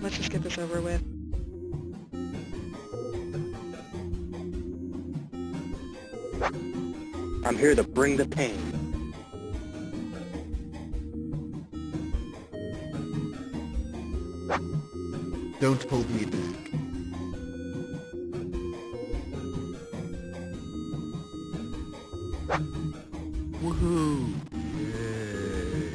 Let's just get this over with. I'm here to bring the pain. Don't hold me back. Woohoo! Yay.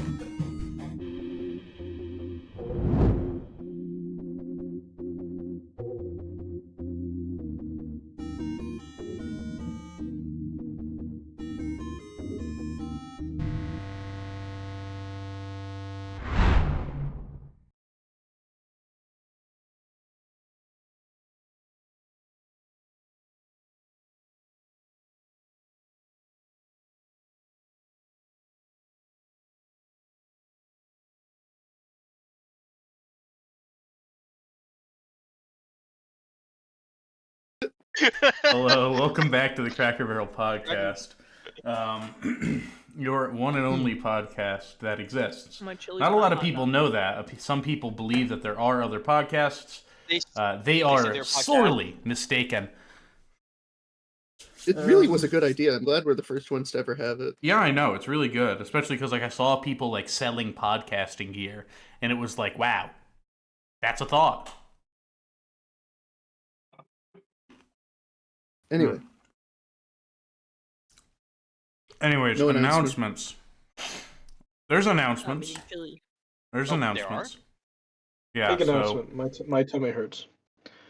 Hello, welcome back to the Cracker Barrel podcast. Your one and only podcast that exists. Not a lot of people know that. Some people believe that there are other podcasts. They are sorely mistaken. It really was a good idea. I'm glad we're the first ones to ever have it. Yeah, I know. It's really good, especially because I saw people selling podcasting gear, and it was like, wow, that's a thought. Anyway. Anyways, No announcements. There's announcements. There's announcements. Yeah, Big announcement. My tummy hurts.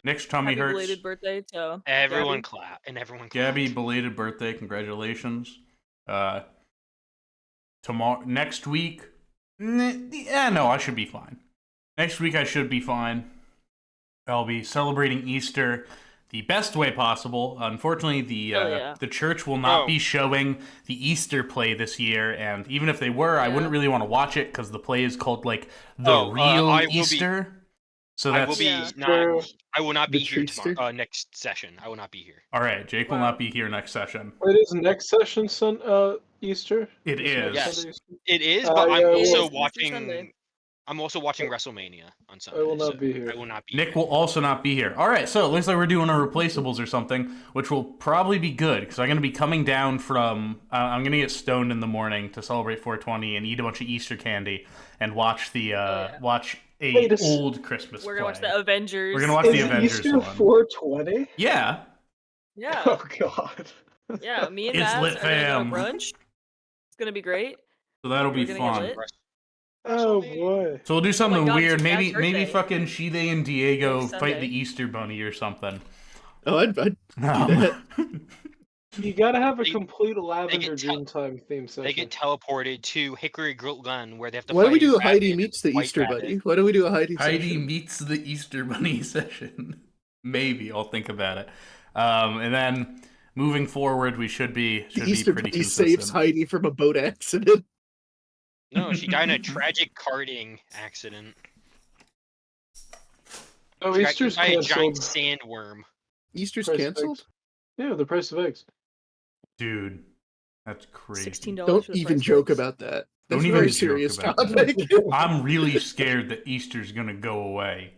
Nick's tummy hurts. Belated birthday to Everyone Gabby. clap and everyone claps. Gabby, belated birthday, congratulations. Next week, I should be fine. Next week I should be fine. I'll be celebrating Easter the best way possible. Unfortunately, the church will not be showing the Easter play this year, and even if they were, I wouldn't really want to watch it because the play is called the real Easter. So that's I will not be here tomorrow. Next session, I will not be here. All right, Jake will not be here next session. It is next session, Easter. It is. Yes, it is. But I'm also watching. I'm also watching WrestleMania on Sunday. I will not be here. I will not be. Nick will also not be here. All right, so it looks like we're doing our replaceables or something, which will probably be good because I'm going to be coming down from. I'm going to get stoned in the morning to celebrate 420 and eat a bunch of Easter candy and watch watch old Christmas. We're gonna watch the Avengers. We're gonna watch the Avengers. Easter 420. Yeah. Yeah. Oh God. Yeah, me and It's Matt lit, are gonna fam. go brunch. It's gonna be great. So that'll be We're gonna fun. get lit. Oh boy. So we'll do something God, weird. it's Maybe Dad's birthday. fucking Shide and Diego Next fight Sunday. the Easter Bunny or something. Oh, I'd do that. You gotta have a complete Lavender Dreamtime theme session. They get teleported to Hickory Glen where they have to. Why don't we fight do a Heidi Rabbit meets the and White Easter Rabbit. Bunny? Why don't we do a Heidi session? Meets the Easter Bunny session. Maybe I'll think about it. And then moving forward, we should be The Easter pretty Bunny consistent. saves Heidi from a boat accident. No, she died in a tragic karting accident. Oh, She got Easter's eaten by a giant canceled. sandworm. Easter's Price of canceled? eggs. Yeah, the price of eggs. Dude, that's crazy. $16. Don't for the even price joke of eggs. about that. Don't That's a even very joke serious about topic. I'm really scared that Easter's gonna go away.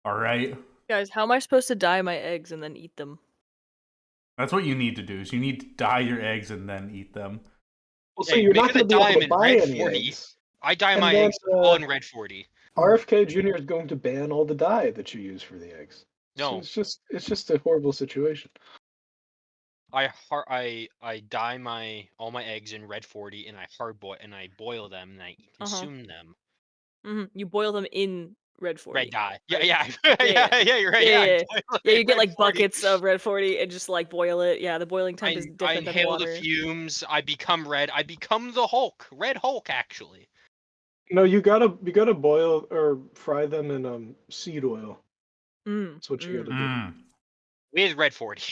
All right, Guys, how am I supposed to dye my eggs and then eat them? that's what you need to do. Is you need to dye your eggs and then eat them. Well, so Hey, you're make not it a going to be able dime to in buy red any 40. eggs. I dye And my then, eggs all in red 40. RFK Jr. is going to ban all the dye that you use for the eggs. No, So it's just a horrible situation. I dye all my eggs in red 40 and I boil them and I consume them. You boil them in red 40. Red dye. right? Yeah, Yeah. you're right. Yeah, I yeah. boil it Yeah, in you get red like 40. buckets of red 40 and just boil it. Yeah, the boiling temp is I different than inhale water. the fumes. I become red. I become the Hulk. Red Hulk, actually. No, you gotta boil or fry them in seed oil. That's what you gotta do. Mm. With red 40.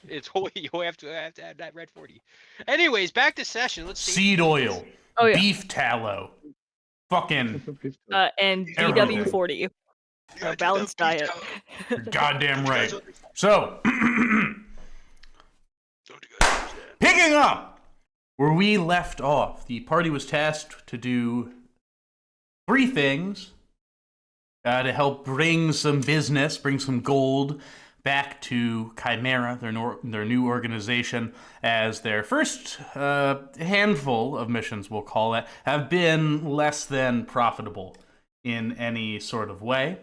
It's you have to have that red 40. Anyways, back to session. Let's see. Seed oil, Oh yeah. beef tallow, fucking And Terrible. DW40. A balanced diet. you're goddamn right. So, picking up where we left off, the party was tasked to do 3 things to help bring some business, bring some gold back to Chimera, their new organization, as their first handful of missions, we'll call it, have been less than profitable in any sort of way.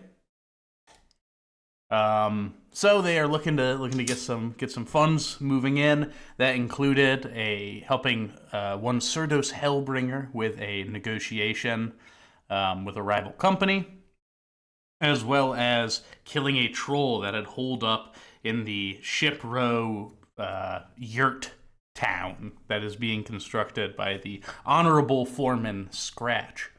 So they are looking to get some funds moving in. That included helping one Cerdos Hellbringer with a negotiation with a rival company, as well as killing a troll that had holed up in the Ship Row yurt town that is being constructed by the Honorable Foreman Scratch.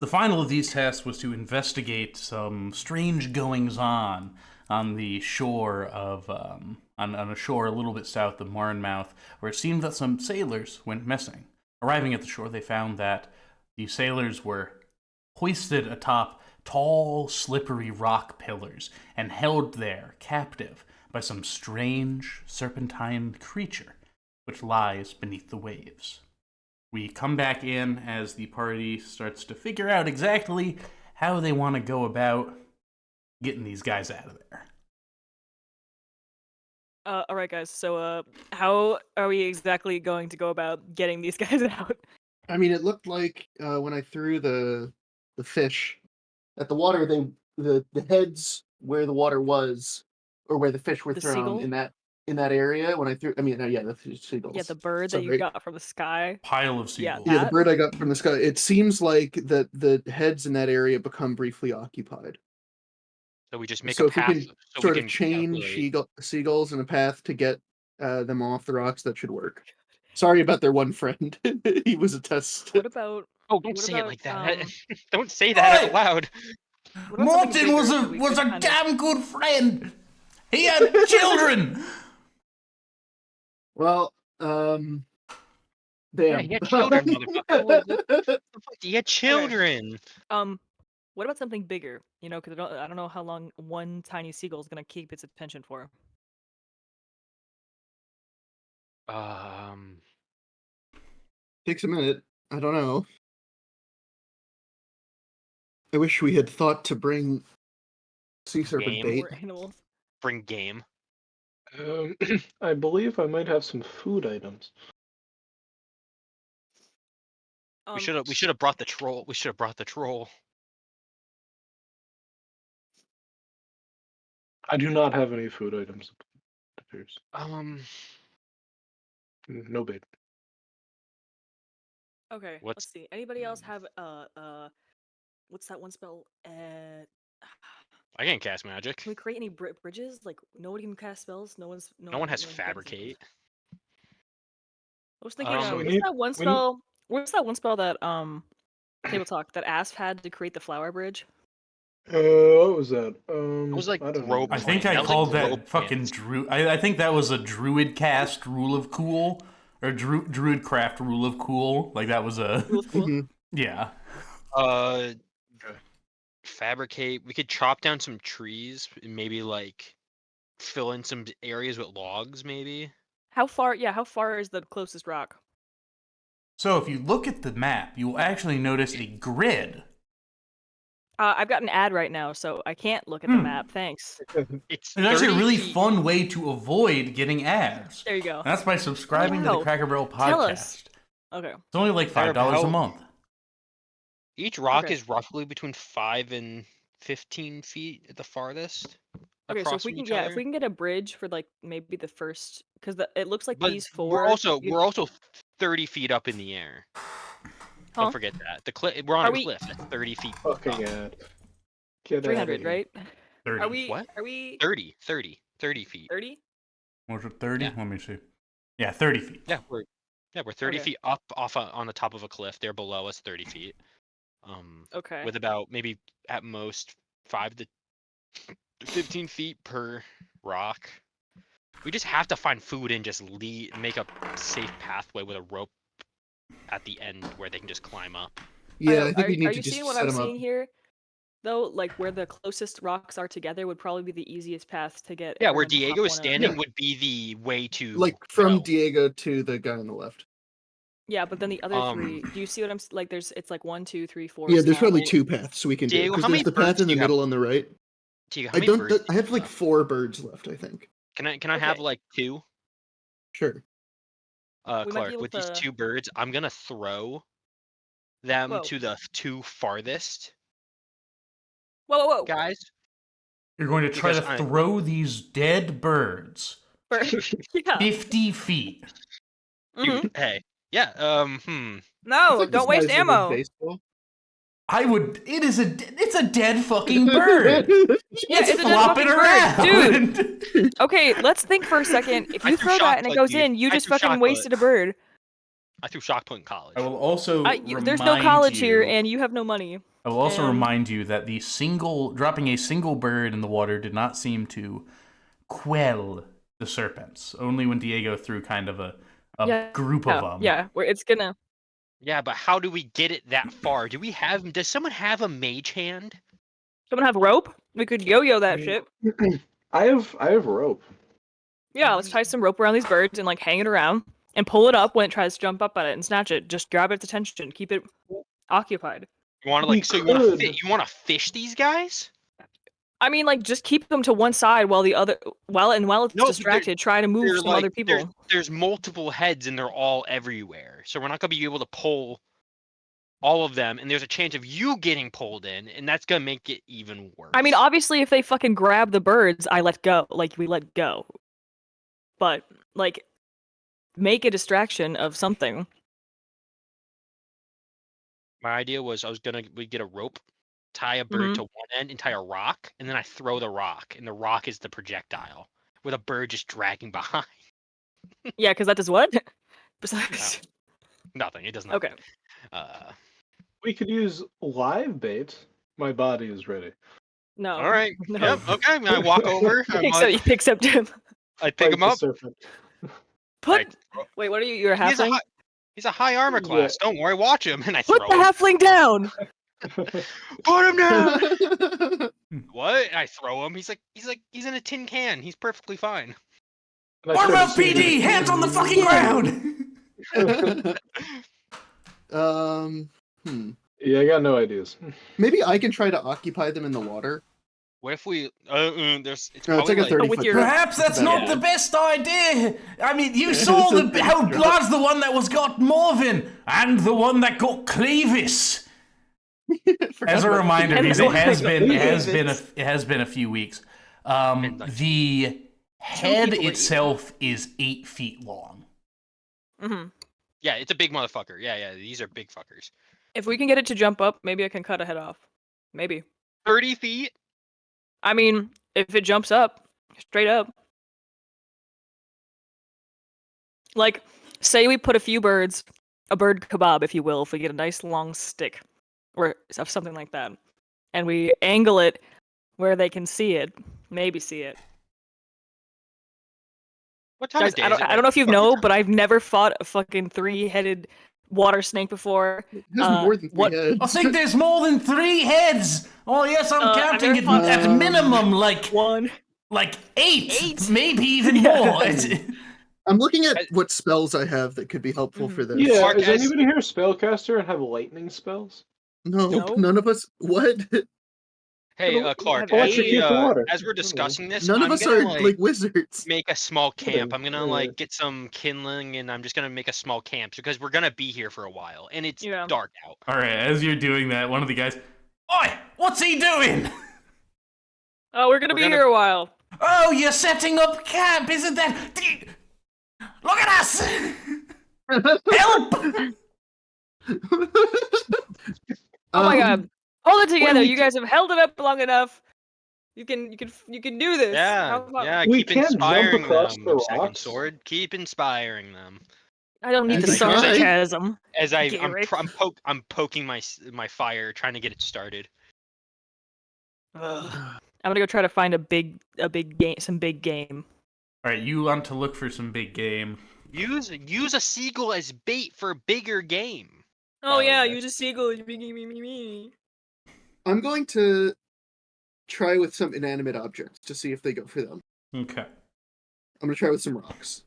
The final of these tasks was to investigate some strange goings-on the shore of, on a shore a little bit south of Marnmouth, where it seemed that some sailors went missing. Arriving at the shore, they found that the sailors were hoisted atop tall, slippery rock pillars and held there captive by some strange, serpentine creature which lies beneath the waves. We come back in as the party starts to figure out exactly how they want to go about getting these guys out of there. All right, guys. So, how are we exactly going to go about getting these guys out? I mean, it looked like when I threw the fish at the water, the heads where the water was, or where the fish were The thrown seagull? in that area. When I threw, I mean, the seagulls. Yeah, the bird that you Sorry. got from the sky. Pile of seagulls. Yeah, the that? bird I got from the sky. It seems like that the heads in that area become briefly occupied. So we just make So a if we path. can So sort we of can chain calculate. seagulls in a path to get them off the rocks, that should work. Sorry about their one friend. He was a test. What about? Oh, don't what say it about, like that. Don't say that Oi! out loud. what about something Morton was bigger a that we was could a kind of- damn good friend. He had children. Well, Yeah, damn. he had children, motherfucker. What the fuck? He had children. What about something bigger? You know, because I don't know how long one tiny seagull is gonna keep its attention for. Takes a minute. I don't know. I wish we had thought to bring sea serpent Game. bait. More animals. Bring game. I believe I might have some food items. We should have brought the troll. We should have brought the troll. I do not have any food items. It appears. No bait. Okay, What's- let's see. Anybody else have what's that one spell? I can't cast magic. Can we create any bridges? Like nobody can cast spells. No one has No one has got any fabricate. spells. I was thinking, So we need- that one spell? What's that one spell that Table Talk that Asp had to create the flower bridge? What was that? It was like I don't rope know. I think That I was called like that rope fucking dance. druid. I think that was a druid cast rule of cool, or druid craft rule of cool. Like that was a It was cool. Mhm. yeah. Fabricate. We could chop down some trees and maybe like fill in some areas with logs. Maybe. How far? Yeah, how far is the closest rock? So if you look at the map, you will actually notice a grid. I've got an ad right now, so I can't look at the map. Thanks. It's It's actually a 30 really feet. fun way to avoid getting ads. There you go. And that's by subscribing to the Wow. Cracker Barrel podcast. Tell us. Okay. It's only like $5 a How- month. Each rock Okay. is roughly between 5 and 15 feet at the farthest. Okay, so across if we from can, each yeah, other. if we can get a bridge for like maybe the first, because it looks like But these 4. we're also you- we're also 30 feet up in the air. Huh? Don't forget that. The cliff. We're on Are a we- cliff that's 30 feet. Fucking up. ad. Get outta 300, here. right? 30. Are we? What? Are we 30 feet. 30? Was it 30? Yeah. Let me see. Yeah, 30 feet. Yeah, we're 30 Okay. feet up on the top of a cliff. They're below us 30 feet. Okay. With about maybe at most 5 to 15 feet per rock. We just have to find food and just make a safe pathway with a rope at the end where they can just climb up. Yeah, I think we are need to you just seeing what set I'm them up. seeing here? Though, like where the closest rocks are together would probably be the easiest path to get. Yeah, where everyone to hop Diego is one up. standing Yeah. would be the way to Like from go. Diego to the guy on the left. Yeah, but then the other Um, three. Do you see what I'm like? It's like 1, 2, 3, 4. Yeah, there's probably small. 2 paths we can do Diego, because how there's many the path birds in do the you have? middle on the right. Diego, how I many don't. birds I do have you like 4 birds left. I think. Can I have Okay. like 2? Sure. We might be Clark, able with these to. 2 birds, I'm gonna throw them Whoa. to the 2 farthest Whoa. guys. You're going to try Because to throw these dead birds Yeah. 50 feet. Dude, hey. Yeah, It's No, like the don't waste size of a ammo. baseball. I would. It's a dead fucking bird. Yeah, It's it's a dead flopping fucking bird, around, dude. Okay, let's think for a second. If I you threw throw shot that and it put, goes dude. in, you I just threw fucking shot wasted a bird. I threw shot put in college. I will also There's no college you, here, and you have no money. I will also and- remind you that dropping a single bird in the water did not seem to quell the serpents. Only when Diego threw kind of a group of them. Yeah, where it's gonna. Yeah, but how do we get it that far? Does someone have a mage hand? Someone have rope? We could yo-yo that shit. I have rope. Yeah, let's tie some rope around these birds and like hang it around and pull it up when it tries to jump up at it and snatch it. Just grab its attention, keep it occupied. You want to We like so could. you want to fish these guys? I mean, like just keep them to one side while the other while it's No, but distracted. Try to move They're some like other people. there's multiple heads and they're all everywhere. So we're not gonna be able to pull all of them, and there's a chance of you getting pulled in, and that's gonna make it even worse. I mean, obviously, if they fucking grab the birds, I let go. Like we let go. But like, make a distraction of something. My idea was we'd get a rope, tie a bird Mhm. to one end, and tie a rock, and then I throw the rock, and the rock is the projectile, with a bird just dragging behind. Yeah, because that does what? Besides. Nothing. It does nothing. Okay. We could use live bait. My body is ready. No. All right. No. Yep. Okay. I walk over. He picks up Jim. I pick Fight him the up. serpent. Wait, what are you? You're a He's a halfling? he's a high armor Yeah. class. Don't worry. Watch him. And I Put throw the him. halfling down! Put him down. What? And I throw him. He's in a tin can. He's perfectly fine. And I Arm try to up, swing PD! it. Hands on the fucking ground! Yeah, I got no ideas. Maybe I can try to occupy them in the water. What if we? It's No, it's probably like a 30 with foot your- drop. Perhaps that's about not it. the best idea. I mean, you It's saw a big how drop. large the one that was got Morvin and the one that got Clevis. Forgot As a about reminder, And because the it one has that been got it has been a few weeks. like The head people are itself is 8 feet long. Hmm. Yeah, it's a big motherfucker. Yeah. These are big fuckers. If we can get it to jump up, maybe I can cut a head off. Maybe. 30 feet. I mean, if it jumps up, straight up. Like, say we put a bird kebab, if you will, if we get a nice long stick, or something like that, and we angle it where they can see it, maybe see it. What time Guys, of day I is it? don't know if you know, but I've never fought a fucking 3-headed water snake before. It has more than 3 what- heads. I think there's more than 3 heads. Oh yes, I'm I've counting it never at minimum like One. 8, maybe even Yeah. more. I'm looking at what spells I have that could be helpful for this. Yeah, Mark, is as- anybody here a spellcaster and have lightning spells? No, Nope. none of us. What? Hey, It'll- Clark, have as, electrocute the water. we're discussing this, None of I'm us gonna, are like wizards. make a small camp. Yeah, I'm gonna yeah. like get some kindling, and I'm just gonna make a small camp because we're gonna be here for a while, and it's Yeah. dark out. All right, as you're doing that, one of the guys, "Oi, what's he doing? Oh, we're gonna be here a while. Oh, you're setting up camp, isn't that? Look at us! Help! Oh my god. Hold it do together. we You guys have held it up long enough. You can do this. Yeah, How about- yeah. We Keep can't jump inspiring across them. the Second rocks. sword. Keep inspiring them. I don't need I the can try. sarcasm. As I'm Garrett. I'm poking my fire, trying to get it started. Ugh. I'm gonna go try to find some big game. All right, you want to look for some big game. Use a seagull as bait for bigger game. Oh yeah, okay. use a seagull. Me. I'm going to try with some inanimate objects to see if they go for them. Okay. I'm gonna try with some rocks.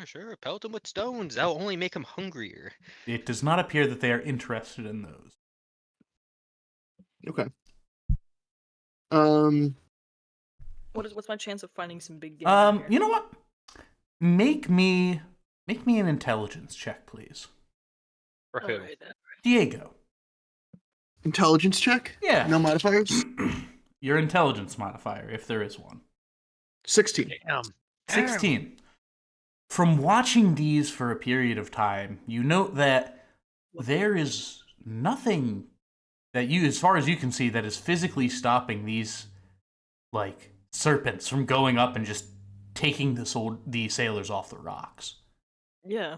Sure. Pelt him with stones. That'll only make him hungrier. It does not appear that they are interested in those. Okay. What's my chance of finding some big game? out here? You know what? Make me an intelligence check, please. For who? Alright then. Diego. Intelligence check? Yeah. No modifiers? Your intelligence modifier, if there is one. 16. Damn. 16. From watching these for a period of time, you note that there is nothing that you, as far as you can see, that is physically stopping these, like, serpents from going up and just taking the sailors off the rocks. Yeah.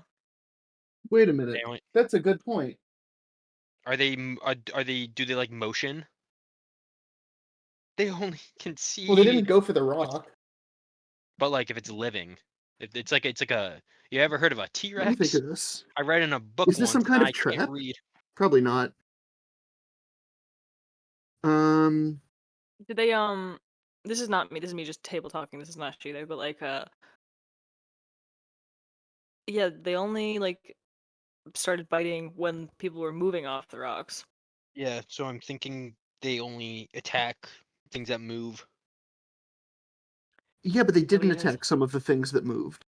Wait a minute. They only- That's a good point. Are they? Do they like motion? They only can see. Well, they didn't go for the rock. But like, if it's living, it's like a. You ever heard of a Let me T-Rex? think of this. I read in a book. Is this some once, kind and of I can't trap? read. Probably not. Did they this is not me, this is me just table talking, this is not she there, but like yeah, they only like started biting when people were moving off the rocks. Yeah, so I'm thinking they only attack things that move. Yeah, but they didn't Nobody knows. attack some of the things that moved.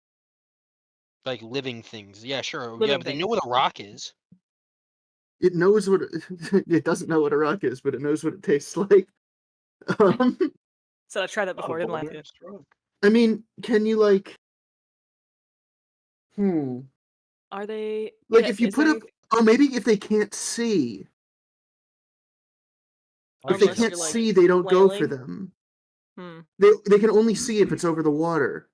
Like living things. Yeah, sure. Living yeah, but they know what a rock is. It knows what it doesn't know what a rock is, but it knows what it tastes like. So I tried that before, I didn't like it. I mean, can you like? Are they Like yeah, if you is put there- up, oh, maybe if they can't see. If they Unless you're, can't like, see, they don't go for flailing? them. Hmm. They can only see if it's over the water.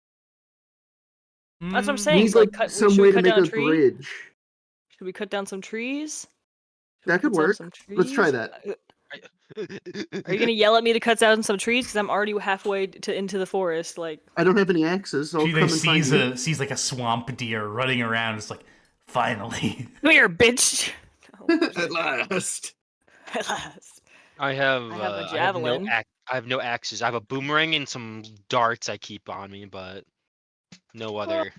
That's what I'm We saying. need so, like cut, some should way we to cut make down a a tree? bridge. Should we cut down some trees? That could Cut down work. some Let's try trees? that. Are you gonna yell at me to cut down some trees? Because I'm already halfway into the forest. Like, I don't have any axes. I'll She come then and find you. sees like a swamp deer running around. It's like, finally. come here, bitch. Oh, At last. at last. I have. I have a I javelin. have no axes. I have a boomerang and some darts I keep on me, but no other.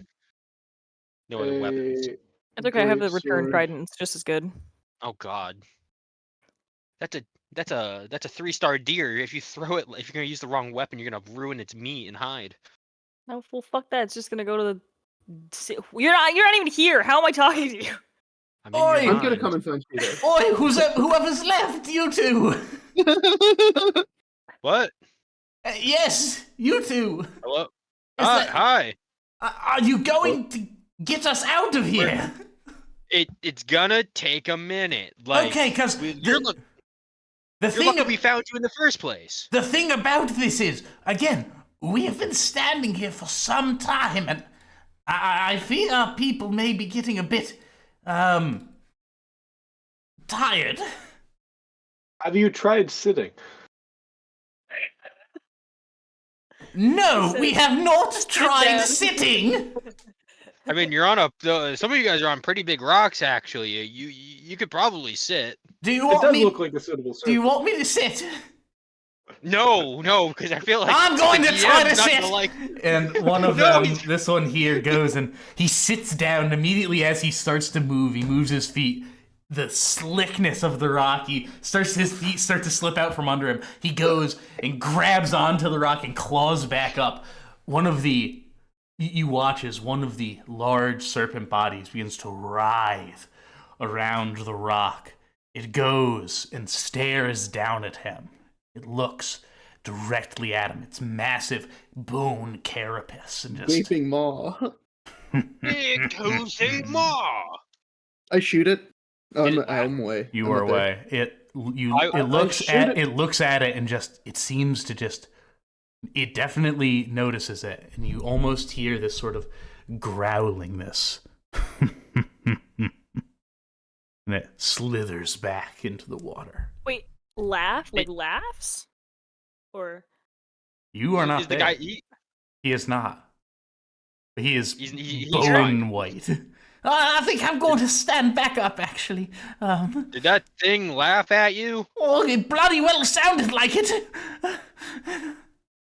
No other weapons. It's okay. I have the Great return sword. trident. It's just as good. Oh God. That's a 3-star deer. If you throw it, if you're gonna use the wrong weapon, you're gonna ruin its meat and hide. No, well, fuck that. It's just gonna go to the. You're not even here. How am I talking to you? I'm Oi! in your I'm gonna mind. come and find you there. Oi, whoever's left, you two. What? Yes, you two. Hello? Is that- Hi. Are you going to get us out of here? It's gonna take a minute. Like, Okay, because you're the lucky thing we found you in the first place. the thing about this is, again, we have been standing here for some time, and I fear our people may be getting a bit tired. Have you tried sitting? No, we have not Sit tried down. sitting. I mean, you're on some of you guys are on pretty big rocks. Actually, you could probably sit. Do you It want does me? look like a suitable surface. Do you want me to sit? No, because I feel like I'm going the to try DM's to not sit. gonna like. And one of No, them, he's- this one here, goes and he sits down immediately as he starts to move. He moves his feet. The slickness of the rock, his feet start to slip out from under him. He goes and grabs onto the rock and claws back up. You watch as one of the large serpent bodies begins to writhe around the rock. It goes and stares down at him. It looks directly at him. Its massive bone carapace and just Gaping maw. Big toothy maw. I shoot it. Oh, It- I'm away. you I'm are up there. away. I It looks at it and just it seems to just it definitely notices it, and you almost hear this sort of growlingness. And it slithers back into the water. Wait, laugh? Like laughs? Or You are not Is the there. guy? He is not. He is He's bone white. I think I'm going to stand back up, actually. Did that thing laugh at you? Oh, it bloody well sounded like it.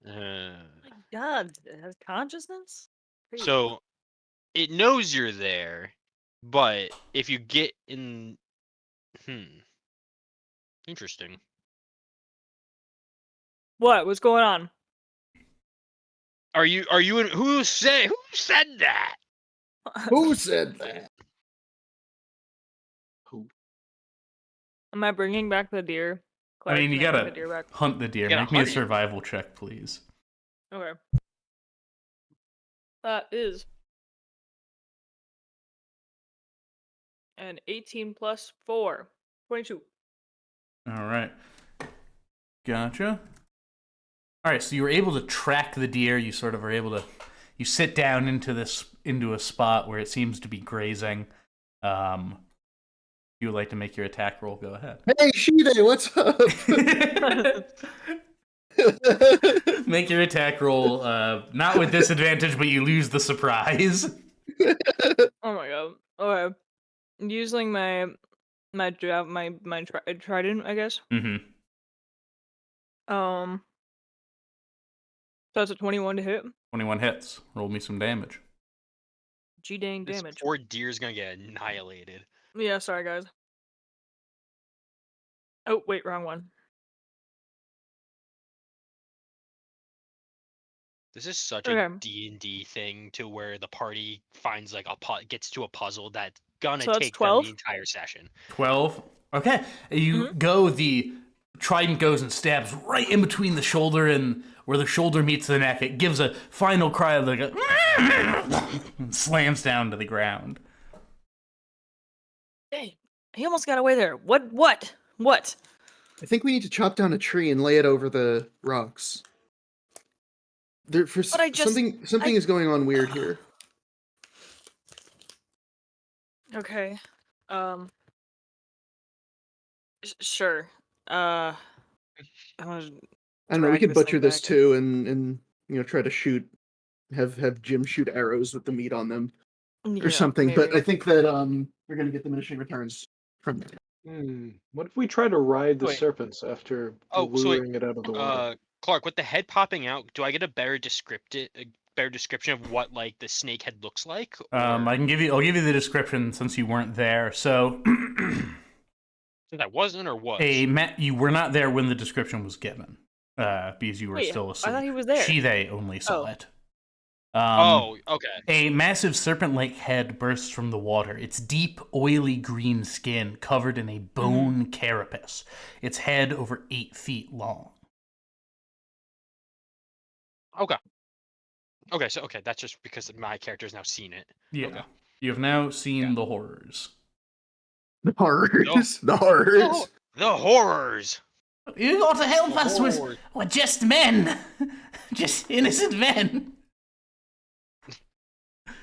Uh, God, it has consciousness? Crazy. so, it knows you're there, but if you get in, interesting. What's going on? Are you in? Who said that? Who said that? Am I bringing back the deer? I mean, you Can I bring gotta the deer back? hunt the deer. You gotta Make me a hunt it. survival check, please. Okay. That is an 18 plus 4. 22. All right. Gotcha. All right, so you were able to track the deer. You sort of are able to. You sit down into a spot where it seems to be grazing. You would like to make your attack roll? Go ahead. Hey, Shide, what's up? Make your attack roll. Not with disadvantage, but you lose the surprise. Oh my god. Okay. Using my trident, I guess. Mm-hmm. So that's a 21 to hit. 21 hits. Roll me some damage. G-dang This damage. poor deer's gonna get annihilated. Yeah, sorry guys. Oh, wait, wrong one. This is such Okay. a D&D thing to where the party finds like gets to a puzzle that's gonna So that's take them 12? the entire session. 12. Okay. You go, the trident goes and stabs right in between the shoulder and where the shoulder meets the neck. It gives a final cry of like a and slams down to the ground. Hey, he almost got away there. What? I think we need to chop down a tree and lay it over the rocks. Something is going on weird here. Okay. Sure. I want to. I don't know. We drag could this butcher thing this back. too, and try to shoot, have Jim shoot arrows with the meat on them or something. But I think that we're gonna get diminishing returns from that. What if we try to ride the Wait. serpents after Oh, so wait, luring it out of the water? Clark, with the head popping out, do I get a better description of what like the snake head looks like? I'll give you the description since you weren't there. So Since I wasn't or was? you were not there when the description was given. Because you were still asleep. I thought he was there. They only saw it. Okay. A massive serpent-like head bursts from the water. Its deep, oily green skin covered in a bone carapace. Its head over 8 feet long. Okay, so that's just because my character's now seen it. Yeah. Okay. You have now seen the horrors. The horrors. The horrors. The horrors. You got to help us with we're just men. Just innocent men.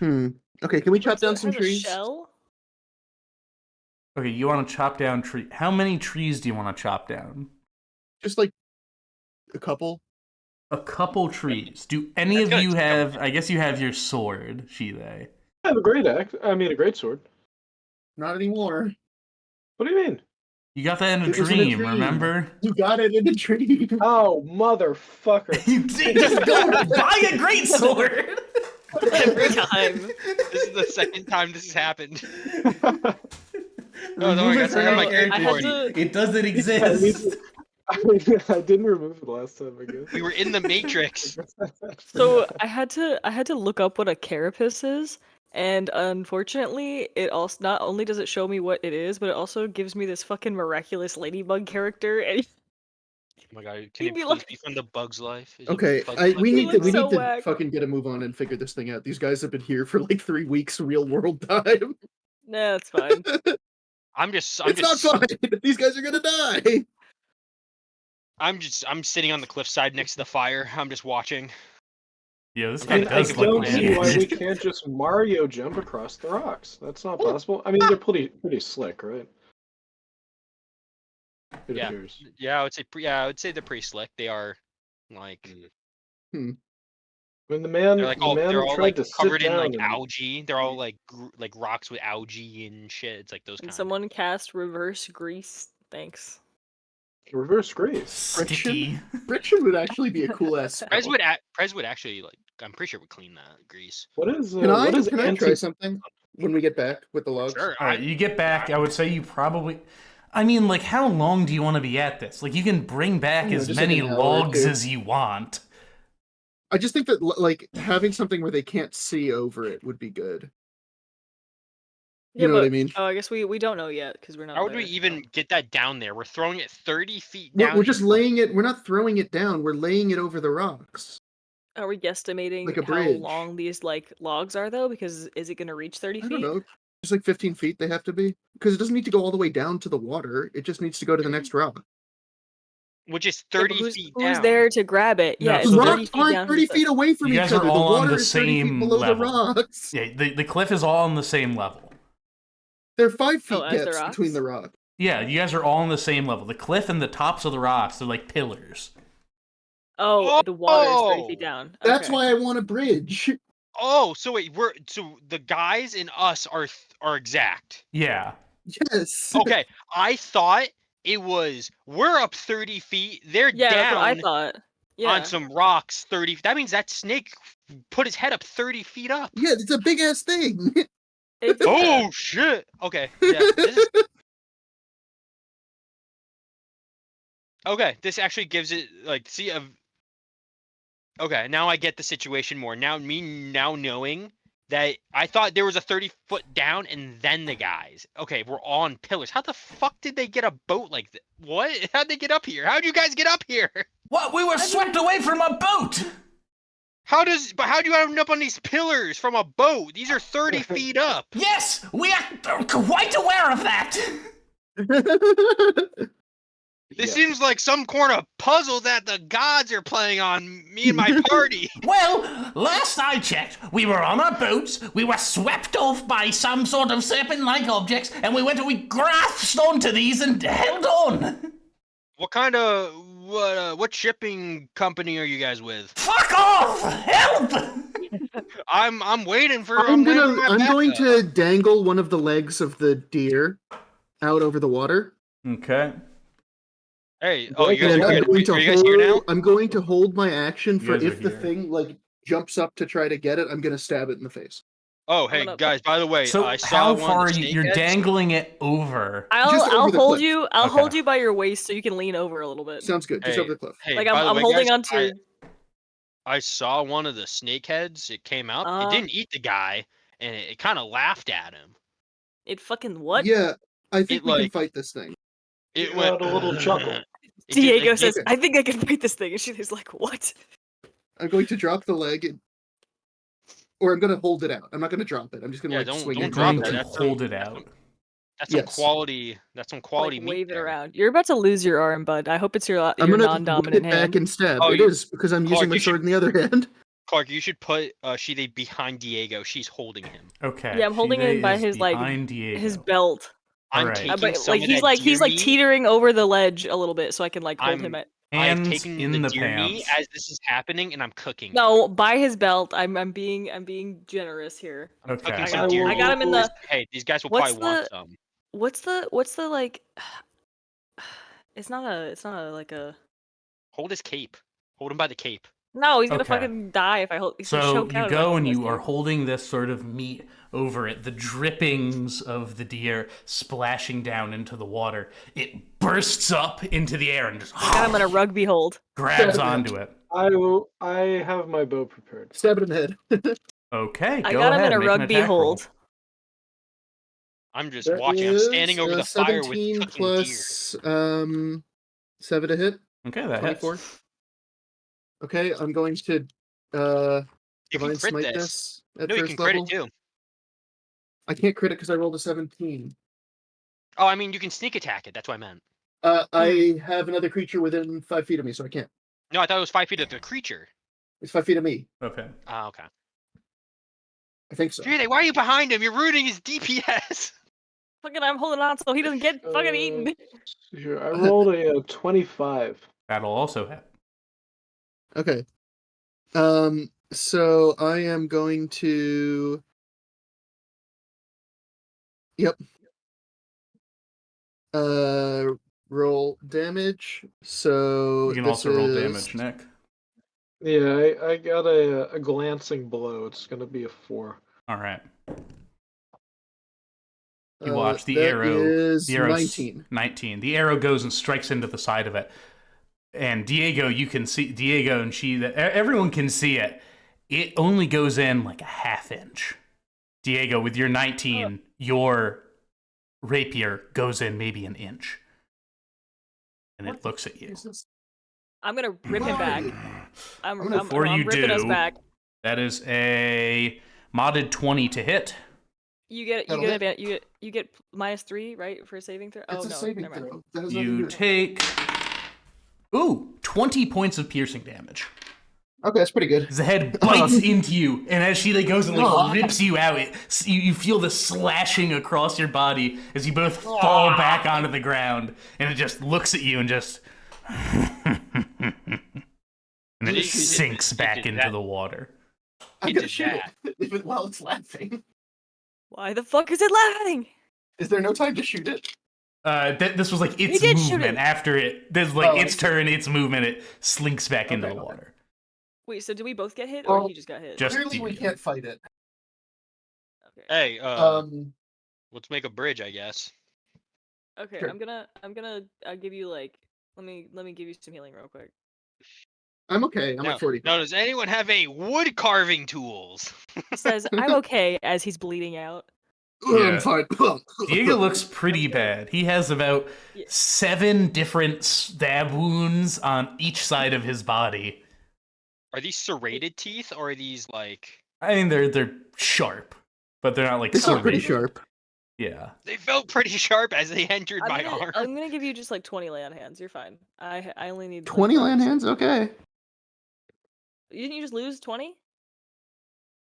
Okay, can we chop down It some has a trees? shell? Okay, you want to chop down tree? How many trees do you want to chop down? Just like a couple. A couple trees. Do any of you have? I guess you have your sword, Shide. I have a great axe. I mean, a great sword. Not anymore. What do you mean? You got that in a It was in a dream, dream. remember? You got it in a dream. Oh, motherfucker! You did just go buy a great sword. Every time. This is the second time this has happened. No, Remove I it got from my your character character sheet. It doesn't exist. I didn't remove it last time, I guess. We were in the Matrix. So I had to look up what a carapace is, and unfortunately, it also not only does it show me what it is, but it also gives me this fucking miraculous ladybug character. And Oh my god, can You'd it be please like- be from the Bug's Life? Is it Okay, Bug's Life? we He need to looks so whack. fucking get a move on and figure this thing out. These guys have been here for like 3 weeks, real world time. nah, it's fine. It's not fine. These guys are gonna die. I'm sitting on the cliffside next to the fire. I'm just watching. Yeah, this I guy I does look don't see why we weird. can't just Mario jump across the rocks. That's not possible. I mean, they're pretty slick, right? It Yeah. appears. Yeah, I would say they're pretty slick. They are like When the man, they're like the all man they're all tried like to sit covered in down like and- algae. They're all like like rocks with algae and shit. It's like those Can kind. someone cast reverse grease? Thanks. reverse grease. Sticky. Friction would actually be a cool ass. Prez would actually like I'm pretty sure it would clean that grease. What is Can I what is can I try something when we get back with the logs? Sure. All right, you get back. I would say you probably. I mean, like, how long do you want to be at this? Like, you can bring back I don't know, as just like many an hour or logs two. as you want. I just think that like having something where they can't see over it would be good. You know what I mean? Oh, I guess we don't know yet because we're not How would there. we even get that down there? We're throwing it 30 feet We're, down. we're just laying it. We're not throwing it down. We're laying it over the rocks. Are we guesstimating Like a how bridge. long these like logs are though? Because is it gonna reach 30 I feet? don't know. Just like 15 feet they have to be. Because it doesn't need to go all the way down to the water. It just needs to go to the next rock. Which is Yeah, but 30 who's, feet who's down. there to grab it? No, Yeah, it's so The 30 rocks feet aren't down. 30 feet away from You each guys are other. The all on water the is 30 feet same below level. the rocks. Yeah, the cliff is all on the same level. They're 5 feet as the gaps rocks? between the rocks. Yeah, you guys are all on the same level. The cliff and the tops of the rocks, they're like pillars. Oh, the water is 30 Oh! feet down. That's Okay. why I want a bridge. Oh, so wait, so the guys and us are exact. Yeah. Yes. Okay, I thought it was we're up 30 feet, they're Yeah, that's what I down thought. Yeah. on some rocks 30. That means that snake put his head up 30 feet up. Yeah, it's a big ass thing. It's, Oh shit. Okay. Yeah. Okay, this actually gives it like okay, now I get the situation more. Now knowing that I thought there was a 30-foot down and then the guys. Okay, we're all on pillars. How the fuck did they get a boat like that? What? How'd they get up here? How'd you guys get up here? What? We were swept away from a boat! How do you end up on these pillars from a boat? These are 30 feet up. Yes! We are quite aware of that! This seems like some kind of puzzle that the gods are playing on me and my party. Well, last I checked, we were on our boats, we were swept off by some sort of serpent-like objects, and we grasped onto these and held on! What kind of what shipping company are you guys with? Fuck off! Help! I'm waiting for. I'm waiting for my going backup. to dangle one of the legs of the deer out over the water. Okay. Hey, oh, you guys And are I'm good. going Are you guys here now? I'm going to hold my action for guys are if the here. thing like jumps up to try to get it, I'm gonna stab it in the face. Oh, hey gonna- guys. By the way, So I saw how one far of are the you? You're snakeheads. dangling it over. Just over I'll the hold cliff. you. I'll Okay. hold you by your waist so you can lean over a little bit. Sounds good. Just Hey, over the cliff. Hey, Like by the I'm way, holding guys, onto. I saw one of the snakeheads. It came up. Uh-huh. It didn't eat the guy, and it kind of laughed at him. It fucking what? Yeah, I think It, we can like- fight this thing. It You went had a little chuckle. It did, Diego like, says, okay. "I think I can fight this thing," and she's like, "What?" I'm going to drop the leg, or I'm gonna hold it out. I'm not gonna drop it. I'm just gonna Yeah, like don't- swing don't it. drop Going into it. the to That's wall. hold it out. That's some Yes. quality. That's some quality Like, meat wave it there. around. You're about to lose your arm, bud. I hope it's your I'm your gonna whip non-dominant it hand. back and stab. Oh, It is because I'm Clark, using my you sword in the other hand. Clark, you should put Shide behind Diego. She's holding him. Okay. Yeah, I'm holding him Shide by is his, like, behind Diego. His belt. I'm Alright. taking But some like of he's that like deer meat. teetering over the ledge a little bit, so I can like hold him I'm- at. I've Hands taken in the deer meat pants. as this is happening, and I'm cooking. it. No, by his belt. I'm being generous here. I'm Okay. cooking I some deer will- meat. I got him in the. Hey, these guys will What's probably want the- some. What's the like? It's not a like a. Hold his cape. Hold him by the cape. No, he's gonna Okay. fucking die if I hold. He's gonna So choke you out if I go hold and this you are dude. holding this sort of meat over it, the drippings of the deer splashing down into the water. It bursts up into the air and just I got him in a rugby hold. grabs Stab it. onto it. I have my bow prepared. Stab it in the head. Okay, I go got him ahead, in a make an rugby attack roll. hold. I'm just That watching. I'm standing is, over the fire with 17 cooking plus 7 to hit. Okay, that 24. hits. Okay, I'm going to deer. You divine can crit smite this. this at No, you first can crit level. it too. I can't crit it because I rolled a 17. Oh, I mean, you can sneak attack it. That's what I meant. I have another creature within 5 feet of me, so I can't. No, I thought it was 5 feet of the creature. It's 5 feet of me. Okay. Ah, okay. I think so. Shide, why are you behind him? You're ruining his DPS. Fucking, I'm holding on so he doesn't get fucking eaten. Here, I rolled a 25. That'll also hit. Okay. So I am going to. Yep. Roll damage. So You can this also roll is damage, Nick. Yeah, I got a glancing blow. It's gonna be a 4. All right. You watch the That arrow. is The arrow's 19. 19. The arrow goes and strikes into the side of it. And Diego, you can see Diego and she. Everyone can see it. It only goes in like a ½ inch. Diego, with your 19, your rapier goes in maybe an inch, and it looks at you. I'm gonna rip him back. Before you ripping us do, back. that is a modded 20 to hit. You get That'll you get -3, right, for a saving throw. It's Oh a no, saving never mind. throw. That has nothing to You do with it. take 20 points of piercing damage. Okay, that's pretty good. The head bites into you, and as she goes and rips you out, you feel the slashing across your body as you both fall back onto the ground, and it just looks at you and just and it It sinks did back into that. the water. I'm It gonna did shoot that. it even while it's laughing. Why the fuck is it laughing? Is there no time to shoot it? This was like its did shoot movement it. after it. This is like Oh, I its see. turn, its movement. It slinks back into Okay, the okay. water. Wait, so do we both get hit, or Well, he just got hit? Just Clearly, we Diego. can't fight it. Okay. Hey, let's make a bridge, I guess. Okay, Sure. I'm gonna give you like let me give you some healing real quick. I'm okay. I'm Now, at 40. now, does anyone have any wood carving tools? It says I'm okay as he's bleeding out. Yeah. I'm fine. Diego looks pretty bad. He has about Yeah. 7 different stab wounds on each side of his body. Are these serrated teeth, or are these like... I mean, they're sharp, but they're not like This is pretty serrated. sharp. Yeah. They felt pretty sharp as they entered my arm. I'm gonna give you just like 20 lay on hands. You're fine. I only need like, 20 land 5. hands? Okay. Didn't you just lose 20?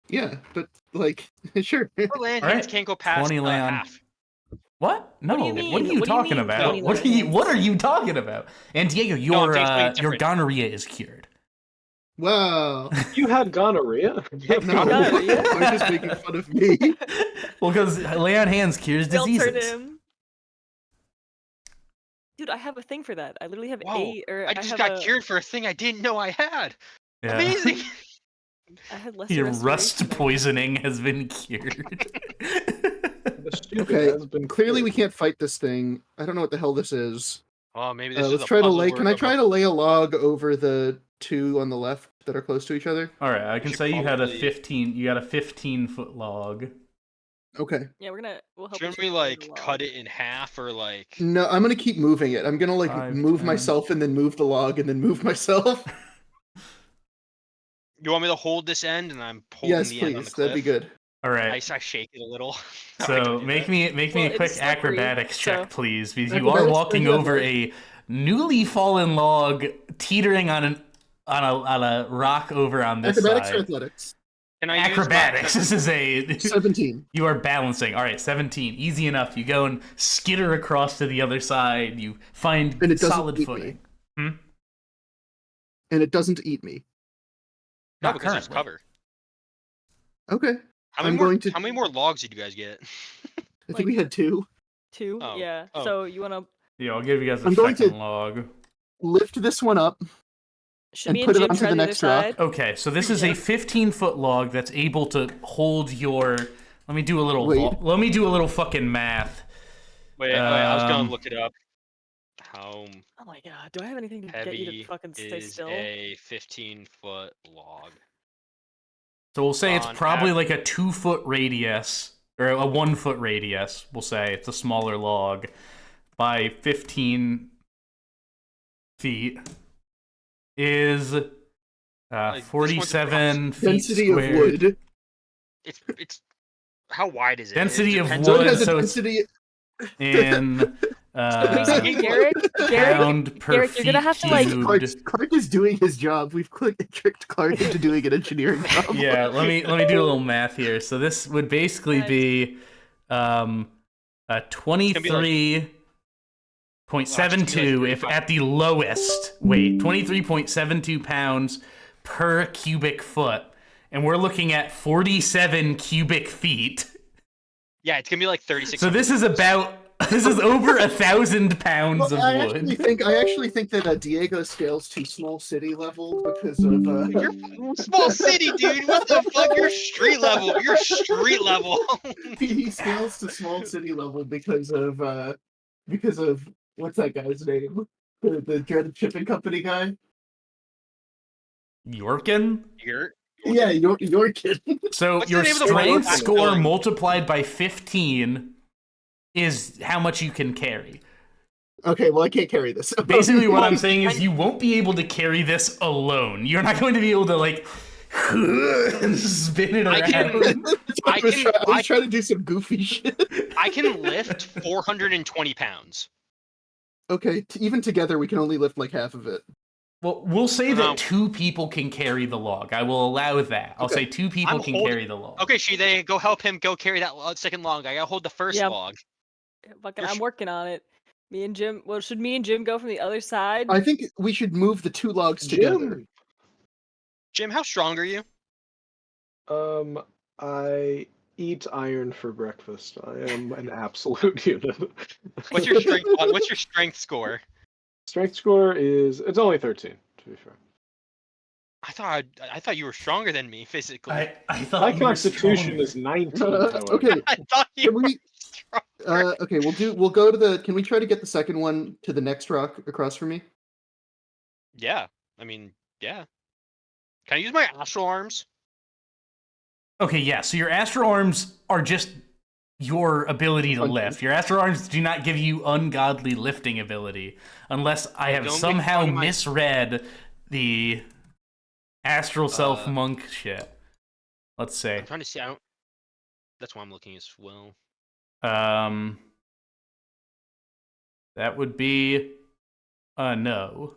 Yeah, but, like, sure. Our land All hands right, can't go past 20 land. half. What? No. do you What mean? are you What do you talking mean, about? 20 What are you? land What are hands? you talking about? And Diego, No, your I'm saying something your different. gonorrhea is cured. Wow. You had gonorrhea? No, Gonorrhea? I'm just making fun of me. Well, because lay on hands cures Filtered diseases. him. Dude, I have a thing for that. I literally have Whoa, 8 or I just have got cured for a thing I didn't know I had. Yeah. Amazing. I had lesser Your restoration rust than- poisoning has been cured. The stupid Okay, has been clearly we cured. can't fight this thing. I don't know what the hell this is. Oh, maybe this is Let's a try to puzzle lay. where Can I of try a- to lay a log over the 2 on the left that are close to each other? All right, I can should say you had a probably- 15. You got a 15-foot log. Okay. Yeah, we'll help you Shouldn't check we the like log. cut it in half or like? No, I'm gonna keep moving it. I'm gonna like 5, move 10. myself and then move the log and then move myself. You want me to hold this end and I'm holding Yes, the end on the please. cliff? That'd be good. All right. I shake it a little. I So can do make that. me Well, a quick it's slippery, acrobatics check, so- please, because you are Acrobatics, walking yeah, over please. a newly fallen log, teetering on a rock over on this Acrobatics or side. athletics? Can I use my- Acrobatics. This is a 17. you are balancing. All right, 17, easy enough. You go and skitter across to the other side. You find And it doesn't solid eat footing. And it doesn't eat me. No, Not because there's currently. cover. Okay. How many I'm more? going to- How many more logs did you guys get? I think we had 2. 2? Oh, Yeah. oh. So you wanna Yeah, I'll give you guys a I'm going to- second log. Lift this one up. should And me put and it Jim onto try the the other next rock. side? Okay, so this is a 15-foot log that's able to hold your. Let me do a little. Wait. Let me do a little fucking math. Wait, I was Um, gonna look it up. How Oh my god, do I have anything to get you to heavy fucking stay is still? a 15-foot log? So we'll say it's On probably like a 2-foot radius or a 1-foot radius. We'll say it's a smaller log by 15 feet is this one's 47 feet Density of squared. wood. It's how wide is it? Density It of depends So on- it wood, has a so it's density. in Basically, Garrick, pound per Garrick, you're gonna have to, like- cubed. Clark is doing his job. We've tricked Clark into doing an engineering job. Yeah, let me do a little math here. So this would basically Nice. be a 23.72 if at the lowest weight, 23.72 pounds per cubic foot. And we're looking at 47 cubic feet. Yeah, it's gonna be like 36. So this is about This is over 1,000 pounds Well, of I wood. actually think that Diego scales to small city level because of You're small city, dude. What the fuck? You're street level. You're street level. he scales to small city level because of what's that guy's name? The dreaded shipping company guy. Yorkin? You're Yeah, your kid. So What's your the name of the strength robot score villain? multiplied by 15 is how much you can carry. Okay, well I can't carry this. Basically, what I'm saying is you won't be able to carry this alone. You're not going to be able to like spin it around. I I was trying to do some goofy shit. I can lift 420 pounds. Okay, even together we can only lift like half of it. Well, we'll say that Um, 2 people can carry the log. I will allow that. I'll Okay. say 2 people I'm can holding- carry the log. Okay, Shide, go help him. Go carry that second log. I gotta hold the first Yep. log. Fucking, You're I'm sh- working on it. Me and Jim. Well, should me and Jim go from the other side? I think we should move the 2 logs together. Jim, how strong are you? I eat iron for breakfast. I am an absolute unit. What's your strength? What's your strength score? Strength score is it's only 13, to be fair. I thought you were stronger than me physically. I thought My you were constitution stronger. is 19. However. Okay, I thought you can were we? strong. Okay, we'll go to the. Can we try to get the second one to the next rock across from me? Yeah, I mean, yeah. Can I use my astral arms? Okay, yeah. So your astral arms are just your ability to Okay. lift. Your astral arms do not give you ungodly lifting ability, unless I have Don't make somehow fun of my- misread the astral self monk shit. Let's say. I'm trying to see. I don't. That's why I'm looking as well. That would be a no.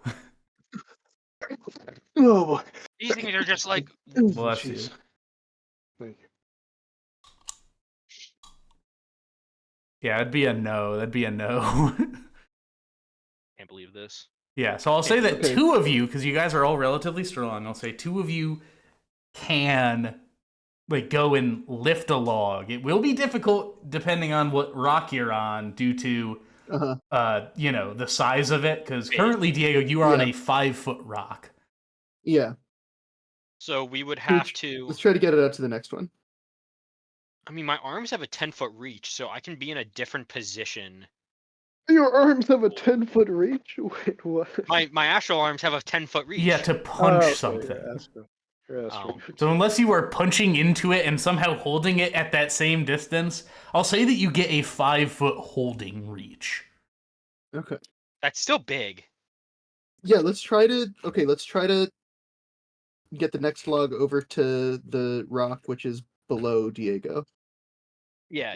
Oh boy. These things are just like. Bless you. Jeez. Thank you. Yeah, it'd be a no. That'd be a no. Can't believe this. Yeah, so I'll say that Okay. 2 of you, because you guys are all relatively strong, I'll say 2 of you can like go and lift a log. It will be difficult depending on what rock you're on due to the size of it, because currently, Diego, you are on Yeah. a 5-foot rock. Yeah, So we would have to. let's try to get it out to the next one. I mean, my arms have a 10-foot reach, so I can be in a different position. Your arms have a 10-foot reach? Wait, what? My astral arms have a 10-foot reach. Yeah, to punch Okay, something. You're astral. You're astral. So unless you are punching into it and somehow holding it at that same distance, I'll say that you get a 5-foot holding reach. Okay. That's still big. Yeah, let's try to get the next log over to the rock, which is below Diego. Yeah.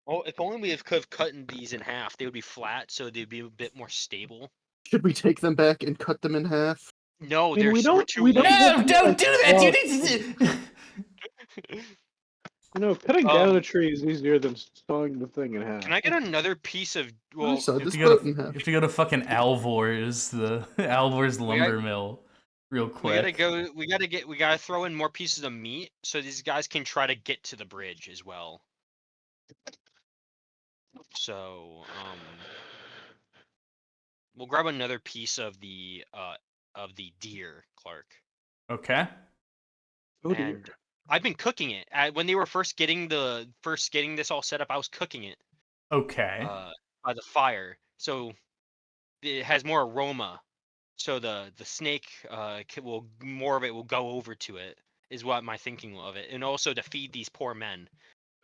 Oh, if only we could have cut these in half, they would be flat, so they'd be a bit more stable. Should we take them back and cut them in half? No, mean, they're we we're don't- too we don't weak. No, get- don't do that! well- You need to... You know, cutting Um, down a tree is easier than sawing the thing in half. Can I get another piece of? Well, Well, so You have, this to go boat to, in you half. have to go to fucking Alvor's, the Alvor's We lumber mill, real quick. we gotta throw in more pieces of meat so these guys can try to get to the bridge as well. So, we'll grab another piece of the deer, Clark. Okay. Oh dear. And I've been cooking it. When they were first getting this all set up, I was cooking it Okay. by the fire, so it has more aroma. So the snake more of it will go over to it. Is what my thinking of it, and also to feed these poor men.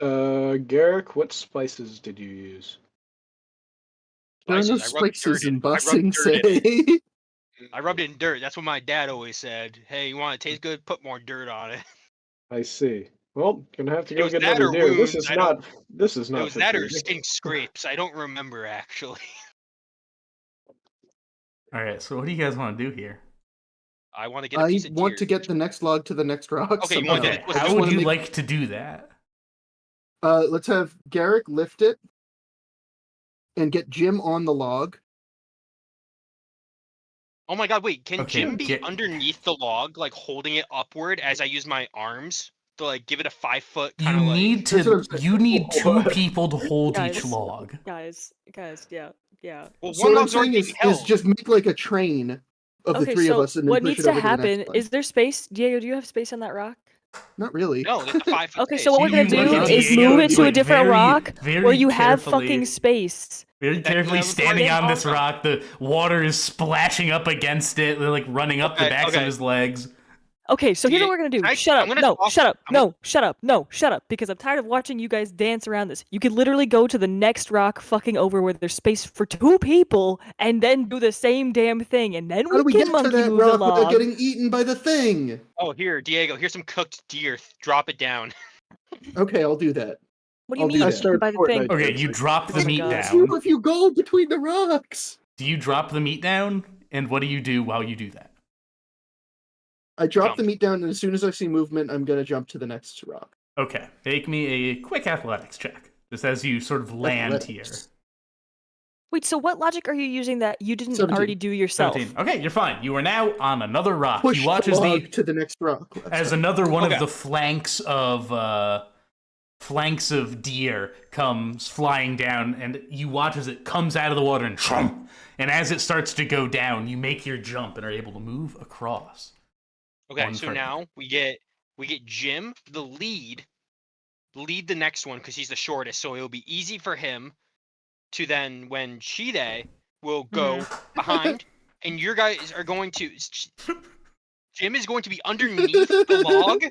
Garrick, what spices did you use? There are no Spices, I rubbed spices dirt in in- I rubbed Bussing, dirt in say. I rubbed it in dirt. That's what my dad always said. Hey, you want it to taste good? Put more dirt on it. I see. Well, gonna have to It go was get that another or deer. wounds, This is I not. don't- This is It not. was fit that for or you. skin scrapes. I don't remember actually. All right. So what do you guys want to do here? I want to get a I piece of want deer. to get the next log to the next rock. Okay, you somehow. wanna do Okay. it- I How just would wanna you make- like to do that? Let's have Garrick lift it and get Jim on the log. Oh my god, wait, can Okay, Jim be get- underneath the log, like holding it upward as I use my arms? to like give it a 5-foot You kind of like. need That's what I'm to. saying. You need 2 people to hold each Guys. log. Guys, yeah. Well, So one what I'm log's already saying being is held. just make like a train of the Okay, three of so us and then what push needs it to over to the happen next one. is there space? Diego, do you have space on that rock? Not really. No, it's a 5-foot. Okay, space. so what we're gonna You look do at is Diego move and it to a like different rock very where you have carefully- fucking space. Very That- carefully that- standing that- on this rock, the water is splashing up against it, like running up the Okay, backs of okay. his legs. Okay, so here's Die- what we're gonna do. can I- Shut I'm up. gonna No, toss- shut up. I'm gonna- No, shut up. No, shut up. Because I'm tired of watching you guys dance around this. You could literally go to the next rock fucking over where there's space for 2 people and then do the same damn thing. And then How do we we get can to monkey that move the rock without log. getting eaten by the thing? Oh, here, Diego. Here's some cooked deer. Drop it down. Okay, I'll do that. What do you I'll do mean that. I started by the Fortnite thing? Okay, dancing. you drop Oh the my meat God. down. If you go between the rocks. Do you drop the meat down? And what do you do while you do that? I drop Jump. the meat down, and as soon as I see movement, I'm gonna jump to the next rock. Okay, make me a quick athletics check. Just as you sort of land here. Athletics. Wait, so what logic are you using that you didn't 17. already do yourself? 17. Okay, you're fine. You are now on another rock. Push You watch the as log to the next rock. as another one Okay. of the flanks of deer comes flying down, and you watch as it comes out of the water and shrum, and as it starts to go down, you make your jump and are able to move across. Okay, One so for- now we get Jim the lead the next one because he's the shortest, so it'll be easy for him to then when Shide will go behind, and your guys are going to Jim is going to be underneath the log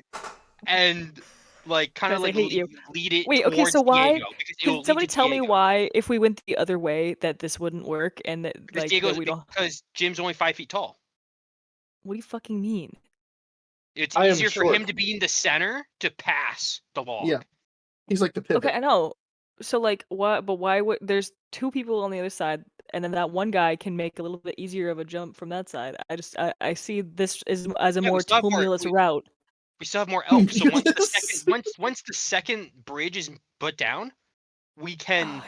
and like kind of Guys, I like hate you. lead it Wait, okay, towards so why- Diego, because it'll Can lead somebody to tell me Diego. why, if we went the other way, that this wouldn't work and that Because like Diego's that we don't? because Jim's only 5 feet tall. What do you fucking mean? It's I am easier for him short. to be in the center to pass the log. Yeah. He's like the pivot. Okay, I know. So like, what? But why would there's 2 people on the other side, and then that one guy can make a little bit easier of a jump from that side? I see this as a Yeah, we more still have more- tumultuous we- route. We still have more elves, so once the Yes. second once the second bridge is put down, we can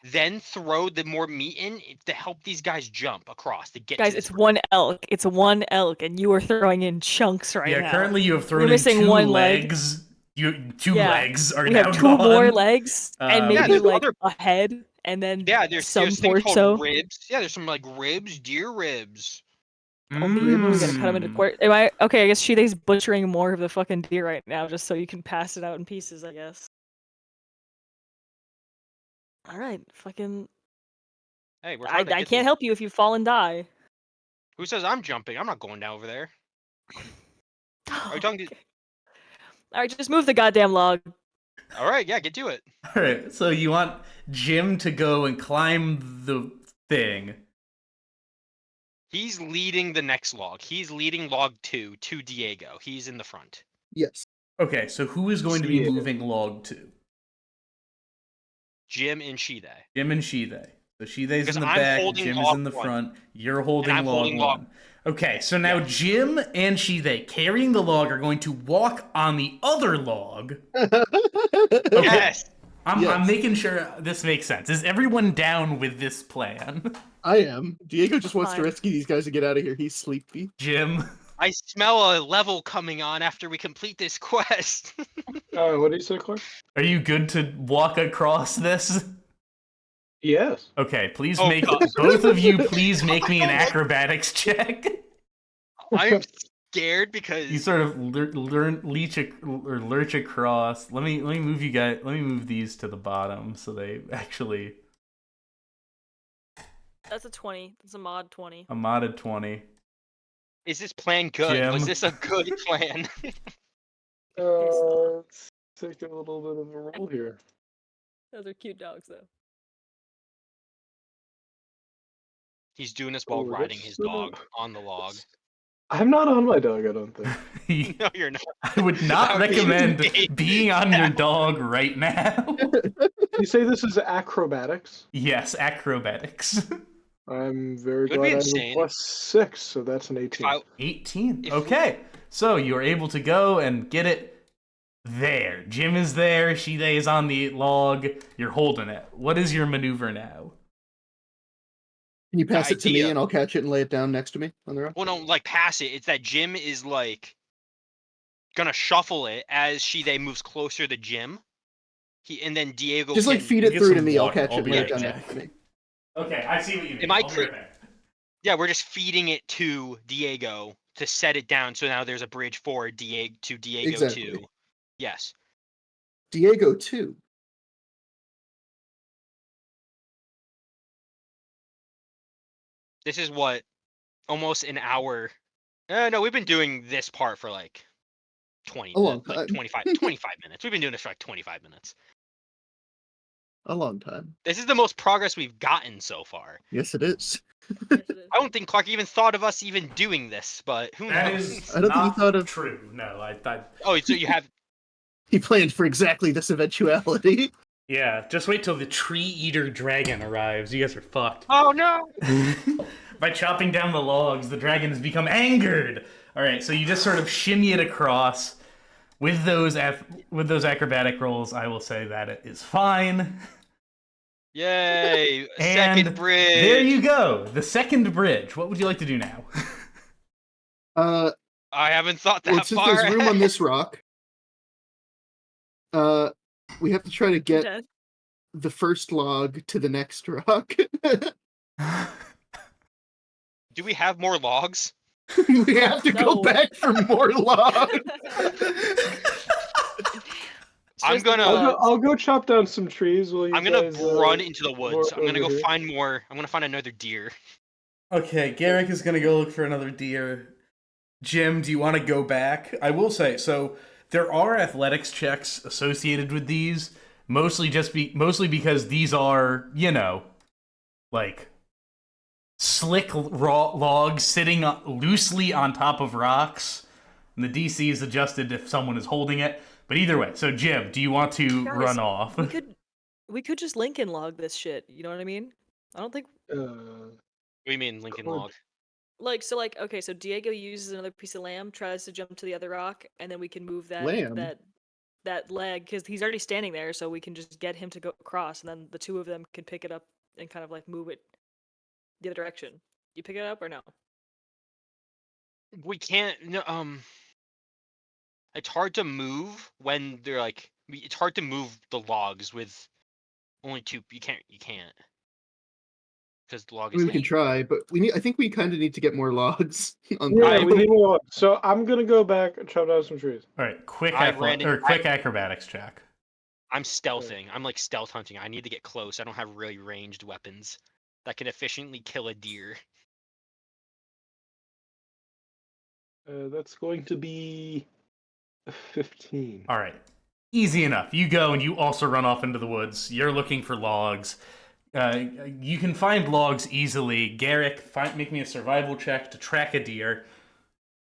then throw the more meat in to help these guys jump across to get Guys, to this it's bridge. one elk. It's one elk, and you are throwing in chunks right Yeah, now. currently you have thrown We're in missing 2 one leg. legs. Two Yeah, legs are we now have 2 gone. more legs, and Yeah, maybe there's like other- a head, and then Yeah, there's some things called torso. ribs. Yeah, there's some like ribs, deer ribs. Oh, maybe we're gonna cut him into Mm. quarters. Am I okay? I guess Shide's butchering more of the fucking deer right now, just so you can pass it out in pieces. I guess. All right, fucking. Hey, we're I trying to get can't this- help you if you fall and die. Who says I'm jumping? I'm not going down over there. Are you talking to? Okay. All right, just move the goddamn log. All right, yeah, get to it. All right, so you want Jim to go and climb the thing. He's leading the next log. He's leading log 2 to Diego. He's in the front. Yes. Okay, so who is going to be Shide. moving log 2? Jim and Shide. Jim and Shide. So Shide's Because in the I'm back, holding Jim is log in the one. front, you're holding I'm log holding 1. log- Okay, so now Jim and Shide, carrying the log, are going to walk on the other log. Okay. Yes. I'm Yes. making sure this makes sense. Is everyone down with this plan? I am. Diego just wants to Fine. rescue these guys and get out of here. He's sleepy. Jim? I smell a level coming on after we complete this quest. What do you say, Clark? Are you good to walk across this? Yes. Okay, please Oh, make God. both of you please make me an acrobatics check. I'm scared because You sort of lurch across. Let me move you guys. Let me move these to the bottom so they actually That's a 20. That's a mod 20. a modded 20. is this plan good? Jim. Was this a good plan? Let's take a little bit of a roll here. Those are cute dogs, though. He's doing this while Oh, riding that's his so- dog on the log. I'm not on my dog, I don't think. No, you're not. I would not That would be recommend insane. being on your dog right now. You say this is acrobatics? Yes, acrobatics. I'm very It would be glad I have a insane. +6, so that's an 18. 18. If- Okay, so you are able to go and get it there. Jim is there. Shide is on the log. You're holding it. What is your maneuver now? Can you pass it to me idea- and I'll catch it and lay it down next to me on the rock? Well, no, like pass it. It's that Jim is like gonna shuffle it as she moves closer to Jim. And then Diego Just like can- feed it Get through to some me. I'll water. catch I'll it be when right it's done back. next to me. Okay, I see what you mean. Am I I'll be clear? right back. Yeah, we're just feeding it to Diego to set it down. So now there's a bridge for Diego Exactly. 2. Yes. Diego 2. This is what almost an hour. No, we've been doing this part for like 20, A long like time. 25 minutes. We've been doing this for like 25 minutes. A long time. This is the most progress we've gotten so far. Yes, it is. Yes, it is. I don't think Clark even thought of us even doing this, but who That knows? is I don't think he not thought of- true. No, I thought. Oh, so you have. He planned for exactly this eventuality. Yeah, just wait till the tree eater dragon arrives. You guys are fucked. Oh no! By chopping down the logs, the dragon has become angered. All right, so you just sort of shimmy it across with those acrobatic rolls. I will say that it is fine. Yay! And Second bridge. there you go, the second bridge. What would you like to do now? I haven't thought that Well, since far. there's room on this rock, we have to try to get Dead. the first log to the next rock. Do we have more logs? We have to go No. back for more logs. I'm Just the gonna- logs. I'll go chop down some trees while you I'm gonna guys, run into the woods. work I'm gonna over go here. find more. I'm gonna find another deer. Okay, Garrick is gonna go look for another deer. Jim, do you want to go back? I will say, so there are athletics checks associated with these, mostly because these are, like slick raw logs sitting loosely on top of rocks. And the DC is adjusted if someone is holding it. But either way, so Jim, do you want to Guys, run off? We could just Lincoln log this shit. You know what I mean? I don't think What do you mean Lincoln Cool. log? okay, so Diego uses another piece of lamb, tries to jump to the other rock, and then we can move that Lamb? that leg because he's already standing there, so we can just get him to go across, and then the two of them can pick it up and kind of like move it the other direction. You pick it up or no? We can't. No, it's hard to move when they're like. It's hard to move the logs with only two. You can't. Because the log I is mean, we can heavy. try, but I think we kind of need to get more logs. On Yeah, I- we need more. So I'm gonna go back and chop down some trees. All right, quick I ran in- quick acrobatics check. I'm stealthing. I'm like stealth hunting. I need to get close. I don't have really ranged weapons that can efficiently kill a deer. That's going to be a 15. All right. Easy enough. You go and you also run off into the woods. You're looking for logs. You can find logs easily. Garrick, make me a survival check to track a deer.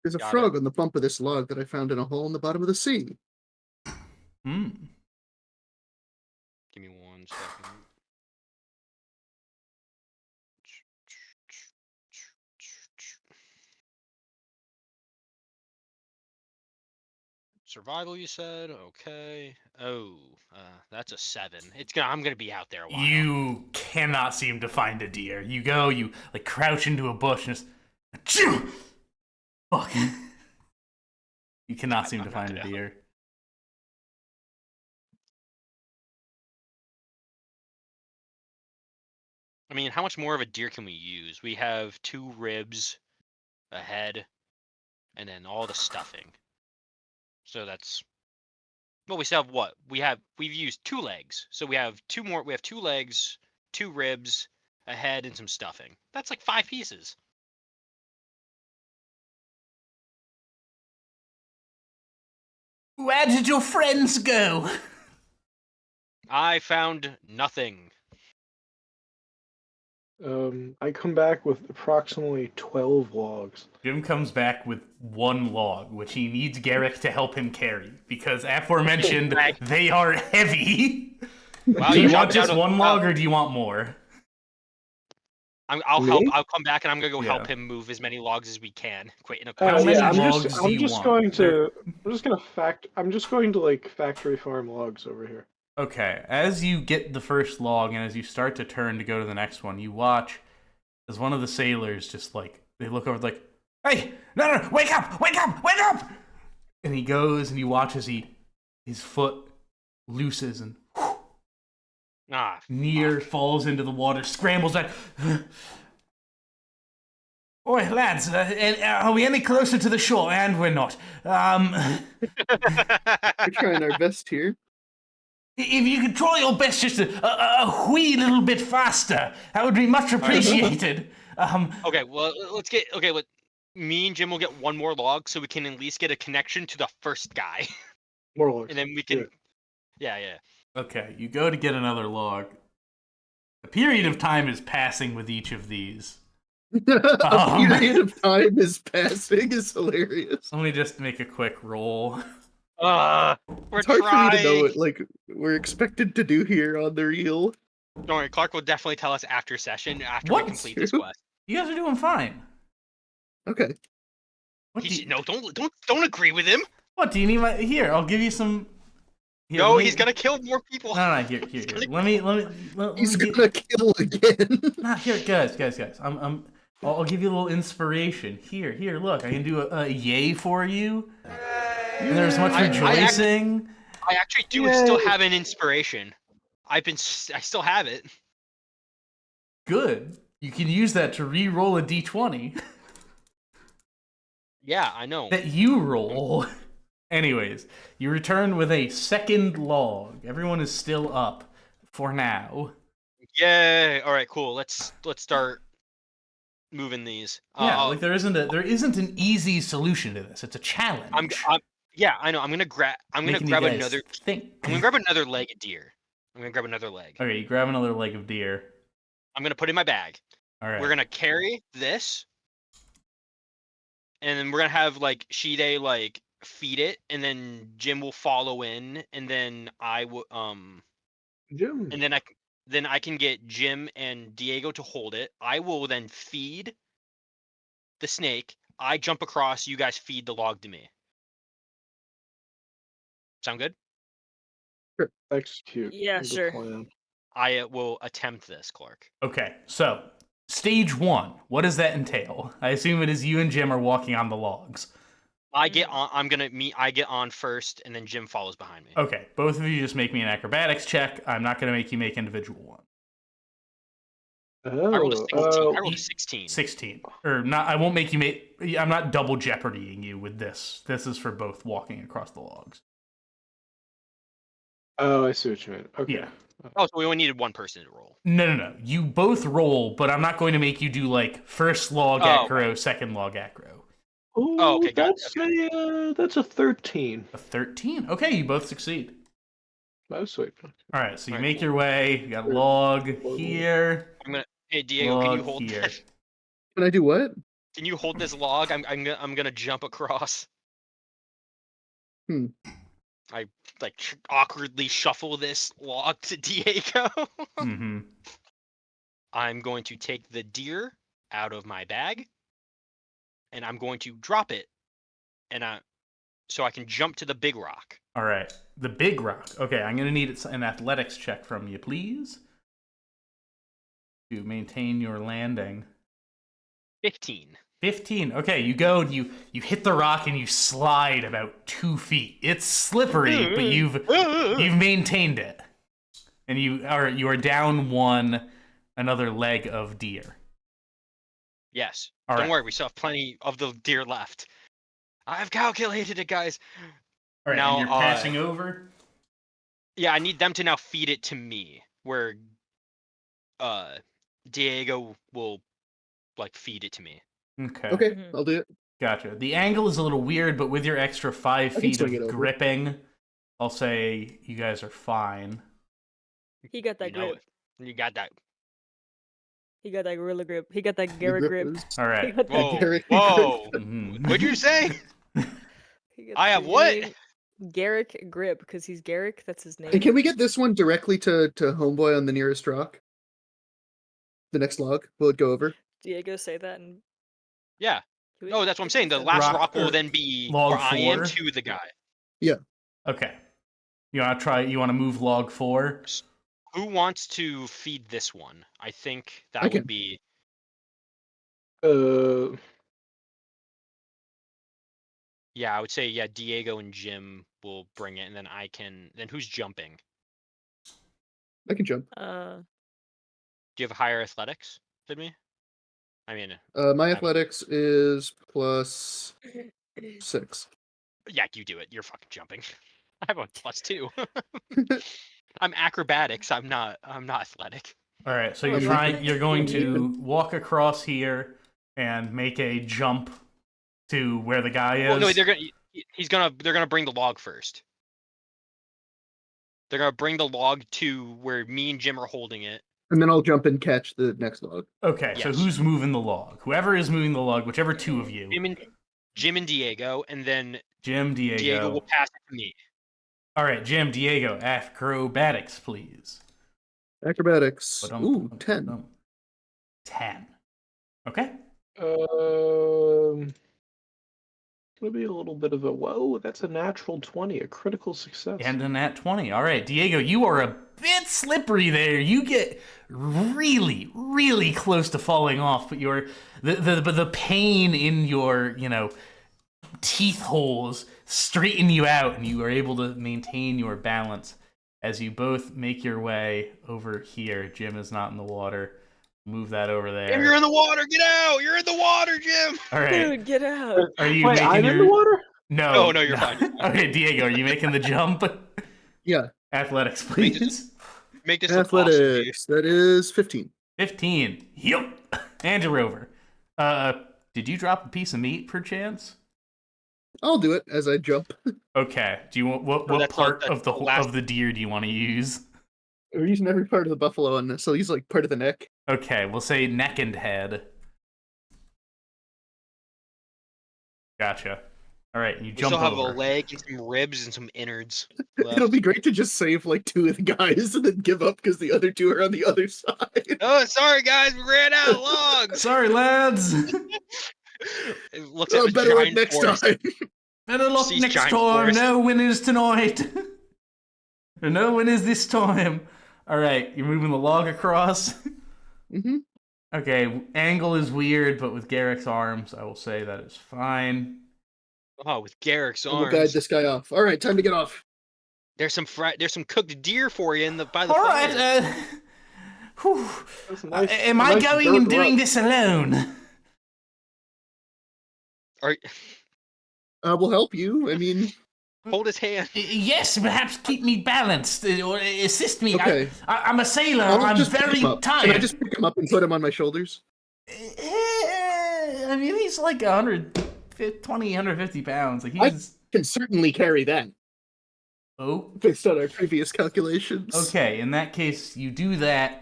There's a Got frog on the bump of this log that I found in a hole in the bottom of the sea. Hmm. Give me 1 second. Survival, you said? Okay. Oh, that's a 7. I'm gonna be out there a while. You cannot seem to find a deer. You go, you like crouch into a bush and just achoo! Fuck. You cannot seem to I'm not find a gonna- deer. I mean, how much more of a deer can we use? We have 2 ribs, a head, and then all the stuffing. So that's. Well, we still have what? We've used 2 legs. So we have 2 more. We have 2 legs, 2 ribs, a head, and some stuffing. That's like 5 pieces. Where did your friends go? I found nothing. I come back with approximately 12 logs. Jim comes back with 1 log, which he needs Garrick to help him carry, because aforementioned, they are heavy. Wow, Do you want chopped just down 1 log, or do you want more? I'll help. Me? I'll come back and I'm gonna go help Yeah. him move as many logs as we can. Quick, in a How quick many I'm logs just, do you want? going to like factory farm logs over here. Okay, as you get the first log and as you start to turn to go to the next one, you watch as one of the sailors just like, they look over like, hey, no, wake up, wake up, wake up! And he goes and you watch as his foot looses and Ah, Nier falls into the water, scrambles back. Oi, lads, are we any closer to the shore? And we're not. We're trying our best here. If you could try your best just a wee little bit faster, that would be much appreciated. okay, well, let's get me and Jim will get one more log so we can at least get a connection to the first guy, More logs. and then we can. Yeah. Okay, you go to get another log. A period of time is passing with each of these. A period of time is passing is hilarious. Let me just make a quick roll. We're It's hard trying. for me to know what we're expected to do here on the reel. Don't worry, Clark will definitely tell us after session after What? we complete this quest. You guys are doing fine. Okay. What do you, No, don't agree with him. what do you need? Here, I'll give you some. Here, No, let me- he's gonna kill more people. No, here. Let me He's get- gonna kill again. Nah, here, guys. I'll give you a little inspiration. Here, look. I can do a yay for you. And there's much rejoicing. I actually do still have an inspiration. I still have it. Good. You can use that to re-roll a d20 Yeah, I know. that you roll. Anyways, you return with a second log. Everyone is still up for now. Yay! All right, cool. Let's start moving these. Yeah, like there isn't an easy solution to this. It's a challenge. Yeah, I know. I'm gonna grab Making you guys another. think. I'm gonna grab another leg of deer. I'm gonna grab another leg. Okay, you grab another leg of deer. I'm gonna put it in my bag. All right. We're gonna carry this, and then we're gonna have like Shide like feed it, and then Jim will follow in, and then I will Jim. and then I can get Jim and Diego to hold it. I will then feed the snake. I jump across. You guys feed the log to me. Sound good? Execute. Yeah, the sure. plan. I will attempt this, Clark. Okay, so stage 1. What does that entail? I assume it is you and Jim are walking on the logs. I get on. I get on first, and then Jim follows behind me. Okay, both of you just make me an acrobatics check. I'm not going to make you make individual one. I rolled a 16. I rolled a 16. 16. Or not. I won't make you make. I'm not double jeopardying you with this. This is for both walking across the logs. Oh, I see what you mean. Okay. Yeah. Oh, so we only needed one person to roll. No. You both roll, but I'm not going to make you do like first log acro, second log acro. Ooh, Oh, okay, got it, that's a 13. A 13. Okay, you both succeed. Oh, sweet. All right, so you All right, make cool. your way. You got a log here. Hey Diego, can you Log hold here. this? Can I do what? Can you hold this log? I'm gonna jump across. Hmm. I like awkwardly shuffle this log to Diego. Mm-hmm. I'm going to take the deer out of my bag, and I'm going to drop it, and so I can jump to the big rock. All right, the big rock. Okay, I'm gonna need an athletics check from you, please, to maintain your landing. 15. 15. Okay, you go and you hit the rock and you slide about 2 feet. It's slippery, but you've maintained it, and you are down another leg of deer. Yes. All Don't right. worry, we still have plenty of the deer left. I've calculated it, guys. All right, Now, and you're passing over. Yeah, I need them to now feed it to me, where Diego will like feed it to me. Okay. Okay, Mhm. I'll do it. Gotcha. The angle is a little weird, but with your extra 5 can feet of swing it over. gripping, I'll say you guys are fine. He got that You know grip. it. You got that. He got that gorilla grip. He got that The Garrett grip. is- All He right. got that, Whoa, Garrett whoa. Mhm. What'd you say? he got I have the what? name Garrick grip, because he's Garrick. That's his name. And can we get this one directly to Homeboy on the nearest rock? The next log? Will it go over? Diego say that and Yeah. can we- No, that's what I'm saying. The Sounds- last Rock- rock will or then be log where I am 4? to the guy. Okay. You want to move log 4? Who wants to feed this one? I think that I can. would be. Uh, Yeah, I would say Diego and Jim will bring it, and then I can. Then who's jumping? I can jump. Do you have higher athletics than me? I mean, My athletics is +6. yeah, you do it. You're fucking jumping. I have a +2. I'm acrobatics. I'm not athletic. All right, so Oh, you're yeah. trying. You're going to walk across here and make a jump to where the guy is. Well, no, they're gonna bring the log first. They're gonna bring the log to where me and Jim are holding it. And then I'll jump and catch the next log. Okay, so Yes. who's moving the log? Whoever is moving the log, whichever two of you. Jim and Diego, and then Jim, Diego will pass it to me. All right, Jim, Diego, acrobatics, please. Acrobatics. Ooh, 10. 10. Okay. Gonna be a little bit of a whoa. That's a natural 20, a critical success. And a nat 20. All right, Diego, you are a bit slippery there. You get really, really close to falling off, but the pain in your, teeth holes straighten you out, and you are able to maintain your balance as you both make your way over here. Jim is not in the water. Move that over there. Jim, you're in the water. Get out! You're in the water, Jim. All right. Dude, get out. Are you Wait, making I'm your... in the water? No. No, you're fine. Okay, Diego, are you making the jump? Yeah. Athletics, please. Make this look awesome, dude. Athletics. That is 15. 15. Yup. And you're over. Did you drop a piece of meat, perchance? I'll do it as I jump. Okay. Do you want what that's part not- of the that's the last- of the deer do you want to use? We're using every part of the buffalo on this, so he's like part of the neck. Okay, we'll say neck and head. Gotcha. All right, you We jump still have over. a leg and some ribs and some innards. It'll be great to just save like 2 of the guys and then give up because the other 2 are on the other side. Oh, sorry guys, we ran out of logs. Sorry, lads. It looks Oh, like a better luck giant next forest. time. Better luck Sees next giant time. forest. No winners tonight. No winners this time. All right, you're moving the log across. Mm-hmm. Okay, angle is weird, but with Garrick's arms, I will say that is fine. Oh, with Garrick's We'll guide arms. this guy off. All right, time to get off. There's some cooked deer for you by the All fire. right. Whew. That's a nice, Am a I nice going dirt and doing rug. this alone? We'll help you. I mean, Hold his hand. Yes, perhaps keep me balanced or assist me. Okay. I'm a sailor. I'll I'm just pick very him up. tired. Can I just pick him up and put him on my shoulders? I mean, he's like 150 pounds. Like he's Can certainly carry that oh. based on our previous calculations. Okay, in that case, you do that.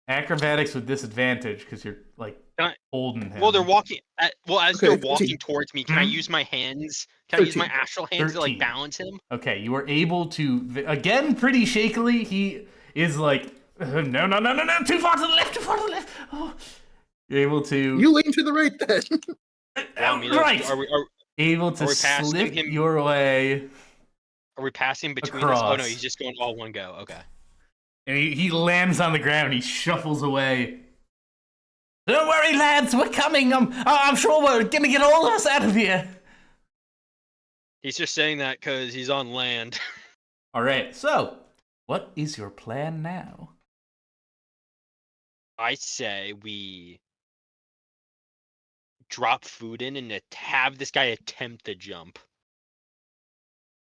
Acrobatics with disadvantage because you're like Can I- holding him. Well, they're walking. As Okay, they're 13. walking towards me, can I Hmm? use my hands? Can I use my 13. astral hands to like 13. balance him? Okay, you are able to again pretty shakily. He is like no, too far to the left, too far to the left. Oh. You're able to You lean to the right then. I mean, right. Are Able to we passing slip him? your way, we passing between us? Oh no, Across. he's just going all one go. Okay. and he lands on the ground. He shuffles away. Don't worry, lads, we're coming. I'm sure we're gonna get all of us out of here. He's just saying that because he's on land. All right. So, what is your plan now? I say we drop food in and have this guy attempt the jump.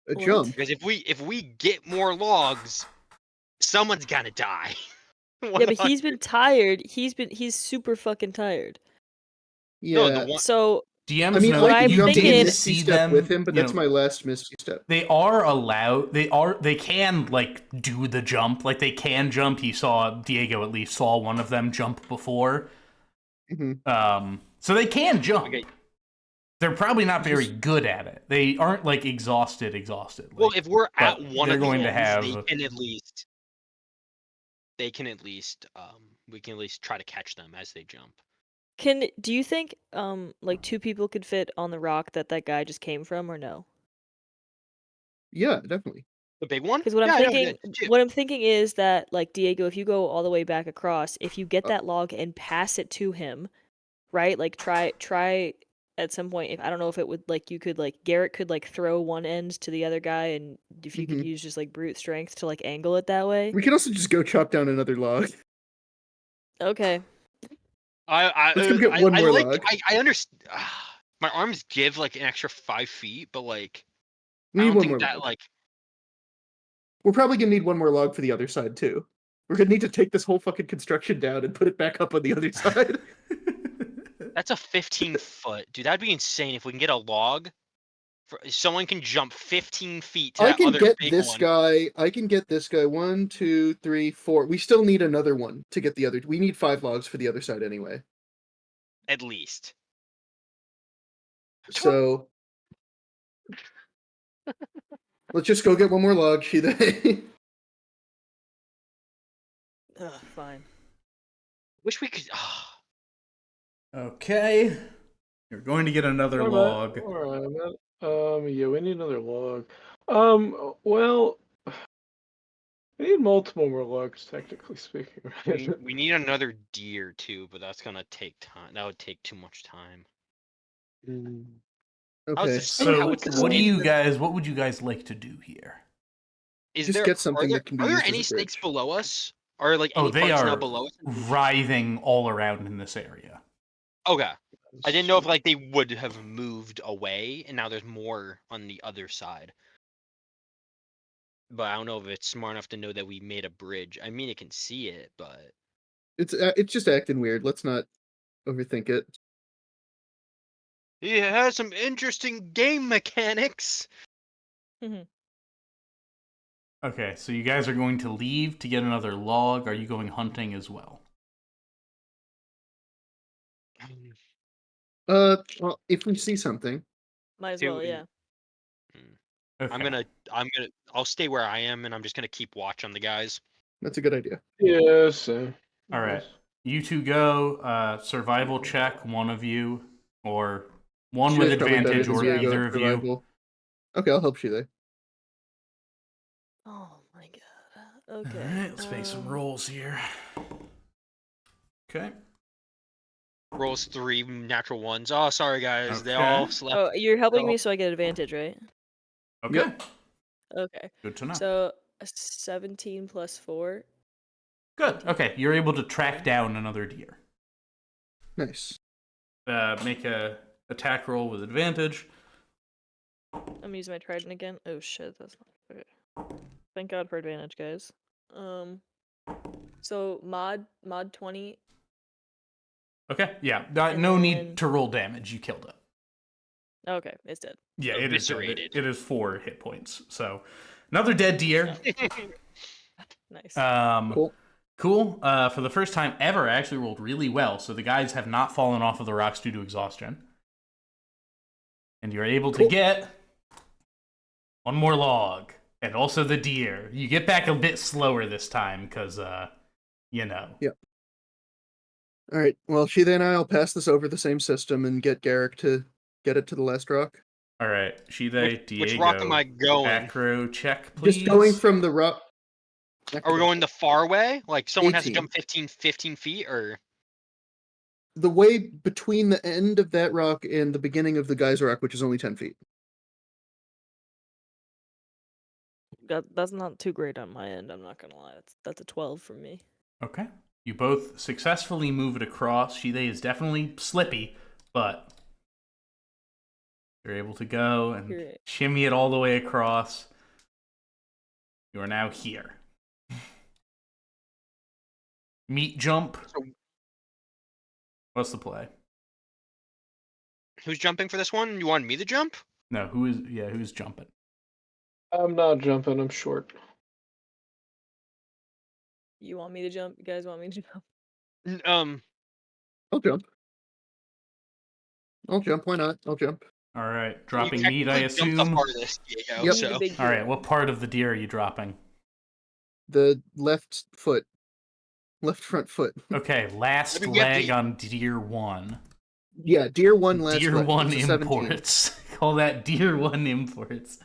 A What? jump. Because if we get more logs, someone's gonna die. Yeah, but he's been tired. He's super fucking tired. Yeah. No, the one. So DMs I mean, know what I I'm can you jump thinking- in did Misty see Step them with him, but you that's know, my last Misty Step. They are allowed. They can like do the jump. Like they can jump. You saw Diego at least saw one of them jump before. Mm-hmm. So they can jump. Okay. They're probably not very good at it. They aren't like exhausted. Well, Like, if we're at but one they're of the going to ends, have- we can at least try to catch them as they jump. do you think like 2 people could fit on the rock that guy just came from, or no? Yeah, definitely. The big one? Because what Yeah, I'm no, thinking, yeah, what I'm thinking is that like Diego, if you go all the way back across, if you get that log and pass it to him, right? Like try at some point, if I don't know if it would like you could like Garrett could like throw one end to the other guy, and if you could use just like brute strength to like angle it that way. We can also just go chop down another log. Okay. Let's go get one more log. I understand. My arms give like an extra 5 feet, but like We I need don't one think more that log. like We're probably gonna need one more log for the other side too. We're gonna need to take this whole fucking construction down and put it back up on the other side. that's a 15-foot, dude. That'd be insane if we can get a log. Someone can jump 15 feet to I that can other get big this one. guy. I can get this guy. 1, 2, 3, 4. We still need another one to get the other. We need 5 logs for the other side anyway. At least. So let's just go get one more log, Shide. Ugh, fine. Wish we could. Okay. You're going to get another log. Alright, yeah, we need another log. Well, we need multiple more logs, technically speaking, right? We need another deer too, but that's gonna take time. That would take too much time. Okay. So, what would you guys like to do here? Just get something that can be Are there used as any a snakes bridge. below us? Or like Oh, any they parts are not below us? writhing all around in this area. Okay. I didn't know if like they would have moved away and now there's more on the other side. But I don't know if it's smart enough to know that we made a bridge. I mean, it can see it, but It's just acting weird. Let's not overthink it. it has some interesting game mechanics. Okay, so you guys are going to leave to get another log. Are you going hunting as well? Well, if we see something, Might as Do well, we- yeah. Okay. I'll stay where I am and I'm just gonna keep watch on the guys. that's a good idea. Yeah, same. All right. You two go. Survival check, one of you, or one with Shide's probably better advantage, than or Diego either at of you. survival. Okay, I'll help Shide. Oh my god. All Okay. right, let's make some rolls here. Okay. Rolls 3 natural ones. Oh, sorry guys, they Okay. all slept. Oh, you're helping Oh. me so I get advantage, right? Okay. Yep. Okay. Good to know. So a 17 plus 4. Good. Okay, you're able to track down another deer. Nice. Make a attack roll with advantage. I'm using my trident again. Oh shit, that's not okay. Thank God for advantage, guys. So mod 20. Okay. Yeah. And No then- need to roll damage. You killed it. Okay, it's dead. Yeah, it is dead. Eviscerated. It is 4 hit points. So another dead deer. Nice. Cool. Cool. For the first time ever, I actually rolled really well. So the guys have not fallen off of the rocks due to exhaustion. And you're able to Cool. get one more log. And also the deer. You get back a bit slower this time because, you know. Yep. All right. Well, Shide and I'll pass this over the same system and get Garrick to get it to the last rock. All right. Shide, Diego. Which rock am I going? Acro check, please. Just going from the rock. Are we going the far way? Like someone has to 18. jump 15 feet, or the way between the end of that rock and the beginning of the geyser rock, which is only 10 feet. That's not too great on my end, I'm not gonna lie. That's a 12 for me. Okay. You both successfully move it across. Shide is definitely slippy, but you're able to go and Here. shimmy it all the way across. You are now here. Meat jump. What's the play? who's jumping for this one? You want me to jump? No, who's jumping? I'm not jumping, I'm short. You want me to jump? You guys want me to jump? I'll jump. Why not? I'll jump. All right, you dropping meat, I technically jumped the assume. farthest, Diego, Yep. so- Big All right, deer. what part of the deer are you dropping? The left foot. Left front foot. Okay, last Maybe we have to leg eat- on deer 1. Yeah, deer 1 last Deer leg. 1 It's a 17. imports. Call that Deer 1 imports.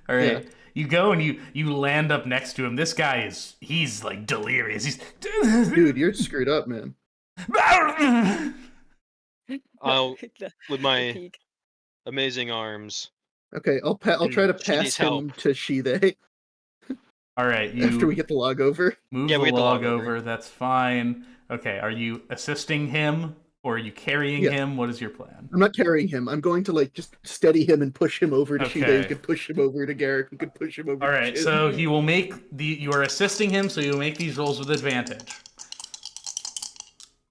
All right. Yeah. You go and you land up next to him. This guy he's like delirious. He's Dude, you're screwed up, man. I'll The- with the my peak. amazing arms. Okay, I'll try to She pass needs him help. to Shide All right, after we you get the log over. move Yeah, the we get the log log over. over. That's fine. Okay, are you assisting him or are you carrying Yeah. him? What is your plan? I'm not carrying him. I'm going to like just steady him and push him over to Shide. Okay. We could push him over to Garrick. We could push him over. All to right, Shin. so he will make you are assisting him, so you'll make these rolls with advantage.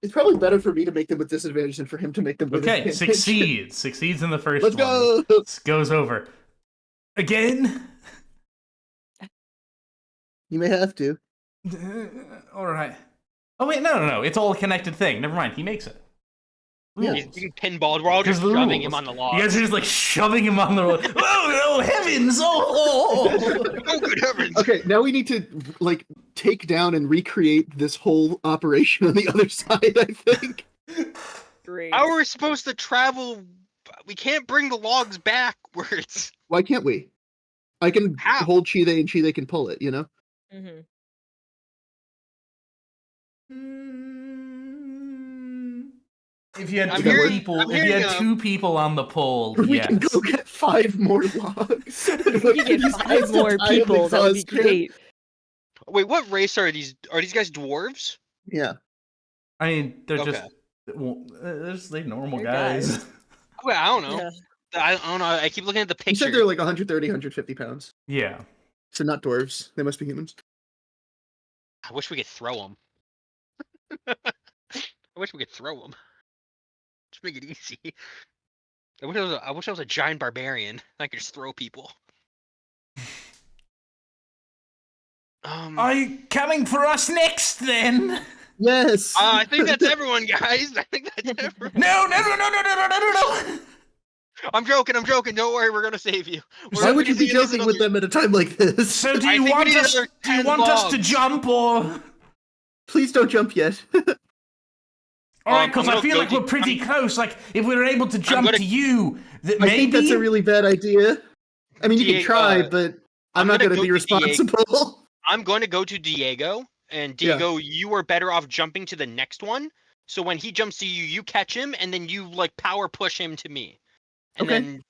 It's probably better for me to make them with disadvantage than for him to make them with Okay, advantage. succeeds in the first Let's one. go. Goes over. Again? You may have to. All right. Oh wait, no. It's all a connected thing. Never mind. He makes it. Yeah. He's being pinballed. We're all just There's the shoving him rules. on the log. You guys are just like shoving him on the road. Oh heavens! Oh. Oh, good heavens! Okay, now we need to like take down and recreate this whole operation on the other side. I think. Great. How are we supposed to travel? We can't bring the logs backwards. Why can't we? I can How? hold Chide and Chide can pull it. You know. Mm-hmm. If you had I'm two hearing- people, I'm if you hearing, had two people on the pole, We yes. can go get 5 more logs. If you get These 5 guys more die of people, that would be exhaustion. great. Wait, what race are these? Are these guys dwarves? Yeah. I mean, they're Okay. just well, they're just like normal They're guys. guys. Wait, I don't know. Yeah. I don't know. I keep looking at the You said picture. they're like 130, 150 pounds. Yeah. So not dwarves. They must be humans. I wish we could throw them. I wish we could throw them. Just make it easy. I wish I was a giant barbarian. I could just throw people. Are you coming for us next then? Yes. I think that's everyone, guys. I think that's everyone. No. I'm joking. Don't worry. We're gonna save you. Why would you be joking with them at a time like this? So do I you think we want need us? another Do you 10 want us to logs. jump or? Please don't jump yet. All right, because I'm I gonna feel go like to- we're pretty close. Like if we were able to jump gonna- to you, I think that's a really bad idea. I mean, you can Diego, try, but I'm not gonna going to go be to Diego. responsible. I'm going to go to Diego, and Yeah. Diego, you are better off jumping to the next one. So when he jumps to you, you catch him, and then you like power push him to me. And Okay. then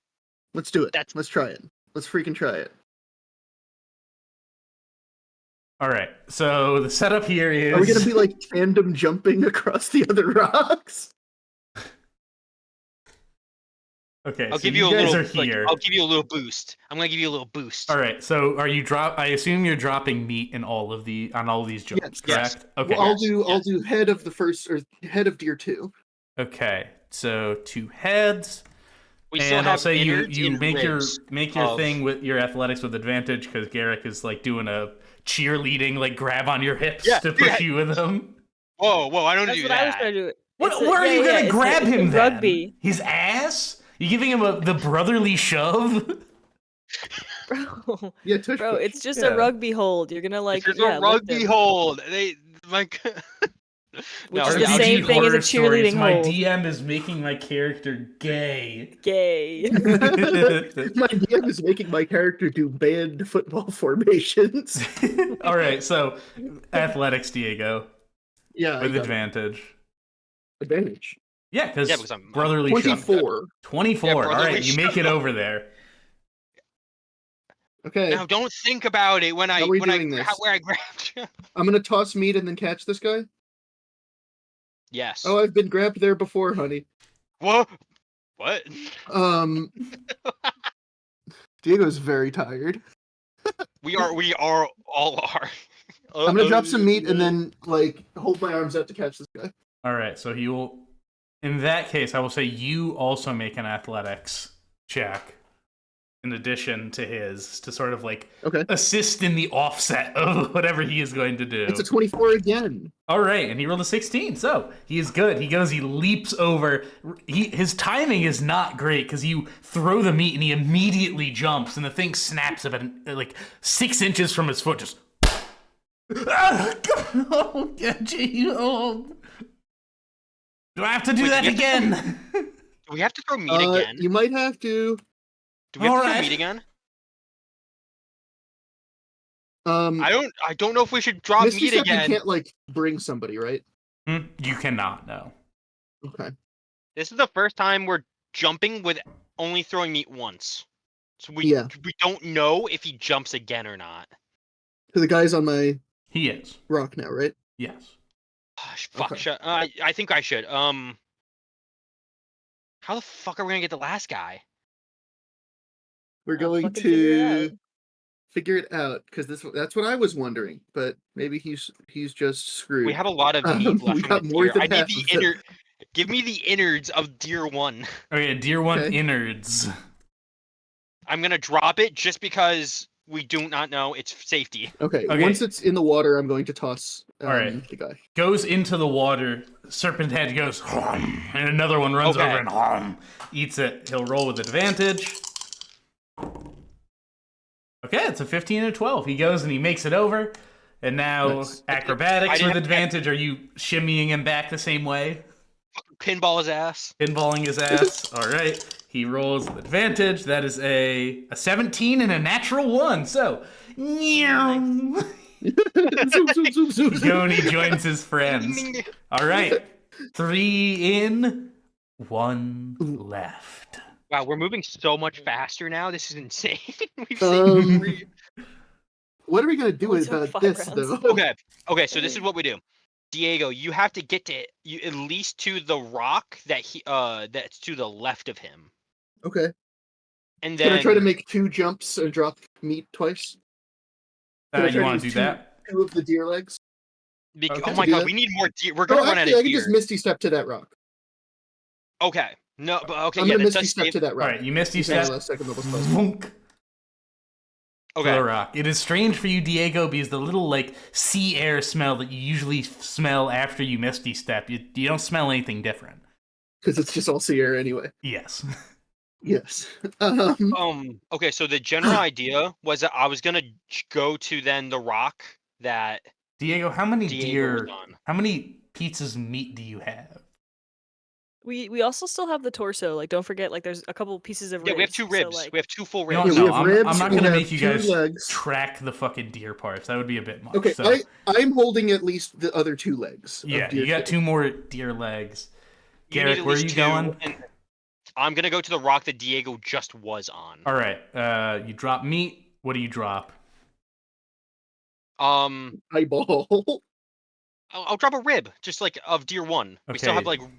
Let's do it. That's- Let's try it. Let's freaking try it. All right. So the setup here is. Are we going to be like tandem jumping across the other rocks? Okay. I'll so give you a guys little. are Like, here. I'll give you a little boost. I'm gonna give you a little boost. All right. So are you I assume you're dropping meat in all of these jumps, Yes. correct? Okay. Well, Yes. I'll do head of the first or head of deer 2. Okay. So 2 heads. We still And have I'll say you innards and make your ribs of- thing with your athletics with advantage because Garrick is like doing a cheerleading like grab on your hips Yeah, to push yeah. you with him. Whoa, I don't That's do what that. I was trying to do. What? It's a- Where are yeah, you yeah, gonna it's grab a, it's him a then? rugby. His ass? You giving him the brotherly shove? Bro, Yeah, tush bro, push. it's just Yeah. a rugby hold. You're gonna like There's yeah, a lift rugby him. hold. They like. Which No, is I'll the give same you- thing as a Horror stories. cheerleading My hold. DM is making my character gay. Gay. My DM is making my character do band football formations. All right, so athletics, Diego, Yeah, I with got advantage. advantage. Yeah, because because I'm brotherly shove. 24. 24. Yeah, All brotherly right, you make it shove. over there. Okay, Now don't think about it when How are we doing this? where I grabbed you. I'm gonna toss meat and then catch this guy. Yes. Oh, I've been grabbed there before, honey. Whoa. What? Diego's very tired. We are all are. I'm gonna drop some meat and then like hold my arms out to catch this guy. All right, so he will. In that case, I will say you also make an athletics check in addition to his to sort of like Okay. assist in the offset of whatever he is going to do. It's a 24 again. All right, and he rolled a 16, so he is good. He leaps over. His timing is not great because you throw the meat and he immediately jumps, and the thing snaps about like 6 inches from his foot. Just. Oh, gee, oh. Do I have to do Wait, that do we have again? Do we have to throw meat again? You might have to. Do we have to Alright. throw meat again? I don't know if we should drop Misty meat said again. you can't like bring somebody, right? You cannot, no. Okay. This is the first time we're jumping with only throwing meat once. So we Yeah. we don't know if he jumps again or not. So the guy's on my He is. rock now, right? Yes. Fuck. Okay. I think I should. How the fuck are we gonna get the last guy? We're I'll going fucking figure it to figure it out because that's what I was wondering, but maybe he's just screwed. We have a lot of Um, meat left we from got the more deer. than I need half the of them. inner. Give me the innards of deer 1. Okay, deer 1 Okay. innards. I'm gonna drop it just because we do not know. It's safety. Okay, Okay. once it's in the water, I'm going to toss Alright. the guy. Goes into the water. Serpent head goes, and another one runs Okay. over and eats it. He'll roll with advantage. Okay, it's a 15 and a 12. He goes and he makes it over. And now Nice. acrobatics didn't with have- advantage. Are you shimmying him back the same way? Pinball his ass. Pinballing his ass. All right. He rolls with advantage. That is a 17 and a natural 1. So, meow. Zoom, zoom, zoom, zoom, zoom. Go and he joins his friends. All right. 3 in, 1 left. Wow, we're moving so much faster now. This is insane. We've Um, seen 3. What are we gonna do Only took about 5 this, rounds. though? Okay, so this is what we do. Diego, you have to get to you at least to the rock that's to the left of him. Okay. And Can then I try to make 2 jumps and drop meat twice? Can I try You to want to use do that? 2 of the deer legs? Okay. Oh my Do god, that. we need more deer. We're Oh, gonna run out actually, of I can deer. just misty step to that rock. Okay. No, but okay, I'm yeah, gonna that misty does step save. to that All rock. right, you missed. You Hang on step. last second, that was close. Vunk. To Okay. the rock. It is strange for you, Diego, because the little like sea air smell that you usually smell after you misty step, you don't smell anything different. Because it's just all sea air anyway. Yes. Yes. Okay, so the general idea was that I was gonna go to then the rock that Diego, how many Diego was deer? on. How many pieces of meat do you have? We also still have the torso. Like, don't forget, like, there's a couple pieces of Yeah, ribs. we have 2 ribs. So, like, We have 2 full You know ribs. Yeah, what? we No, have I'm ribs, not we gonna have make you 2 guys legs. track the fucking deer parts. That would be a bit much. Okay, so. I'm holding at least the other 2 legs. of Yeah, deer you got too. 2 more deer legs. You need Garrick, at where are least you 2, going? and I'm gonna go to the rock that Diego just was on. All right. You drop meat. What do you drop? Eyeball. I'll drop a rib, just like of deer 1. We still have Okay. like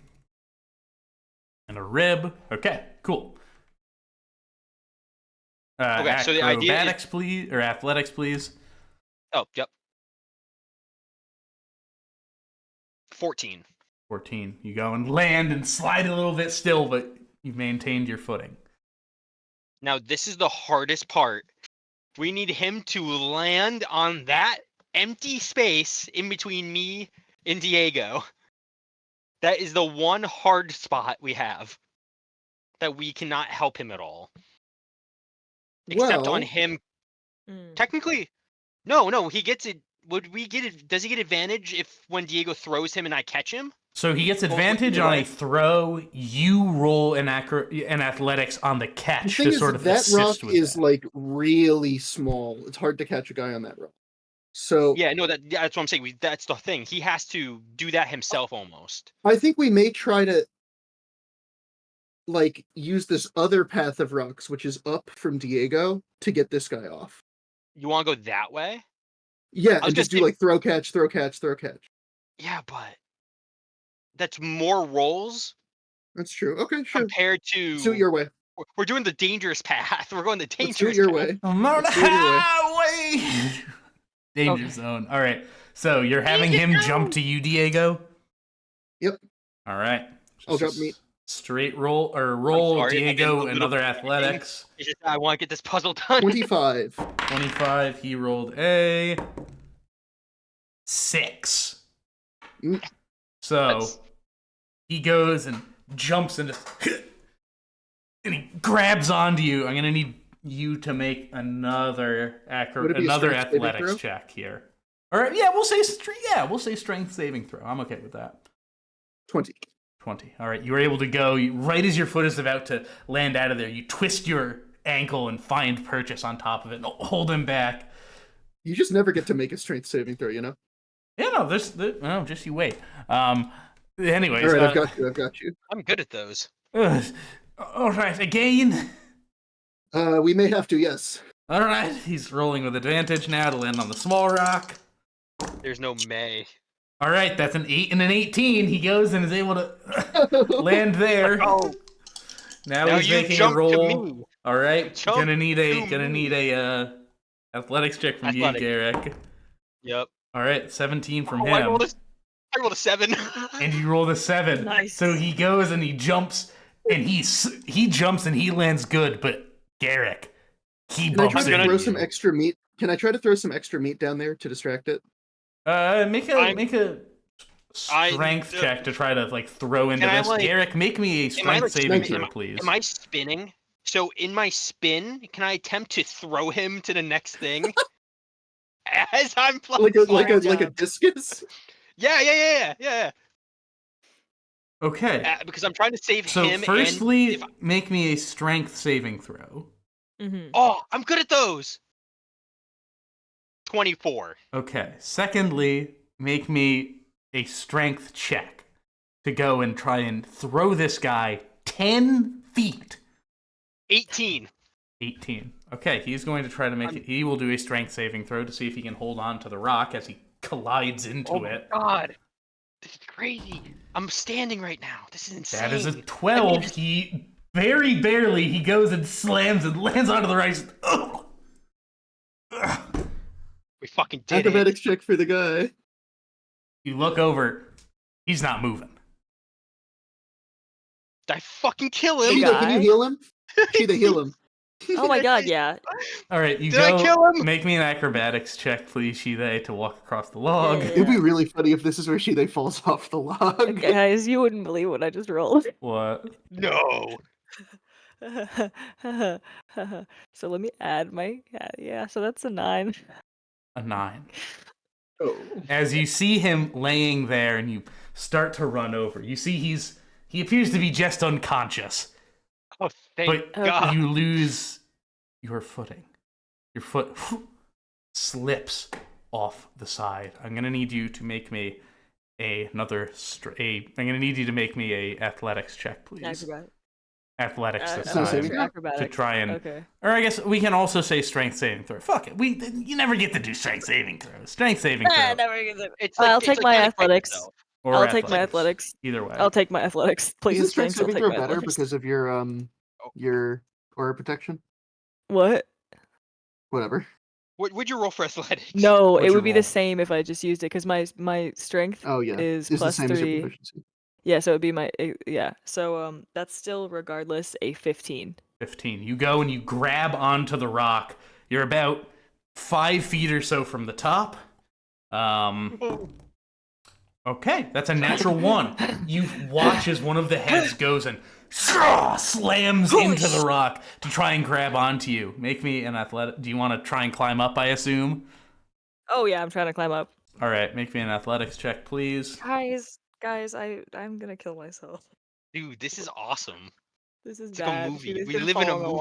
And a rib. Okay, cool. Okay, so the idea is- acrobatics, please, or athletics, please. oh yep. 14. 14. You go and land and slide a little bit still, but you've maintained your footing. Now this is the hardest part. We need him to land on that empty space in between me and Diego. That is the one hard spot we have. That we cannot help him at all. Except on Well, him. mm. Technically, no, he gets it. Would we get it? Does he get advantage if when Diego throws him and I catch him? So he gets Well, advantage you're on a right. throw. You roll an athletics on the the catch thing to is sort of that assist rock with is that. like really small. It's hard to catch a guy on that rock. So Yeah, no, that's what I'm saying. That's the thing. He has to do that himself almost. I think we may try to like use this other path of rocks, which is up from Diego, to get this guy off. You want to go that way? Yeah, was and just do gonna say- like throw catch, throw catch, throw catch. Yeah, but that's more rolls That's true. Okay, sure. compared to. Do it your way. We're doing the dangerous path. We're going the Let's do dangerous it your path. way. I'm on a Let's do it your way. highway. Danger zone. All right. So you're having him jump to you, Diego? Yep. All right. I'll Just drop meat. Straight roll or roll, sorry, I did a Diego, little bit another of athletics. It's just I want to get this puzzle done. 25. 25. He rolled a 6. Mm. So That's- he goes and jumps and just and he grabs onto you. I'm gonna need you to make another Would it be a strength saving athletics throw? check here. All right, yeah, we'll say strength saving throw. I'm okay with that. 20. 20. All right, you were able to go right as your foot is about to land out of there. You twist your ankle and find purchase on top of it and hold him back. You just never get to make a strength saving throw, you know? Yeah, no, no, just you wait. Anyways, All right, I've got you. I've got you. I'm good at those. all right, again. We may have to. Yes. All right, he's rolling with advantage now to land on the small rock. There's no May. All right, that's an 8 and an 18. He goes and is able to land there. Oh, Now now he's you making a jump to roll. me. All right, Jump gonna need to a athletics check from Athletic. you, Garrick. Yep. All right, 17 from Oh, him. I rolled a 7. And you rolled a 7. Nice. So he goes and he jumps, and he jumps and he lands good, but Garrick, he Can I bumps try to into throw you. some extra meat? Can I try to throw some extra meat down there to distract it? Make a I- strength check to try to like throw into Can I, this. like- Garrick, make me a Am I, strength like, saving spinning? throw, please. Am I spinning? So in my spin, can I attempt to throw him to the next thing? As I'm Like a flying. discus? Yeah. Okay. Because I'm trying to save So him. firstly, and if make me a strength saving throw. oh, I'm good at those. 24. Okay. Secondly, make me a strength check to go and try and throw this guy 10 feet. 18. 18. Okay, he's going to try to make it. He will do a strength saving throw to see if he can hold on to the rock as he collides into Oh it. my god. This is crazy. I'm standing right now. This is insane. That is a 12. He very barely he goes and slams and lands onto the right. Ugh. Ugh. We fucking did it. Acrobatics check for the guy. You look over. He's not moving. Did I fucking kill him? Hey, Sheeta, can you guy? heal him? Sheeta, heal him. Oh my god, yeah. All right, you Did I go. kill him? Make me an acrobatics check, please, Shide, to walk across the log. Yeah. It'd be really funny if this is where Sheeta falls off the log. Guys, you wouldn't believe what I just rolled. What? No. So let me add my yeah. So that's a 9. A 9. Oh. As you see him laying there and you start to run over, you see he appears to be just unconscious. Oh, thank But God. you lose your footing. Your foot slips off the side. I'm gonna need you to make me I'm gonna need you to make me a athletics check, please. Athletics to, So saving try, throw? acrobatics. to try and, Okay. or I guess we can also say strength saving throw. Fuck it, you never get to do strength saving throw. Strength saving throw. It's I'll it's take my Mike Tyson, athletics. though. Or I'll take my athletics. Either way. I'll take my athletics. Please, Isn't strength James, I'll saving take throw my better athletics. because of your aura protection? What? Whatever. What would you roll for athletics? No, What'd it you would be roll? the same if I just used it because my strength Oh yeah. is It's the plus same as your 3. proficiency. Yeah, so it'd be yeah. So that's still regardless a 15. 15. You go and you grab onto the rock. You're about 5 feet or so from the top. Okay, that's a natural 1. You watch as one of the heads goes and slams into the rock to try and grab onto you. Make me an athletic. Do you want to try and climb up, I assume? Oh yeah, I'm trying to climb up. All right, make me an athletics check, please. Guys, I'm gonna kill myself. Dude, this is awesome. This is It's like a bad. movie. Shita's We gonna live in fall a in the movie.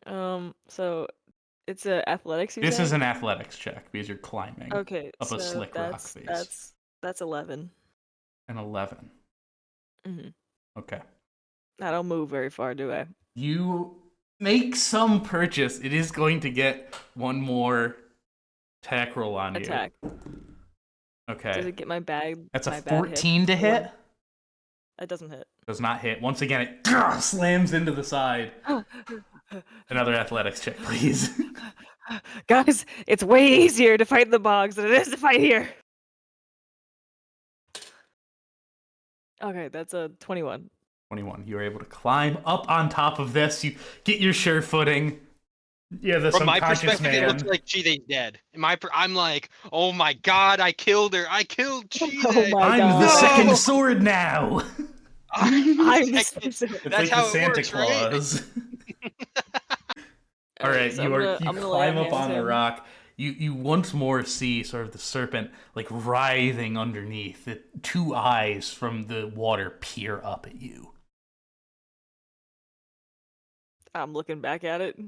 water. So it's a athletics. You This said? is an athletics check because you're climbing. Okay, up a so slick rock face. That's 11. An 11. Mhm. Okay. I don't move very far, do I? You make some purchase. It is going to get one more attack roll on Attack. you. Does Okay. it get my bag? That's a my bad hit? 14 to hit. It doesn't hit. Does not hit. Once again, it slams into the side. Another athletics check, please. Guys, it's way easier to fight in the bogs than it is to fight here. Okay, that's a 21. 21. You are able to climb up on top of this. You get your sure footing. Yeah, the From my subconscious perspective, it man. looks like Chide's dead. I'm like, oh my god, I killed her. I killed Chide. Oh my I'm god. the No! second sword now. I'm the Second- second- It's That's like how the it Santa works, right? Claus. All right, so you I'm gonna climb up lay on the hands him. rock. You once more see sort of the serpent like writhing underneath. The 2 eyes from the water peer up at you. I'm looking back at it.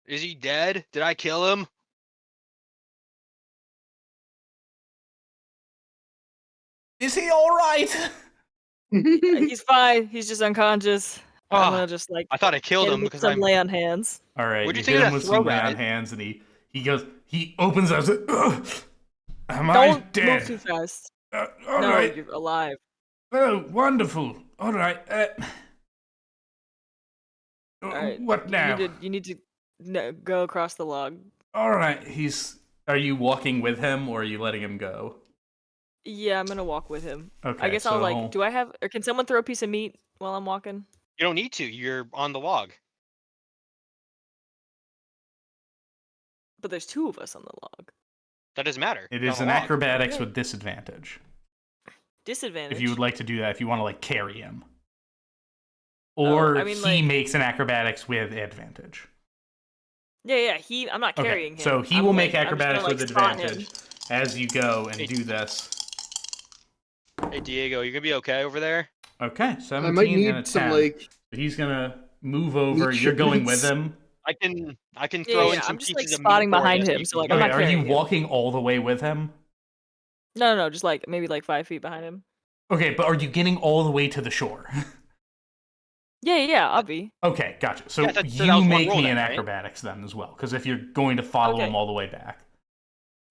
Is he dead? Did I kill him? Is he all right? He's fine. He's just unconscious. I'm Ah, gonna just like I thought I killed get him with because some I'm. lay on hands. All right, What'd you you think hit of him that with some throw, lay on guys? hands, and he goes, he opens us. Am I Don't move dead? too fast. All No, right. you're alive. Oh, wonderful. All right. All right. What now? You need to go across the log. All right. Are you walking with him, or are you letting him go? Yeah, I'm gonna walk with him. Okay. I guess I'll like. Do I have? Or can someone throw a piece of meat while I'm walking? You don't need to. You're on the log. But there's 2 of us on the log. That doesn't matter. It You're is on an the log. acrobatics Okay. with disadvantage. Disadvantage. If you would like to do that, if you want to like carry him, or I mean, he like- makes an acrobatics with advantage. Yeah. I'm not Okay, carrying him. so he I'm, will like, make I'm just gonna, acrobatics like, with spot him. advantage as you go and Hey. do this. Hey Diego, you gonna be okay over there? Okay, I 17 might and a need some 10. like. He's gonna move over. Meat You're going with shipments. him. I can Yeah, throw yeah, in some I'm just, like, pieces of spotting meat for behind you him, you so, can like, I'm eat. Okay, not are you carrying him. walking all the way with him? No, just like maybe like 5 feet behind him. Okay, but are you getting all the way to the shore? Yeah, I'll be. Okay, gotcha. So Yeah, that you was one make roll me then, an right? acrobatics then as well, because if you're going to follow Okay. him all the way back.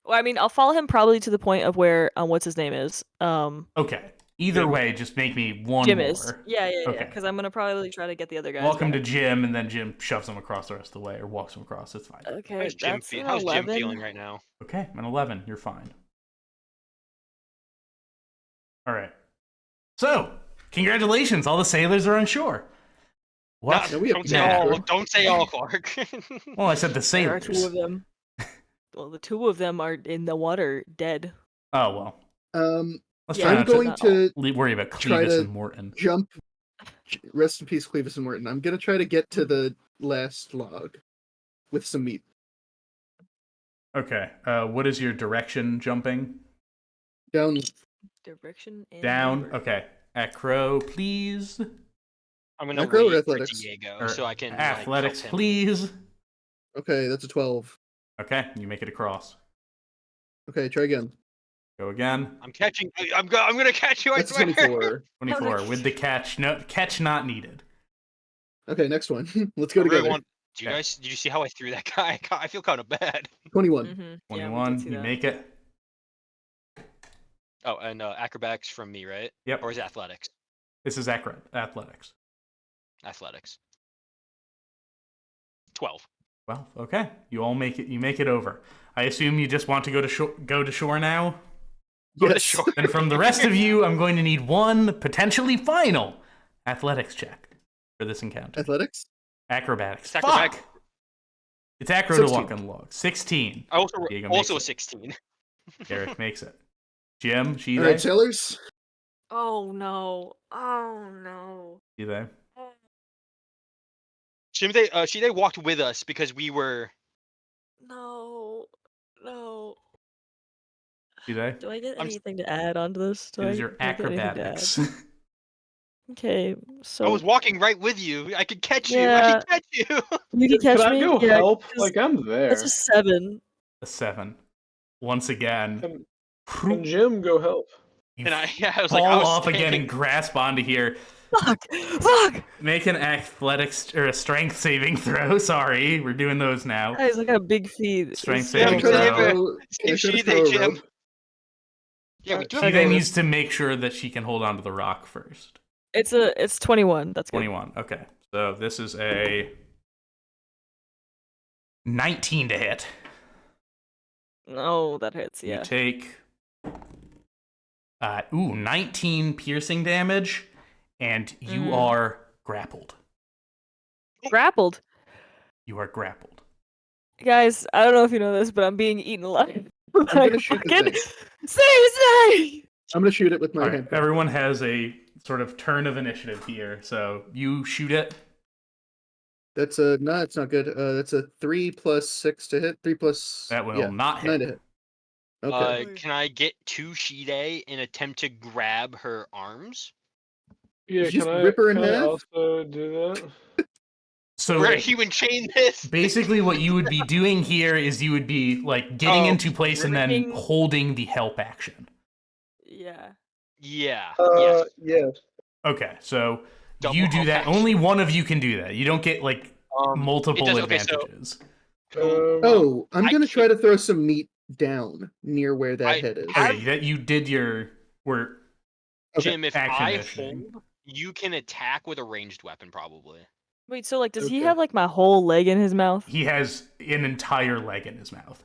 Well, I mean, I'll follow him probably to the point of where what's his name is. Okay. Either Jim. way, just make me one Jim more. is. Yeah. Okay. Because I'm gonna probably try to get the other guys. Welcome to back. Jim, and then Jim shoves him across the rest of the way, or walks him across. It's fine. Okay, How's Jim, that's an how's Jim 11. feeling right now? Okay, I'm an 11. You're fine. All right. So, congratulations. All the sailors are on shore. What? No, we have don't, say Yeah. all, don't say all, Clark. Well, I said the There are 2 sailors. of them. Well, the 2 of them are in the water, dead. Oh, well. Let's Yeah, try I'm not going to- to worry about try Clevis to and Morton. jump. Rest in peace, Clevis and Morton. I'm gonna try to get to the last log with some meat. Okay. What is your direction jumping? Down. Direction and Down. number. Okay. Acro, please. I'm gonna Acro or wait for athletics? Diego Or so I can athletics, like, help him. please. Okay, that's a 12. Okay, you make it across. Okay, try again. Go again. I'm catching. I'm gonna catch you. I That's a swear. 24. 24 with the catch. No catch not needed. Okay, next one. Let's go I really together. want- Do you Okay. guys? Did you see how I threw that guy? I feel kind of bad. 21. Mhm. Yeah, we 21. did see You that. make it. Oh, and acrobatics from me, right? Yep. Or is it athletics? This is athletics. Athletics. 12. Well, okay. You all make it. You make it over. I assume you just want to go to shore now. Go to Yes. shore. Then from the rest of you, I'm going to need one potentially final athletics check for this encounter. Athletics? Acrobatics. It's acrobatic. Fuck! It's acro to 16. walk on the log. 16. I also Diego also a makes it. 16. Eric makes it. Jim, she All there? right, sailors. Oh no. Oh no. You there? Shide walked with us because we were. No. You there? Do I get I'm s- anything to add onto this? It is your do I get anything to add? acrobatics. Okay, so I was walking right with you. I could catch you. I Yeah. could catch you. you can catch Can I me. go Yeah, help? 'cause Like, I'm there. that's a 7. A 7. Once again, Can Jim go help? you And I was fall like, I was off again standing- and grasp onto here. Fuck! Make an athletics or a strength saving throw. Sorry, we're doing those now. Guys, look how big feet. Strength It's Can I saving so try to throw. big. throw- can I Save try to Shide, throw a Jim. rope? Yeah, we do She have Okay. then needs to make sure that she can hold onto the rock first. It's 21. That's good. 21. Okay. So this is a 19 to hit. Oh, that hits. You Yeah. take 19 piercing damage, and you Mm. are grappled. Grappled. You are grappled. Guys, I don't know if you know this, but I'm being eaten alive. I'm gonna shoot the thing. Seriously! I'm gonna shoot it with my All right, hand. everyone has a sort of turn of initiative here. So you shoot it. That's a no. It's not good. That's a 3 plus 6 to hit. 3 plus That will yeah, not 9 hit. to hit. Okay. Can I get to Shide and attempt to grab her arms? Yeah, Just can I, rip her in can I half? also do that? So Where you would chain this? basically, what you would be doing here is you would be like getting Oh, into place and then ripping- holding the help action. Yeah. Yeah. Yes. Yes. Okay, so Double you do help that. action. Only one of you can do that. You don't get like It multiple does. Okay. So. advantages. Oh, I'm I gonna try can't- to throw some meat down near where that I head is. have- Okay, that you did your were Okay. Jim, if action I initiative. hold, you can attack with a ranged weapon, probably. Wait, so like, does he Okay. have like my whole leg in his mouth? he has an entire leg in his mouth.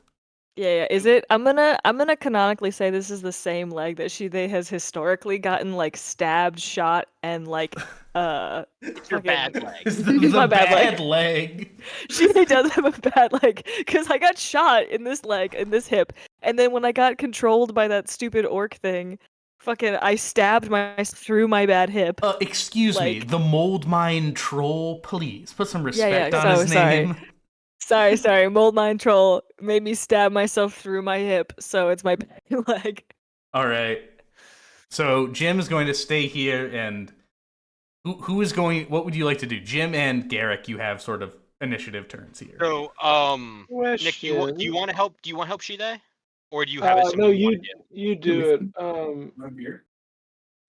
Yeah. Is it? I'm gonna canonically say this is the same leg that Shide has historically gotten like stabbed, shot, and like It's your fucking- bad leg. It's It's my bad leg. Shide does have a bad leg because I got shot in this leg, in this hip, and then when I got controlled by that stupid orc thing, fucking I stabbed through my bad hip. Excuse me, Like- the mold mine troll, please put some respect yeah, on his so sorry. name. Sorry, Mold Mine Troll made me stab myself through my hip, so it's my bad leg. All right. So Jim is going to stay here, and who is going? What would you like to do, Jim and Garrick? You have sort of initiative turns here. So, Nick, do you want to help? Do you want to help Shide, or do you have a No, similar you idea? you do it.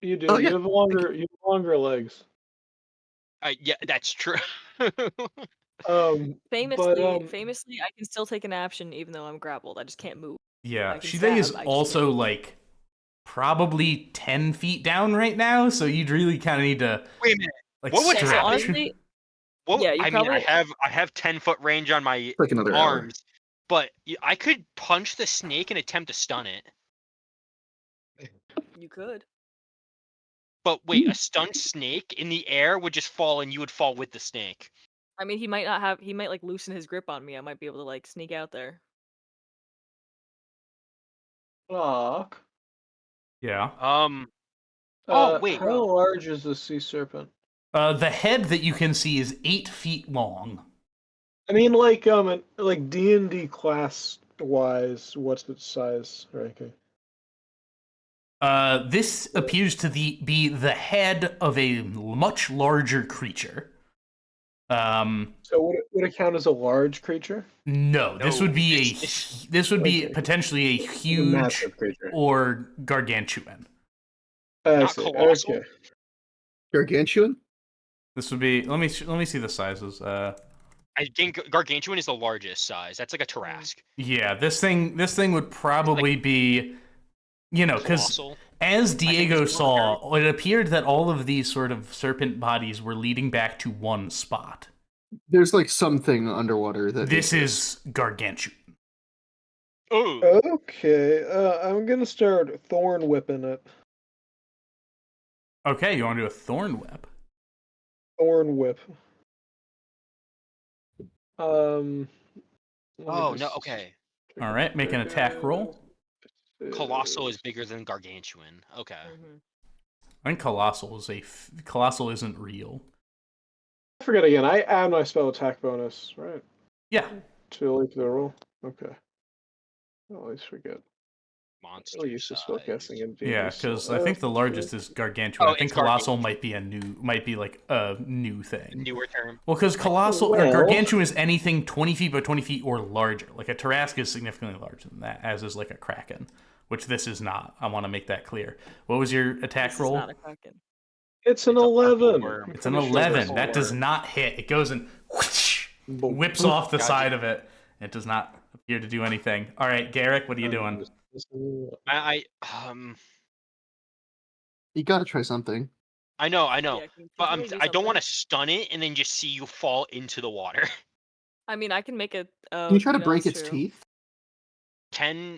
You do. Oh, it. yeah. You have longer legs. Yeah, that's true. Famously, I can still take an action even though I'm grappled. I just can't move. Yeah, I can Shide is stab, I just also can't. like probably 10 feet down right now, so you'd really kind of need to Wait a minute. like What would So stretch. honestly, Well, Yeah, you I mean, probably- I have 10-foot range on my Like another hour. arms, but I could punch the snake and attempt to stun it. you could. But wait, a stunned snake in the air would just fall, and you would fall with the snake. I mean, he might like loosen his grip on me. I might be able to like sneak out there. Fuck. Yeah. Oh, wait. How large is the sea serpent? The head that you can see is 8 feet long. I mean, like D&D class wise, what's its size ranking? This appears to be the head of a much larger creature. So would it count as a large creature? No, this No, would be this would be Okay. potentially a A huge massive creature. or gargantuan. I Not see. colossal? Okay. Gargantuan? This would be. Let me see the sizes. I think gargantuan is the largest size. That's like a Tarrasque. Yeah, this thing would probably be, because Colossal. as Diego it's saw, it appeared that all of these sort of serpent bodies were leading back to one spot. There's like something underwater that This is gargantuan. Oh, Okay. I'm gonna start thorn whipping it. Okay, you want to do a thorn whip? Thorn whip. Let me oh no. just Okay. check All it right, make an out. attack roll. Colossal is bigger than gargantuan. Okay. Mhm. I think colossal isn't real. I forget again. I add my spell attack bonus, right? Yeah, To like the roll. Okay. Well, at least we get Monster really used to spellcasting in D&D. yeah, because I think the largest is gargantuan. Oh, I think it's colossal might be like a new A thing. newer term. Well, because colossal or Well- gargantuan is anything 20 feet by 20 feet or larger. Like a Tarrasque is significantly larger than that, as is like a Kraken, which this is not. I want to make that clear. What was your attack This is roll? not a kraken. It's an It's a purple 11. worm. It's an Pretty sure 11. that's a That does worm. not hit. It goes and whoosh, Boom. whips off the Gotcha. side of it. It does not appear to do anything. All right, Garrick, what are you doing? You gotta try something. I know, Yeah, can but somebody do I don't want to something? stun it and then just see you fall into the water. I mean, I can make it. Can you try to break that's its true. teeth?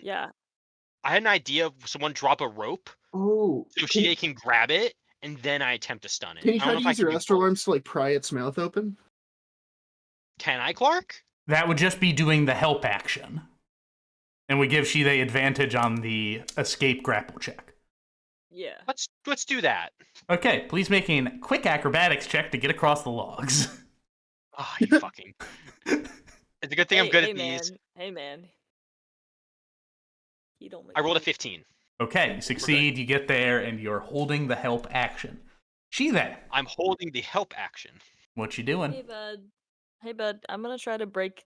Yeah. I had an idea of someone drop a rope Oh, so can, she can grab it and then I attempt to stun it. can you I try don't to know if I use can your do astral both. arms to like pry its mouth open? Can I, Clark? That would just be doing the help action. And we give Shide advantage on the escape grapple check. Yeah. Let's do that. Okay, please make a quick acrobatics check to get across the logs. Ah, you fucking. It's a good thing I'm good hey, at these. Man. Hey man. You don't. I rolled a 15. Okay, you succeed, you get there, and you're holding the help action. Shide, I'm holding the help action. what you doing? Hey bud. Hey bud. I'm gonna try to break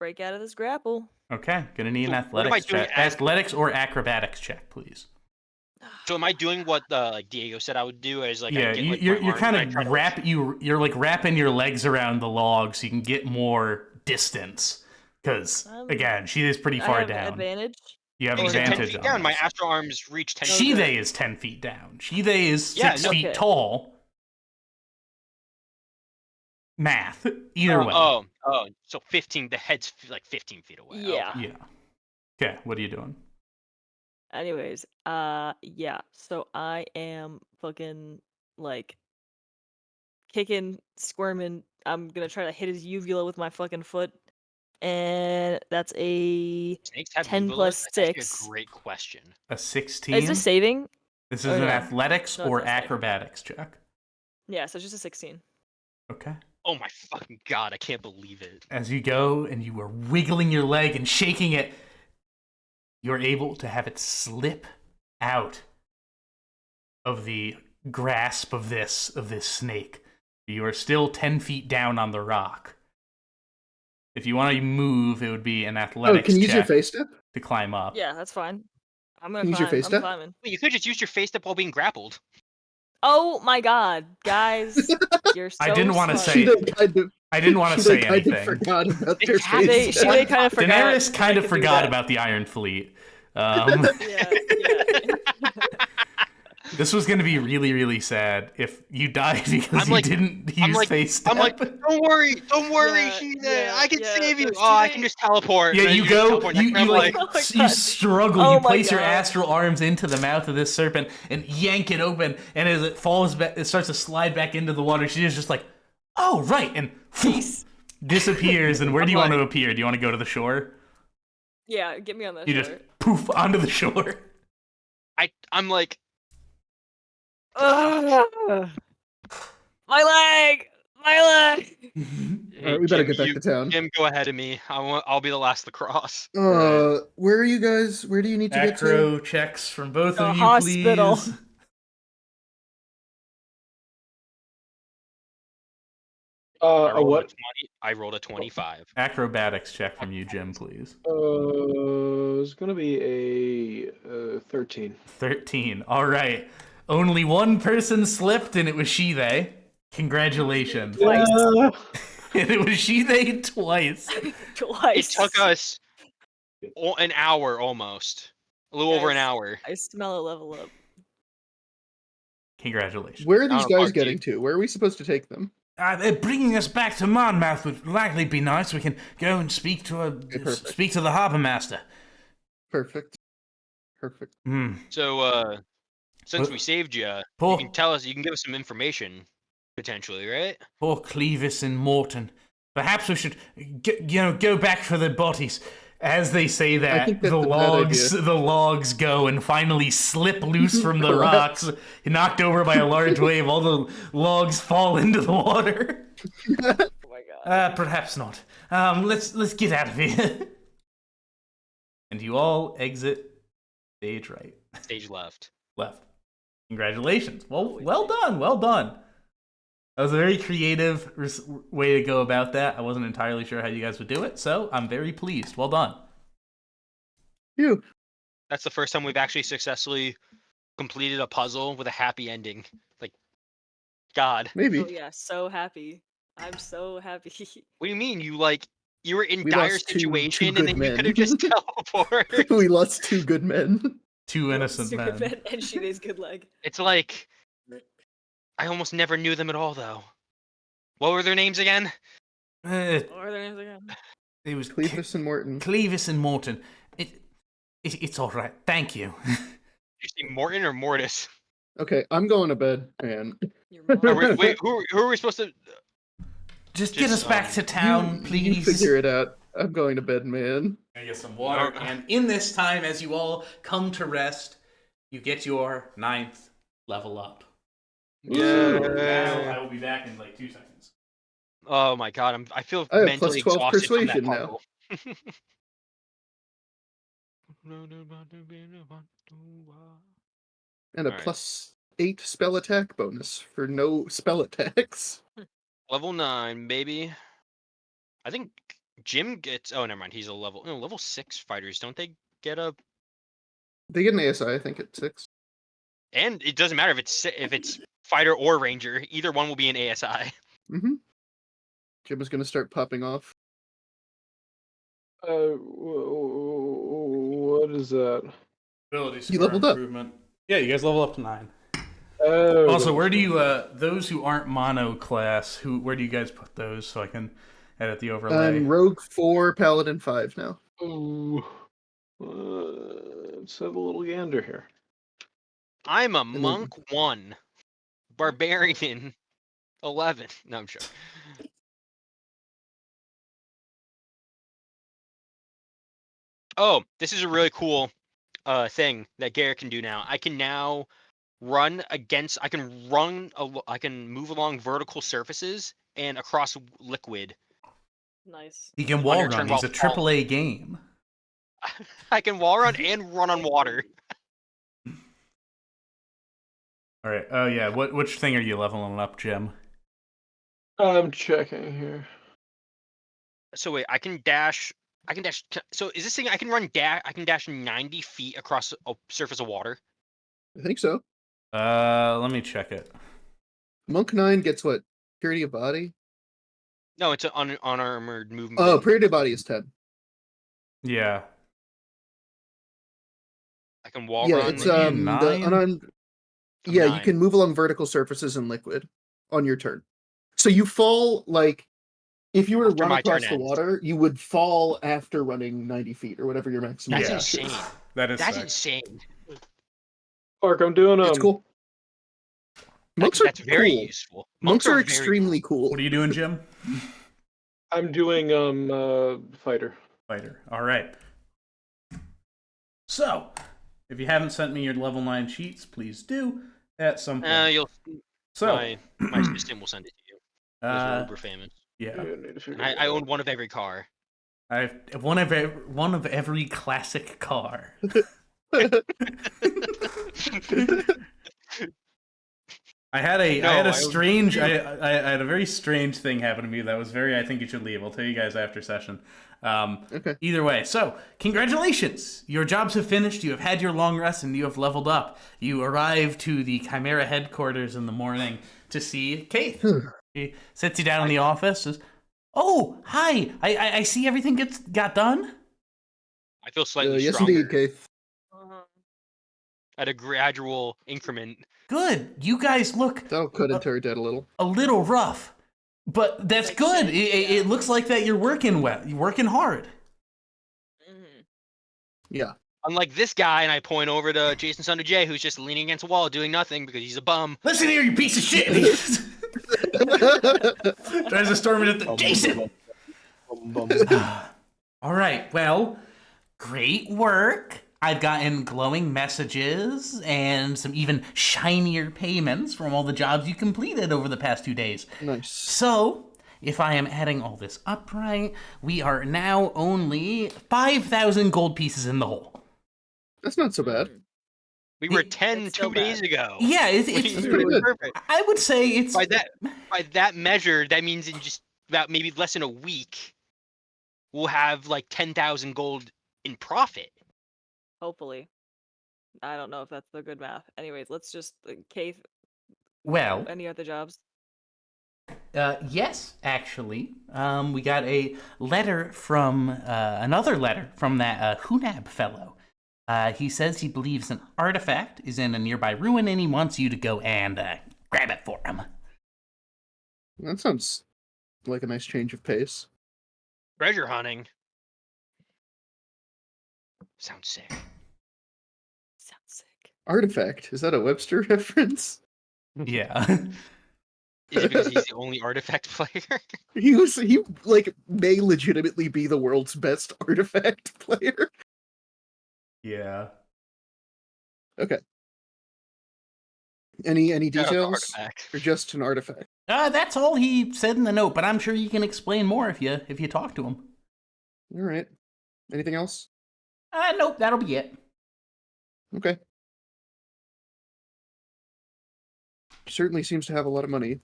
out of this grapple. Okay, gonna need an So what am I athletics doing check. as- Athletics or acrobatics check, please. So am I doing what like Diego said I would do? As like Yeah, I get like you're my arms kind and I try of to, you're like wrapping your legs around the log so you can get more distance. Because again, she is pretty I far have down. advantage. You have You said 10 advantage feet on down. My this. astral arms reach 10 Okay. feet. Shide is 10 feet down. Shide is Yeah, 6 no- feet Okay. tall. Math. Either way. Oh, so 15. The head's like 15 feet away. Yeah. Okay. Yeah. Okay, what are you doing? Anyways, yeah. So I am fucking like kicking, squirming. I'm gonna try to hit his uvula with my fucking foot, and that's a Snakes have 10 uvulas? plus That's actually 6. a great question. A 16? Is this saving? This is or an no? athletics No, it's or not saving. acrobatics check. Yeah, so it's just a 16. Okay. Oh my fucking god! I can't believe it. As you go and you are wiggling your leg and shaking it, you're able to have it slip out of the grasp of this snake. You are still 10 feet down on the rock. If you want to move, it would be an Oh, athletics can you use your check face step? to climb up. Yeah, that's fine. I'm gonna Can you use your climb. face I'm step? climbing. Wait, you could just use your face step while being grappled. Oh my god, guys, you're so I didn't wanna smart. say- I I didn't want to say anything. forgot about It's their happening. face They step. kind of forgot. Daenerys that kind I of could do forgot that. about the Iron Fleet. Yeah. This was going to be really, really sad if you died because I'm you like- didn't I'm use like- face step. I'm like, don't worry, Yeah, Shine. yeah, I can yeah, save you. no, Oh, I Shine- can just teleport. yeah, And then you just go, teleport next you time, like, Oh my you God. struggle, Oh you my place your God. astral arms into the mouth of this serpent and yank it open, and as it falls back, it starts to slide back into the water. She's just like, oh, right, and Peace. disappears. And where I'm do you want to like- appear? Do you want to go to the shore? Yeah, get me on that You shore. just poof onto the shore. I'm like, Ugh. My leg! My leg! hey, we better Jim, get back to town. Jim, go ahead of me. I'll be the last to cross. Where are you guys? Where do you need to get to? Acro checks from both The of you, hospital. please. I rolled a What? 20. I rolled a 25. Acrobatics check from you, Jim, please. It's gonna be a 13. 13. All right. Only one person slipped, and it was she, they. Congratulations. Twice. And it was she, they twice. Twice. It took us an hour almost. A little over an Guys. hour. I smell a level up. Congratulations. Where are these I don't know, guys fuck getting you. to? Where are we supposed to take them? Bringing us back to Monmouth would likely be nice. We can go and speak to perfect. speak to the harbor master. Perfect. Perfect. Hmm. So, since But- we saved you, Poor, you can tell us. You can give us some information, potentially, right? poor Clevis and Morton. Perhaps we should, go back for the bodies. As they say that, think that's the a bad logs go and finally slip loose from the rocks, knocked over by a large wave. All the logs fall into the water. Oh my god. Perhaps not. Let's get out of here. And you all exit stage right, Stage left. left. Congratulations. Well done. Well done. That was a very creative way to go about that. I wasn't entirely sure how you guys would do it, so I'm very pleased. Well done. Phew. That's the first time we've actually successfully completed a puzzle with a happy ending. Like, God, Maybe. Oh yeah, so happy. I'm so happy. what do you mean? You were in We dire lost two situation, and good then you men. could have just teleported. We lost 2 good men. Two innocent Super men. bad and Shine's good leg. It's like I almost never knew them at all, though. What were their names again? It What are their names again? was Clevis and Morton. Clevis and Morton. It's all right. Thank you. Did you say Morton or Mortis? Okay, I'm going to bed, man. Your mom. Wait, who are we supposed to? Just get Just, us back to town, You please. figure it out. I'm going to bed, man. I get some water, and in this time, as you all come to rest, you get your 9th level up. Yeah. Now I will be back in like 2 seconds. Oh my God, I feel I have mentally plus 12 exhausted from that persuasion now. puzzle. And a Alright. plus 8 spell attack bonus for no spell attacks. Level 9, baby. I think Jim gets. Oh, never mind. He's a level. No, level 6 fighters. Don't they get a? They get an ASI, I think, at 6. And it doesn't matter if it's fighter or ranger. Either one will be an ASI. Mm-hmm. Jim is going to start popping off. What is that? Ability You score leveled up. improvement. Yeah, you guys level up to 9. Oh, Also, where do you those who aren't mono class? Where do you guys put those so I can edit the overlay? Rogue 4, Paladin 5 now. Ooh. Let's have a little gander here. I'm a then- monk 1, barbarian 11. No, I'm sure. Oh, this is a really cool thing that Garrett can do now. I can now run against. I can move along vertical surfaces and across liquid. Nice. He can on wall your turn run. He's a while AAA game. I can wall run and run on water. All right. Oh yeah. Which thing are you leveling up, Jim? I'm checking here. So wait, I can dash. So is this thing I can run dash? I can dash 90 feet across a surface of water. I think so. Let me check it. Monk 9 gets what? Purity of Body? No, it's an unarmored movement. Oh, Purity of Body is 10. Yeah. I can wall Yeah, run. it's maybe a the 9? unarmed. from Yeah, you 9. can move along vertical surfaces in liquid on your turn. So you fall like if you were to After run my turn across the ends. water, you would fall after running 90 feet or whatever your maximum. That's Yeah. dash is. insane. That is That's sick. insane. Clark, I'm doing It's cool. Monks are That's very cool. useful. Monks are very extremely cool. What are you doing, Jim? I'm doing fighter. Fighter. All right. So, if you haven't sent me your level 9 sheets, please do at some cool. point. You'll. So, My assistant will send it to you. Those are uber famous. yeah, I need to figure And I it own out. one of every car. I have one of every classic car. I had a No, I own strange two. I had a very strange thing happen to me that was very I think you should leave. I'll tell you guys after session. Okay. Either way, so congratulations! Your jobs have finished. You have had your long rest and you have leveled up. You arrive to the Chimera headquarters in the morning to see Keith. He sits you down in the office. Says, "Oh, hi! I see everything got done." I feel slightly Yes, stronger indeed, Keith. at a gradual increment. Good. You guys look That'll cut into her dead a little. a little rough, but that's Like good. shit, It looks like that you're working well. You're working hard. Yeah. Unlike this guy, and I point over to Jason Sunder J, who's just leaning against a wall doing nothing because he's a bum. Listen here, you piece of shit! Tries to storm it at the Jason. All right. Well, great work. I've gotten glowing messages and some even shinier payments from all the jobs you completed over the past 2 days. Nice. So, if I am adding all this up right, we are now only 5,000 gold pieces in the hole. That's not so bad. We were It- 10 it's still 2 days ago. Yeah, it's That's pretty good. Perfect. I would say it's By that measure, that means in just about maybe less than a week, we'll have like 10,000 gold in profit. Hopefully. I don't know if that's the good math. Anyways, let's just Keith. well. Any other jobs? Yes, actually. We got a letter from another letter from that Hunab fellow. He says he believes an artifact is in a nearby ruin and he wants you to go and grab it for him. That sounds like a nice change of pace. Treasure hunting. Sounds sick. Sounds sick. Artifact. Is that a Webster reference? Yeah. Is it because he's the only artifact player? He like may legitimately be the world's best artifact player. Yeah. Okay. Any Shout out to details? artifact. Or just an artifact? That's all he said in the note, but I'm sure you can explain more if you talk to him. All right. Anything else? Nope, that'll be it. Okay. Certainly seems to have a lot of money.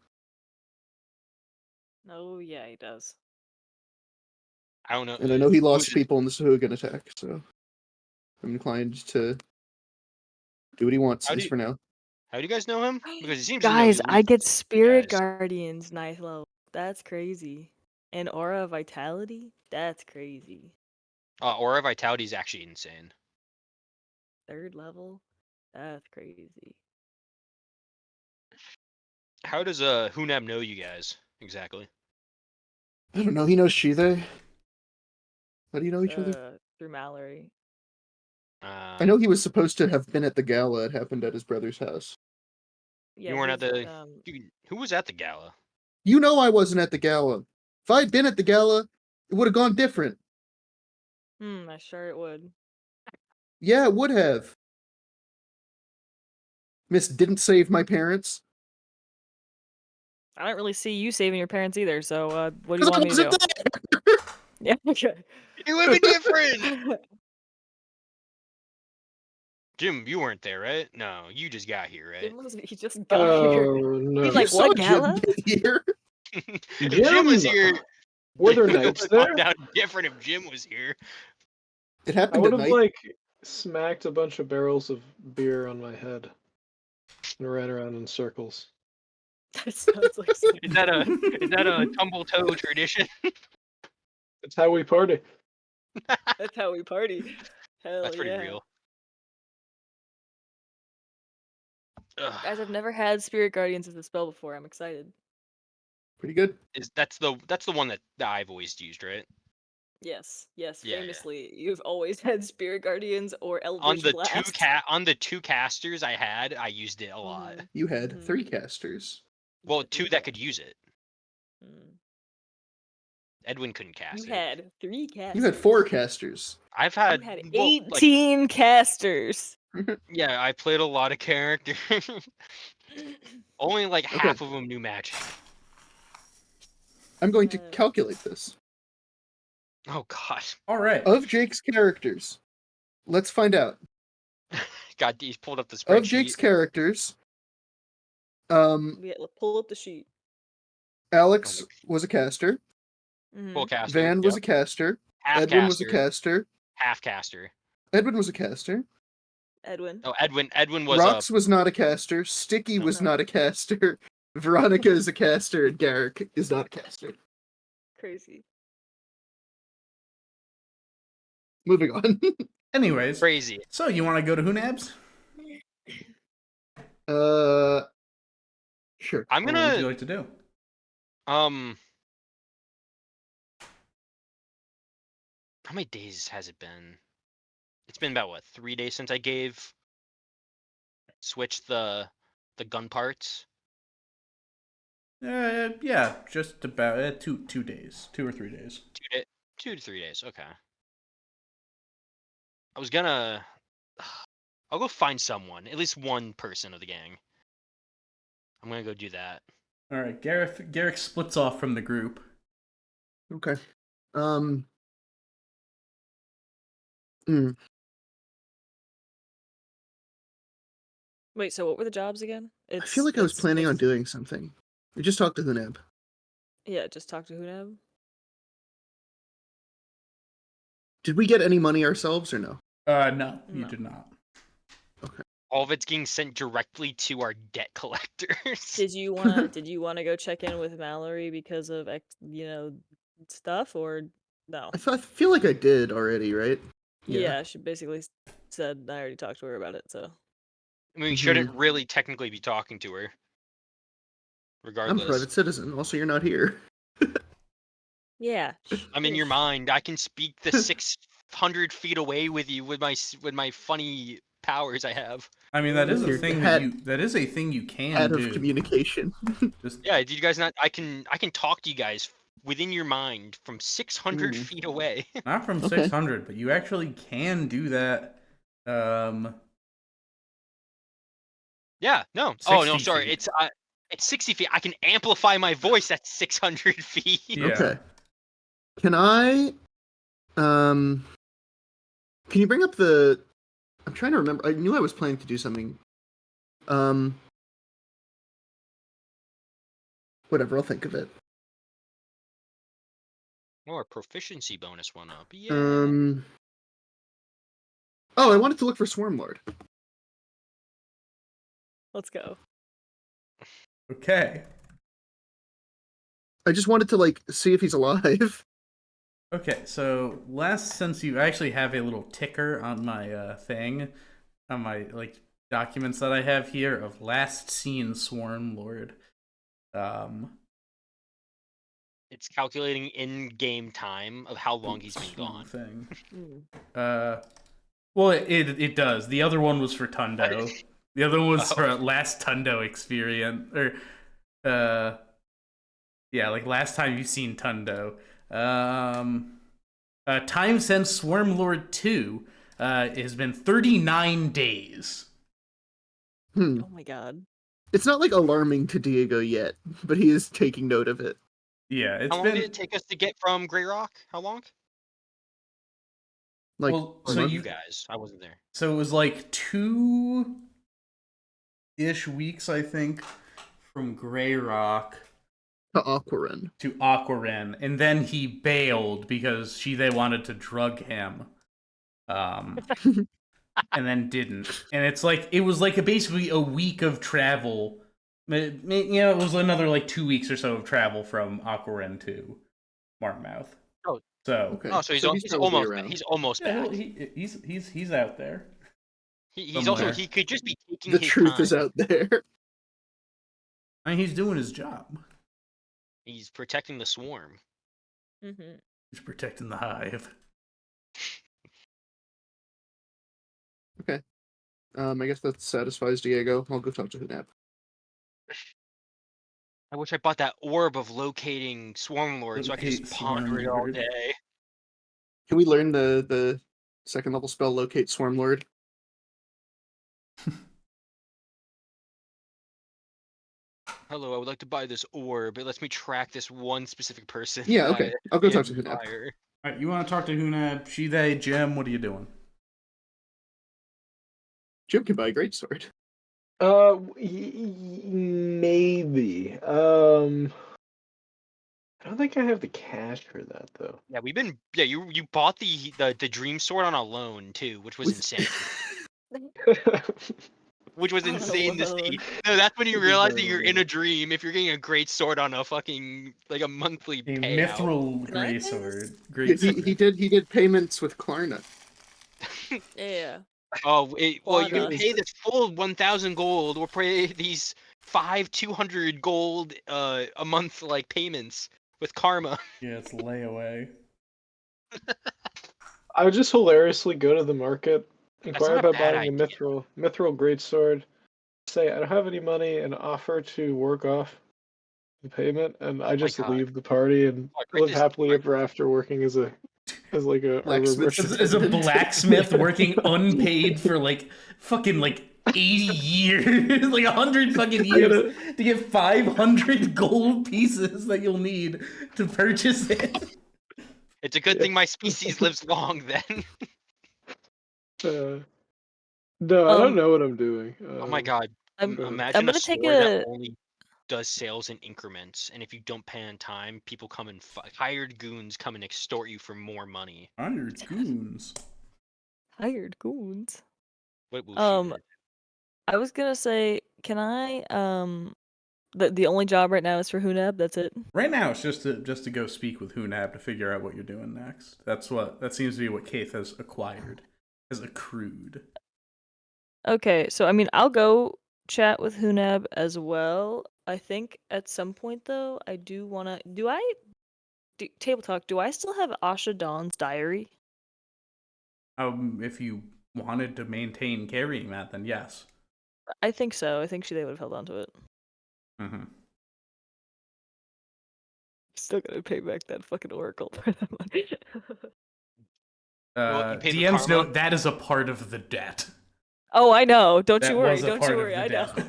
Oh yeah, he does. I don't know. And I know he lost who's- people in the Sahuagin attack, so I'm inclined to do what he wants, How at do least you- for now. How do you guys know him? Because he seems Guys, to know I get you Spirit guys. Guardians 9th level. That's crazy. And Aura of Vitality? That's crazy. Aura Vitality is actually insane. 3rd level? That's crazy. How does Hunab know you guys exactly? I don't know. He knows Shithe. How do you know each other? Through Mallory. I know he was supposed to have been at the gala. It happened at his brother's house. Yeah, You weren't at he's, the. Who was at the gala? You know I wasn't at the gala. If I had been at the gala, it would have gone different. I'm sure it would. Yeah, it would have. Miss didn't save my parents. I don't really see you saving your parents either, so what do you Because I want me to do? wasn't there! Yeah, okay. It would be different. Jim, you weren't there, right? No, you just got here, right? He just got here. Oh no! He's like, You saw what Jim gala? get here. If Jim was Jim! here, Were there it would knights have gone there? down different if Jim was here. It I happened would at have night. like smacked a bunch of barrels of beer on my head and ran around in circles. That sounds like something. Is that a tumble toe tradition? That's how we party. That's how we party. Hell That's pretty yeah. real. Ugh. Guys, I've never had Spirit Guardians as a spell before. I'm excited. Pretty good. That's the one that I've always used, right? Yes, Yeah, yeah. famously, you've always had Spirit Guardians or On Eldritch the Blast. on the two casters I used it a lot. You had Mhm. 3 casters. Well, Yeah, 2 three that could use it. Mm. Edwin couldn't cast You it. had 3 casters. You had 4 casters. I've You had, had well, 18 casters. yeah, I played a lot of characters. Only like Okay. half of them knew magic. I'm going to calculate this. Oh god. All right. Of Jake's characters, let's find out. God, he's pulled up the spreadsheet. Of Jake's characters, Yeah, pull up the sheet. Alex was a caster. Full caster. Van was a caster. half Edwin caster. was a caster. Half caster. Edwin was a caster. Edwin. No, Edwin was Rox was not a caster. Sticky was No. not a caster. Veronica is a caster, and Garrick is not a caster. Crazy. Moving on. Anyways, crazy. so you want to go to Hunabs? Sure. I'm What would you gonna like to do? how many days has it been? It's been about what, 3 days since I switched the gun parts. Yeah, just about 2 days, 2 or 3 days. 2 to 3 days. Okay. I was gonna. I'll go find someone, at least one person of the gang. I'm gonna go do that. All right, Garrick splits off from the group. Okay. Wait, so what were the jobs again? I feel like I was planning on doing something. I just talked to Hunab. Yeah, just talk to Hunab. Did we get any money ourselves or no? No, you No. did not. All of it's getting sent directly to our debt collectors. Did you wanna go check in with Mallory because of stuff, or no? I feel like I did already, right? Yeah, she basically said I already talked to her about it. So I mean, we shouldn't really technically be talking to her. I'm Regardless. a private citizen. Also, you're not here. yeah, I'm in your mind. I can speak the 600 feet away with you with my funny powers I have. I mean, that is a Your thing head- that is a thing you can Head do. of communication. Just Yeah, did you guys not? I can talk to you guys within your mind from 600 Ooh. feet away. not from Okay. 600, but you actually can do that. Yeah. No. Oh no. 60 Sorry. feet. It's 60 feet. I can amplify my voice at 600 feet. Yeah. Okay. Can I can you bring up the I'm trying to remember. I knew I was planning to do something. Whatever, I'll think of it. Oh, our proficiency bonus went up. Yeah. Oh, I wanted to look for Swarmlord. Let's go. Okay. I just wanted to like see if he's alive. Okay, so since you actually have a little ticker on my thing, on my like documents that I have here of last seen Swarm Lord. It's calculating in-game time of how long he's been wrong gone. thing. Mm. Well, it does. The other one was for Tundo. The other one was for last Tundo experience, or yeah, like last time you've seen Tundo. Time since Swarm Lord 2 has been 39 days. Hmm. Oh my god. It's not like alarming to Diego yet, but he is taking note of it. Yeah, it's How long been did it take us to get from Grey Rock? How long? Like, well, Or so you guys? I wasn't there. So it was like 2-ish weeks, I think, from Grey Rock to Aquarin. to Aquarin, and then he bailed because they wanted to drug him, and then didn't. And it was like basically a week of travel. You know, it was another like 2 weeks or so of travel from Aquarin to Markmouth. Oh. So Okay. Oh, so he's probably almost around. he's almost yeah, back. he's out there. He's also somewhere. he could just be taking The his truth time. is out there. I mean, he's doing his job. He's protecting the swarm. Mm-hmm. He's protecting the hive. I guess that satisfies Diego. I'll go talk to Hunab. I wish I bought that orb of locating Swarm Lord so I could just Locate ponder it all Swarmlord. day. Can we learn the second level spell Locate Swarmlord? Hello, I would like to buy this orb. It lets me track this one specific person. Yeah, okay. I'll go I talk to Hunab. admire. Alright, you want to talk to Hunab, she, they, Jim, what are you doing? Jim can buy a great sword. Maybe. I don't think I have the cash for that though. Yeah, you bought the dream sword on a loan too, which was insane. Which was On a insane to see. loan. No, that's when you This is realize that very you're in low. a dream if you're getting a great sword on a fucking like a monthly A payout. mithril Can I pay greysword. this? Great He did payments with Klarna. Yeah. Oh, well, you can Wanda. pay this full 1,000 gold or pay these 200 gold a month like payments with Karma. Yeah, it's layaway. I would just hilariously go to the market, inquire not a about bad buying a idea. mithril greatsword, say I don't have any money, and offer to work off the payment, and I just God. leave the party and Oh, great live this- happily ever after, working as like a Blacksmith reverse As a attendant. blacksmith working unpaid for like fucking like 80 years, like 100 fucking years to get 500 gold pieces that you'll need to purchase it. It's a good Yeah. thing my species lives long then. No, I don't Um, know what I'm doing. Oh my god. I'm Imagine gonna a take sword that a only does sales in increments, and if you don't pay on time, people come and hired goons come and extort you for more money. Hired goons. hired goons. What will I was gonna say, can I the only job right now is for Hunab, that's it. Right now, it's just to go speak with Hunab to figure out what you're doing next. That seems to be what Kaith has acquired, has accrued. Okay, so I mean I'll go chat with Hunab as well. I think at some point though, I do wanna table talk, do I still have Asha Dawn's diary? If you wanted to maintain carrying that, then yes. I think so. I think they would have held on to it. Mm-hmm. Still gotta pay back that fucking Oracle for that money. Well, you paid with DM's Karma? note, that is a part of the debt. Oh, I know. Don't That you worry. was a Don't part you of worry. the I know. debt.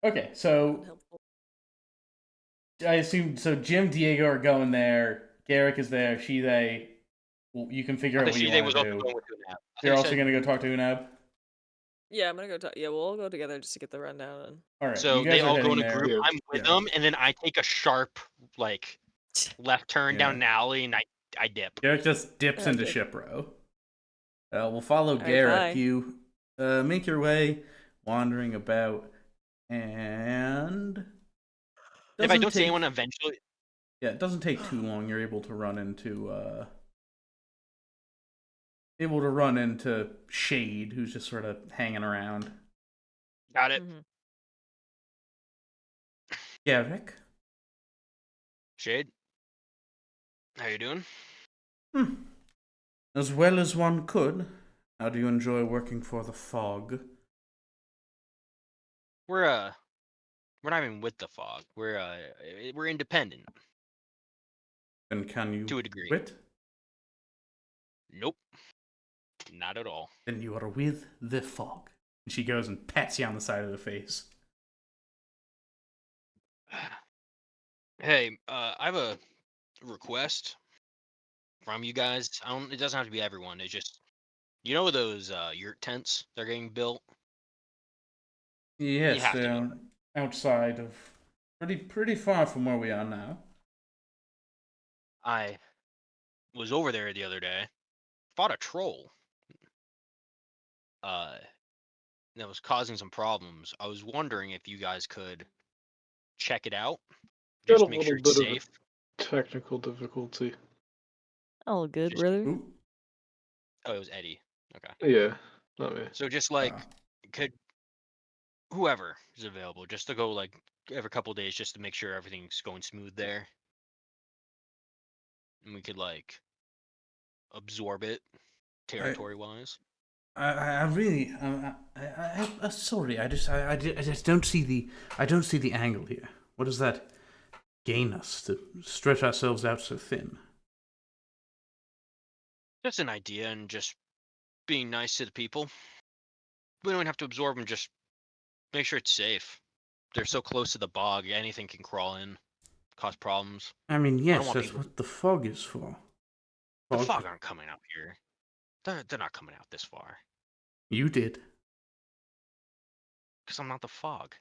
Okay, so Helpful. I assume Jim, Diego are going there. Garrick is there. They. Well, you can figure out what you Shide want was to also do. going with Hunab. You're also going to go talk to Hunab? Yeah, I'm gonna go talk. Yeah, we'll all go together just to get the rundown. And... All right. So you guys they are all go in heading a there. group. Yeah. I'm with them, and then I take a sharp like left turn down an alley, and I I dip. Garrick just dips into Okay. ship row. We'll follow right, Garrick. bye. You make your way, wandering about, and If I doesn't don't see take- anyone, eventually. Yeah, it doesn't take too long. You're able to run into Shade, who's just sort of hanging around. Got it. Mhm. Garrick. Shade. How you doing? As well as one could. How do you enjoy working for the Fog? We're not even with the fog. We're independent And can you to a degree. quit? Nope. Not at all. Then you are with the Fog. And she goes and pats you on the side of the face. Hey, I have a request from you guys. It doesn't have to be everyone. It's just, you know those yurt tents they're getting built? Yes, have to they're outside of pretty far from where we are now. I was over there the other day. Fought a troll. That was causing some problems. I was wondering if you guys could check it out. Got Just a make sure little it's bit of safe. technical difficulty. All good, Just- brother. Ooh. Oh, it was Eddie. Okay. Yeah, not me. So just like Ah. could whoever is available just to go like every couple days just to make sure everything's going smooth there. And we could like absorb it territory wise. I really, sorry. I just don't see the angle here. What does that gain us to stretch ourselves out so thin? Just an idea and just being nice to the people. We don't have to absorb them, just make sure it's safe. They're so close to the bog, anything can crawl in, cause problems. I mean, don't yes, want that's people- what the Fog is for. The fog aren't coming out here. They're not coming out this far. You did. Because I'm not the fog.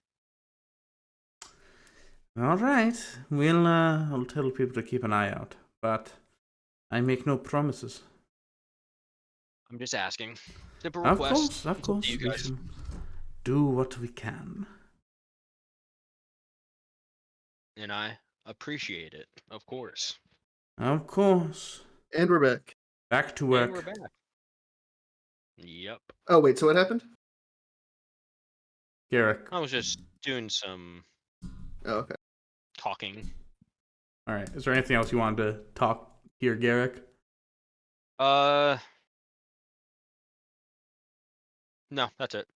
All right. I'll tell people to keep an eye out, but I make no promises. I'm just asking. Simple Of request. course, of It's up course. to you We guys. shall do what we can. And I appreciate it, of course. Of course. And we're back. Back to And we're work. back. Yep. Oh wait, so what happened? Garrick. I was just doing some Oh, okay. talking. All right. Is there anything else you wanted to talk here, Garrick? No, that's it.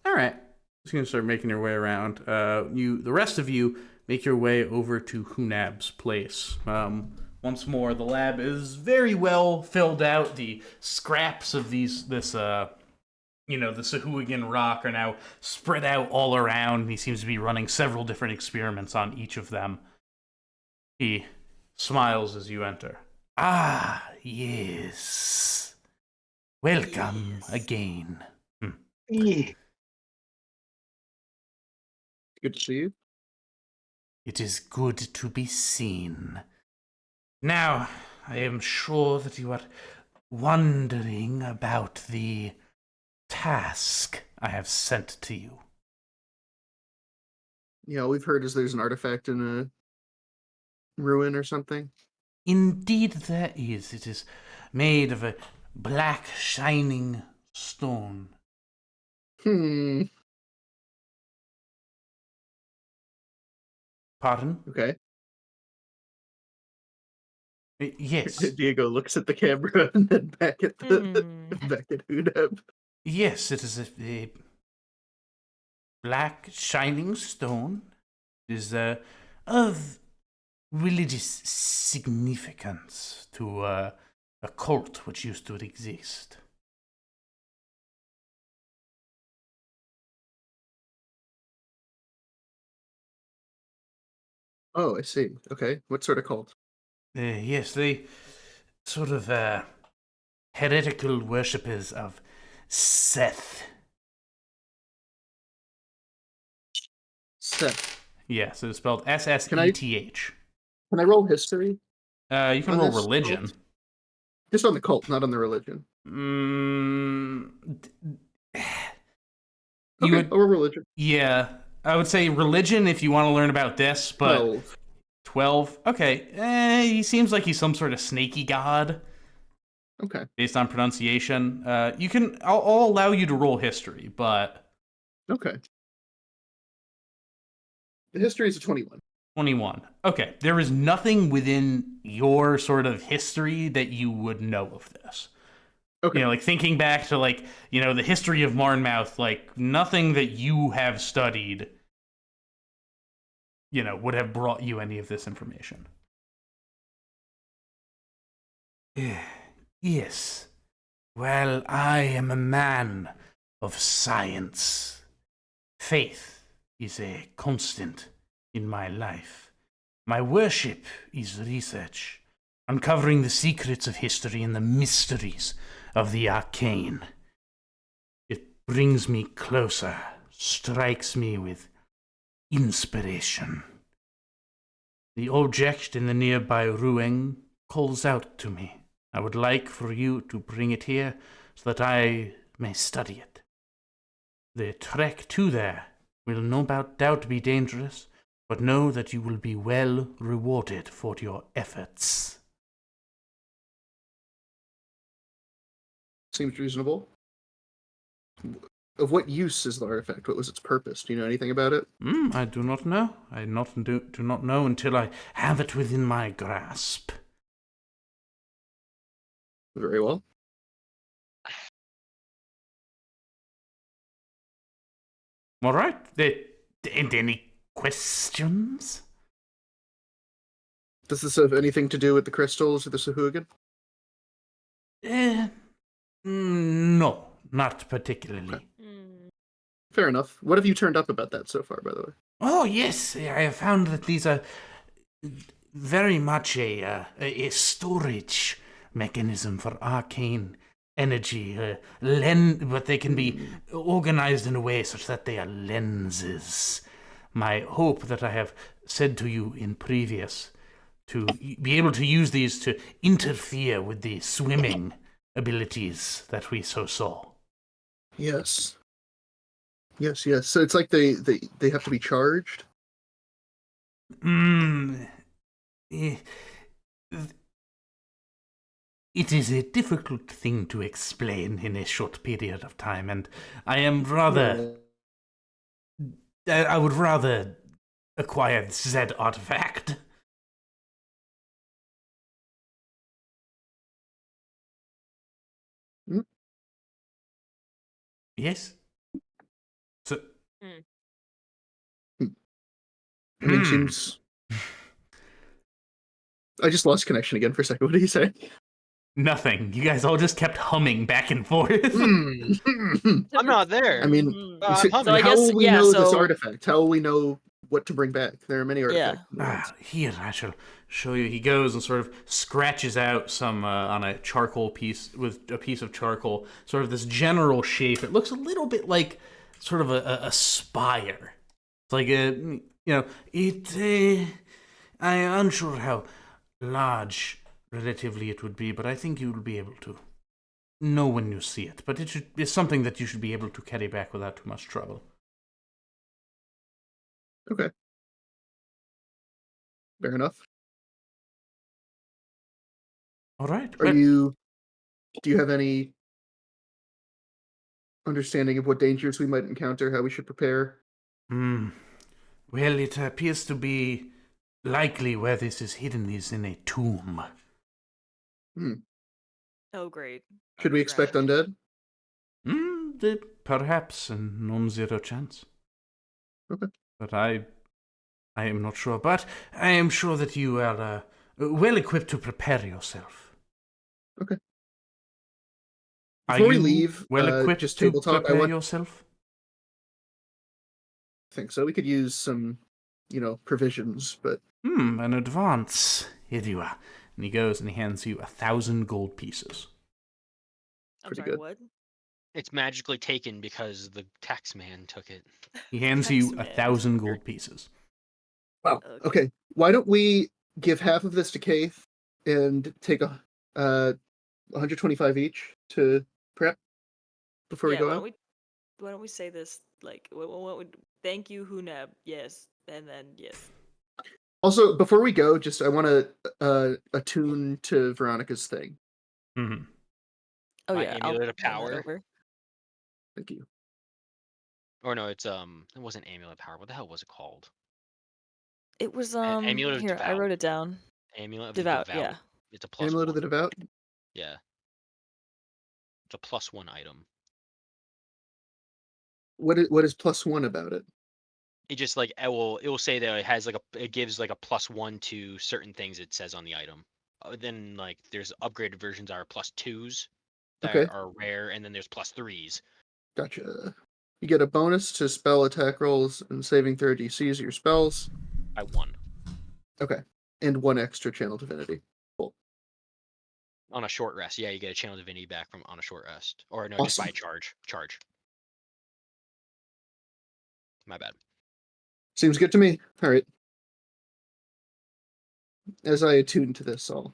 All right. Just gonna start making your way around. The rest of you, make your way over to Hunab's place. Once more, the lab is very well filled out. The scraps of the Sahuagin rock are now spread out all around. He seems to be running several different experiments on each of them. He smiles as you enter. Ah, yes. Welcome again. Good to see you. It is good to be seen. Now, I am sure that you are wondering about the task I have sent to you. Yeah, all we've heard is there's an artifact in a ruin or something. Indeed there is. It is made of a black, shining stone. Pardon? Okay. Yes. Diego looks at the camera and then back at Hmm. back at Hunab. Yes, it is a black, shining stone. It is of religious significance to a cult which used to exist. Oh, I see. Okay. What sort of cult? Yes, they sort of heretical worshippers of Seth. Seth. Yes, it's spelled S-S-E-T-H. Can I roll history? You can on roll this religion. cult? Just on the cult, not on the religion. You Okay, would, or religion. yeah, I would say religion if you want to learn about this, but 12. 12. Okay, he seems like he's some sort of snaky god Okay. based on pronunciation. You can, I'll allow you to roll history, but Okay. The history is a 21. 21. Okay, there is nothing within your sort of history that you would know of this. Okay. You know, like thinking back to like, you know, the history of Marnmouth, like nothing that you have studied, you know, would have brought you any of this information. Yes. Well, I am a man of science. Faith is a constant in my life. My worship is research, uncovering the secrets of history and the mysteries of the arcane. It brings me closer, strikes me with inspiration. The object in the nearby ruin calls out to me. I would like for you to bring it here so that I may study it. The trek to there will no doubt be dangerous, but know that you will be well rewarded for your efforts. Seems reasonable. Of what use is the artifact? What was its purpose? Do you know anything about it? I do not know. I do not know until I have it within my grasp. Very well. All right. Any questions? Does this have anything to do with the crystals or the Sahuagin? No, not particularly. Fair enough. What have you turned up about that so far, by the way? Oh, yes, I have found that these are very much a storage mechanism for arcane energy, but they can be organized in a way such that they are lenses. My hope that I have said to you in previous, to be able to use these to interfere with the swimming abilities that we so saw. Yes. Yes. So it's like they have to be charged? It is a difficult thing to explain in a short period of time, and I am rather... I would rather acquire said artifact. Yes? So... I mean, seems... I just lost connection again for a second. What did he say? Nothing. You guys all just kept humming back and forth. I'm not there. I mean, I'm humming. So I how guess, will we yeah, know this so- artifact? How will we know what to bring back? There are many artifacts. Here, I shall show you. He goes and sort of scratches out some on a charcoal piece with a piece of charcoal, sort of this general shape. It looks a little bit like sort of a spire. It's like I am unsure how large relatively it would be, but I think you will be able to know when you see it. But it's something that you should be able to carry back without too much trouble. Okay. Fair enough. All right. Do you have any understanding of what dangers we might encounter, how we should prepare? Well, it appears to be likely where this is hidden is in a tomb. Oh, great. Should we expect undead? Perhaps a non-zero chance. Okay. But I am not sure. But I am sure that you are well equipped to prepare yourself. Okay. Are Before we you leave, well equipped just to table talk, prepare yourself? I think so. We could use some, provisions, but... An advance. Here you are. And he goes and he hands you 1,000 gold pieces. I'm Pretty sorry, good. what? It's magically taken because the tax man took it. He hands you Taxman. 1,000 gold pieces. Wow. Okay. Why don't we give half of this to Kaith and take 125 each to prep before we Yeah, go why out. don't we say this like what would thank you Hunab, yes, and then yes. Also, before we go, just I want to attune to Veronica's thing. Hmm. Oh My yeah, I'll amulet of send that power. over. Thank you. Or no, it wasn't amulet of power. What the hell was it called? It was Amulet of here, I devout. wrote it down. Amulet of the Devout, devout. yeah. It's a plus Amulet one. of the Devout. Yeah. It's a +1 item. What is +1 about it? It just like it will say that it gives like a +1 to certain things it says on the item. Then like there's upgraded versions are +2s that Okay. are rare, and then there's +3s. Gotcha. You get a bonus to spell attack rolls and saving throw DCs of your spells. I won Okay. And 1 extra channel divinity. Cool. on a short rest. Yeah, you get a channel divinity back from on a short rest, or no, just by Awesome. charge. Charge. My bad. Seems good to me. All right. As I attune to this, I'll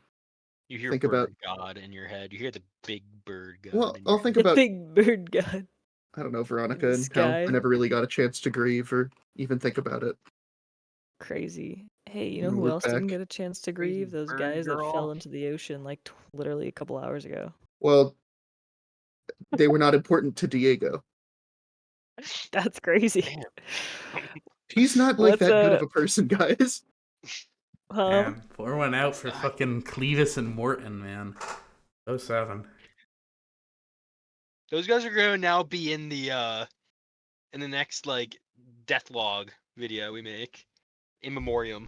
You hear think bird about. god in your head. You hear the big bird god Well, in your I'll head. think The about. big bird god I don't know, in Veronica, the and how I sky. never really got a chance to grieve or even think about it. Crazy. Hey, you know When we who look else didn't back. get a chance to Crazy grieve? Those bird guys that girl. fell into the ocean like literally a couple hours ago. Well, they were not important to Diego. That's crazy. Damn. He's not like Let's that good of a person, guys. Man, pour one out for God. fucking Clevis and Morton, man. 07. Those guys are gonna now be in the next like death log video we make. In memoriam.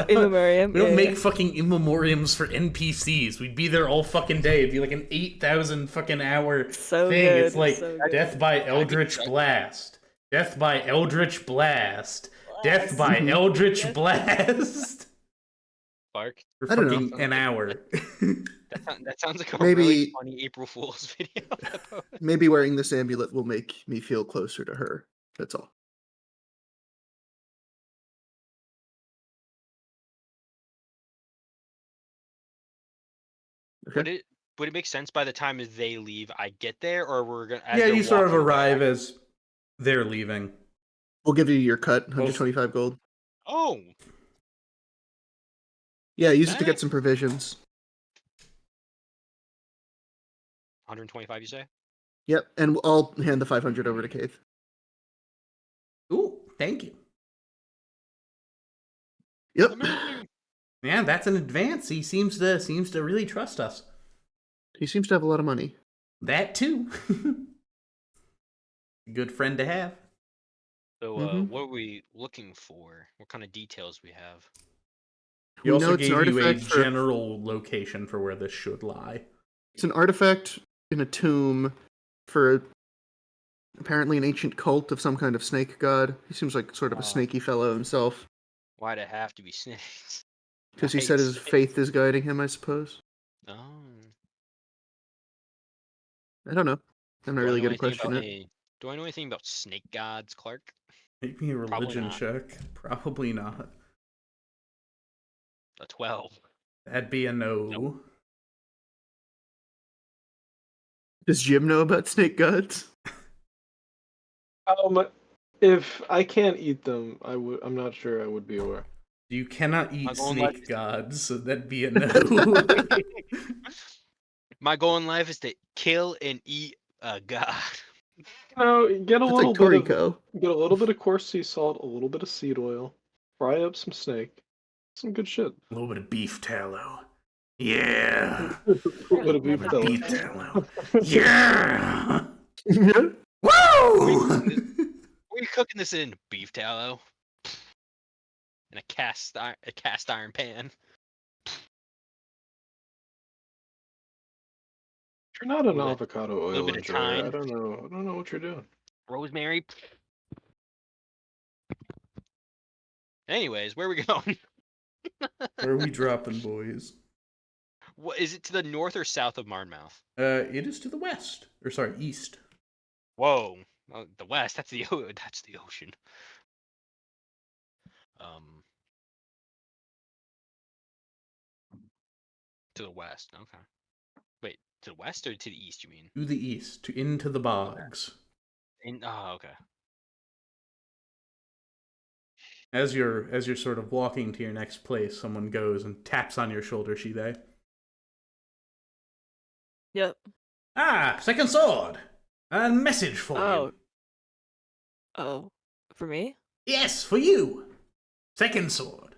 in memoriam. We don't yeah, make yeah. fucking in memoriams for NPCs. We'd be there all fucking day. It'd be like an 8,000 fucking hour So thing. good. It's like so good. death by Eldritch Exactly. Blast. Death by Eldritch Blast. Death by Mhm. Eldritch Death- Blast. Clark. For I don't know. fucking an hour. That sounds like a Maybe- really funny April Fool's video. Maybe wearing this amulet will make me feel closer to her. That's all. Okay. Would it make sense by the time they leave I get there, or we're gonna Yeah, you sort of arrive as they're leaving. We'll give you your cut, 125 gold. Oh, Yeah, use it to get Thanks. some provisions. 125 you say? Yep, and I'll hand the 500 over to Cave. Ooh, thank you. Yep. Amazing. Man, that's an advance. He seems to really trust us. He seems to have a lot of money. That too. Good friend to have. So Mhm. what are we looking for? What kind of details we have? He We also know it's gave an you a artifact for- general location for where this should lie. It's an artifact in a tomb for apparently an ancient cult of some kind of snake god. He seems like sort of a Oh. snaky fellow himself. Why'd it have to be snakes? Because he I said hate his snakes. faith is guiding him, I suppose. Oh. I don't know. I'm not Do I really know going to anything question about it. do I know anything about snake gods, Clark? Make me a Probably religion not. check. Probably not. A 12. That'd be a no. Does Jim know about snake gods? If I can't eat them, I'm not sure I would be aware. You cannot eat My goal in life snake is- gods, so that'd be a no. My goal in life is to kill and eat a god. No, get a It's little like bit of Toriko. get a little bit of coarse sea salt, a little bit of seed oil, fry up some snake, some good shit. A little bit of beef tallow. Yeah. A little bit of Yeah, beef but tallow. Beef tallow. Yeah. Yeah. Woo! What are you cooking this in? Beef tallow? In a cast iron pan. You're not an Little bit- avocado little oil bit of enjoyer. thyme. I don't know what you're doing. Rosemary. Anyways, where are we going? Where are we dropping, boys? What is it, to the north or south of Marnmouth? It is to the west. Or sorry, east. Whoa, the west. That's the that's the ocean. To the west. Okay. Wait, To the west or to the east? You mean? To the east, into the bogs. Oh, okay. As you're sort of walking to your next place, someone goes and taps on your shoulder, Shive. Yep. Ah, second sword! A message for Oh. you. Oh. For me? Yes, for you. Second sword.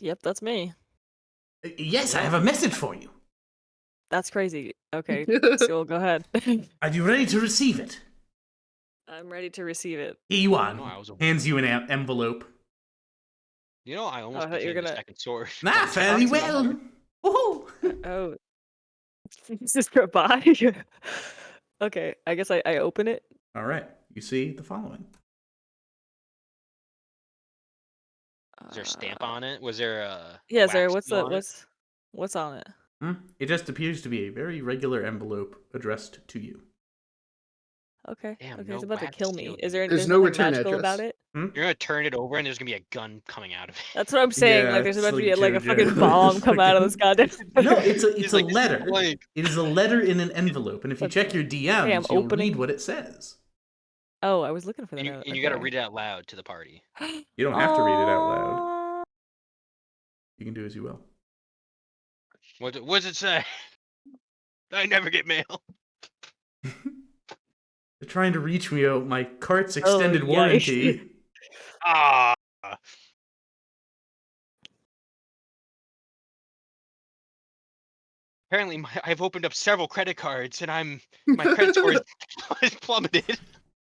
Yep, that's me. Yes, I have a message for you. That's crazy. Okay, so go ahead. Are you ready to receive it? I'm ready to receive it. Here you are. No, I was a- Hands you an envelope. You know, I almost I thought you were became the gonna- second sword. Ah, Like, fairly shocked. well. Woohoo! Oh. This is goodbye. Okay, I guess I open it. All right, you see the following. Is there a stamp on it? Was there a Yeah, is there wax what's seal the on it? what's on it? It just appears to be a very regular envelope addressed to you. Okay. Damn, Okay, no it's about to wax kill me. seal, Is dude. there There's there's no nothing return magical about address. it? You're gonna turn it over and there's gonna be a gun coming out of it. That's what I'm saying. Yeah, Like there's it's about to be like like a JoJo. fucking bomb come out of this goddamn. No, it's He's a like, letter. blank. It is a letter in an envelope, and if you But- check your DMs, I'm you'll opening- read what it says. Oh, I was looking for that. And you gotta read it out loud to the party. You don't have to read it out loud. You can do as you will. What does it say? I never get mail. They're trying to reach me out my cart's Oh, extended yikes. warranty. Ah. Apparently, I've opened up several credit cards, and my credit score is plummeted.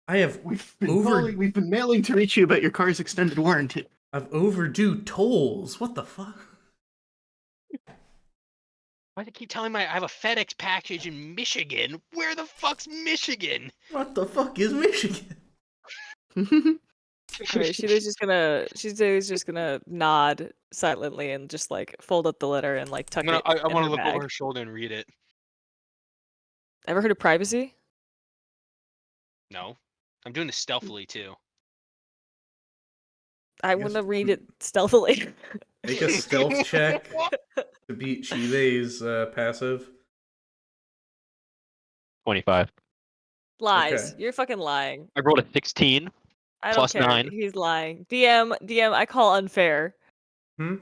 I have We've been Over- we've been mailing to reach you about your car's extended warranty. overdue tolls. What the fuck? Why do they keep telling me I have a FedEx package in Michigan? Where the fuck's Michigan? What the fuck is Michigan? Alright, she's just gonna nod silently and just like fold up the letter and like tuck it I in want her to look over bag. her shoulder and read it. Ever heard of privacy? No, I'm doing this stealthily too. I Yes. want to read it stealthily. Make a stealth check to beat Shive's passive. 25. Lies. Okay. You're fucking lying. I rolled a 16. I don't Plus care. 9. He's lying. DM, I call unfair. Hmm?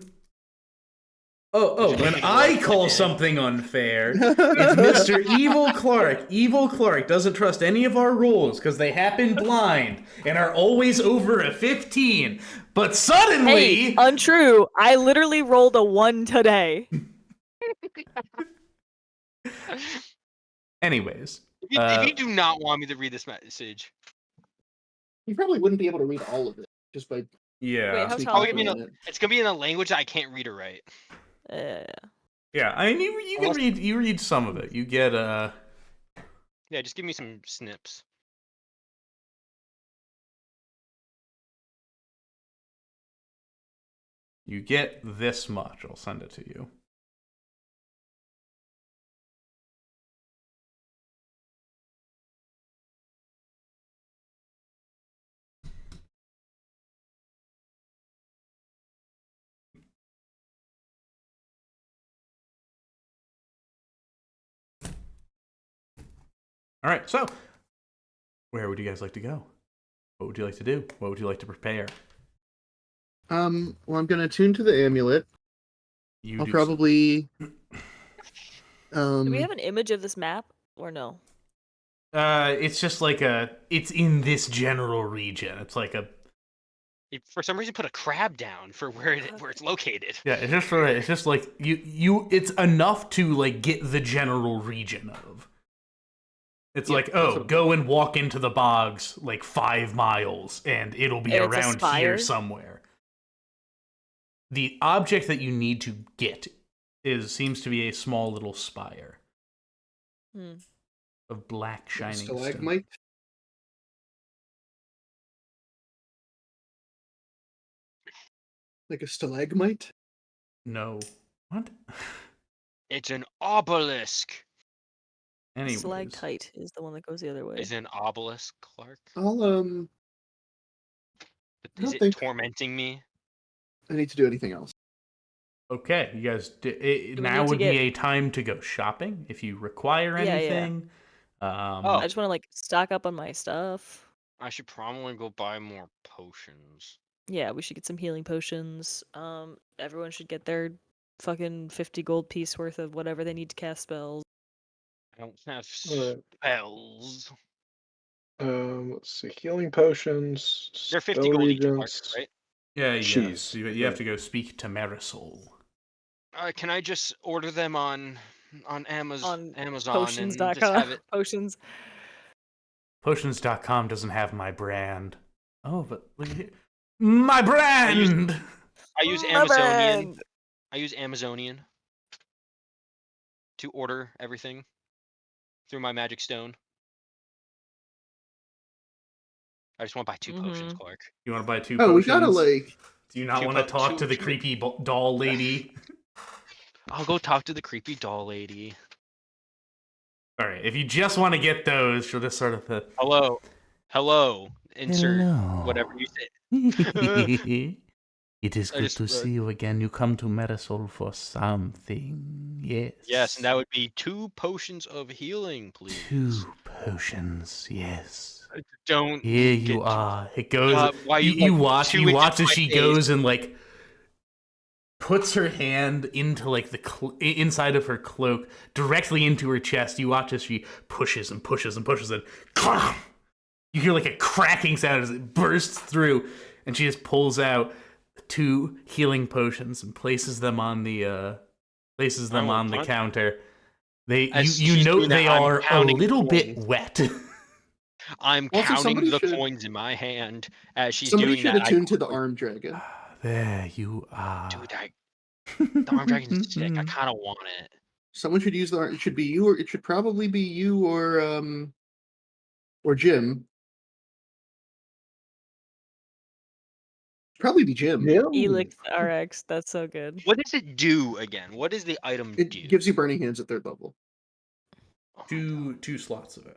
Oh, when I call something unfair, it's Mr. Evil Clark. Evil Clark doesn't trust any of our rolls because they happen blind and are always over a 15. But suddenly... Hey, untrue. I literally rolled a 1 today. Anyways, If you do not want me to read this message, You probably wouldn't be able to read all of it just by yeah. Wait, how sneaking tall are up you? on it. it's gonna be in a language that I can't read or write. Yeah, I mean, you can read, you read some of it. You get, Yeah, just give me some snips. you get this much. I'll send it to you. All right, so where would you guys like to go? What would you like to do? What would you like to prepare? Well, I'm gonna tune to the amulet. You I'll do probably. Do we have an image of this map or no? it's just like it's in this general region. It's like a For some reason, put a crab down for where it's located. yeah. It's just like you. It's enough to like get the general region of. It's Yeah, like, that's oh, what- go and walk into the bogs like 5 miles, and it'll be And it's a around spire? here somewhere. The object that you need to get seems to be a small little spire Hmm. of black shining stone. Stalagmite. Like a stalagmite? No, what? It's an obelisk. Anyways, Stalactite is the one that goes the other way. Is it an obelisk, Clark? I'll Is don't it think- tormenting me? I need to do anything else. Okay, you guys. we Now need to would get- be a time to go shopping if you require Yeah, yeah. anything. I just want to like stock up on my stuff. I should probably go buy more potions. Yeah, we should get some healing potions. Everyone should get their fucking 50 gold piece worth of whatever they need to cast spells. I don't have Alright. spells. Let's see. Healing potions. They're 50 spell gold each, Clark, regents. right? Yeah, yes. Jeez. You have to go speak to Marisol. Can I just order them on Amazon and just have Potions.com. it? Potions. Potions.com doesn't have my brand. Oh, but look at here. My brand! I use My Amazonian. brand! I use Amazonian to order everything through my magic stone. I just want to buy 2 potions, Mhm. Clark. You want to buy 2 Oh, potions? we gotta like. Do you not Two want to po- talk two- to the two- creepy doll lady? I'll go talk to the creepy doll lady. All right, if you just want to get those, she'll just sort of. Hello. Insert Hello. whatever you say. It is I good just, to see you again. You come to Marisol for something. Yes. Yes, and that would be 2 potions of healing, please. 2 potions, yes. Don't. Here get you too- are. It goes. why you, you, you like, watch. 2 You inches watch in as my she face? goes and like puts her hand into like the inside of her cloak, directly into her chest. You watch as she pushes and pushes and pushes and you hear like a cracking sound as it bursts through, and she just pulls out 2 healing potions and places them on the what? counter. They As you she's know doing that, they I'm are a counting little bit coins. wet. I'm Also, counting somebody the should- coins in my hand as she's Somebody doing should that. attune to the arm dragon. There you are. Dude, the arm dragon's sick. I kind of want it. Someone should use the. It should be you, or it should probably be you, or Jim. Probably be Jim. Yeah. Elix RX. That's so good. What does it do again? What does the item It do? gives you burning hands at 3rd level. Oh my God. 2 slots of it.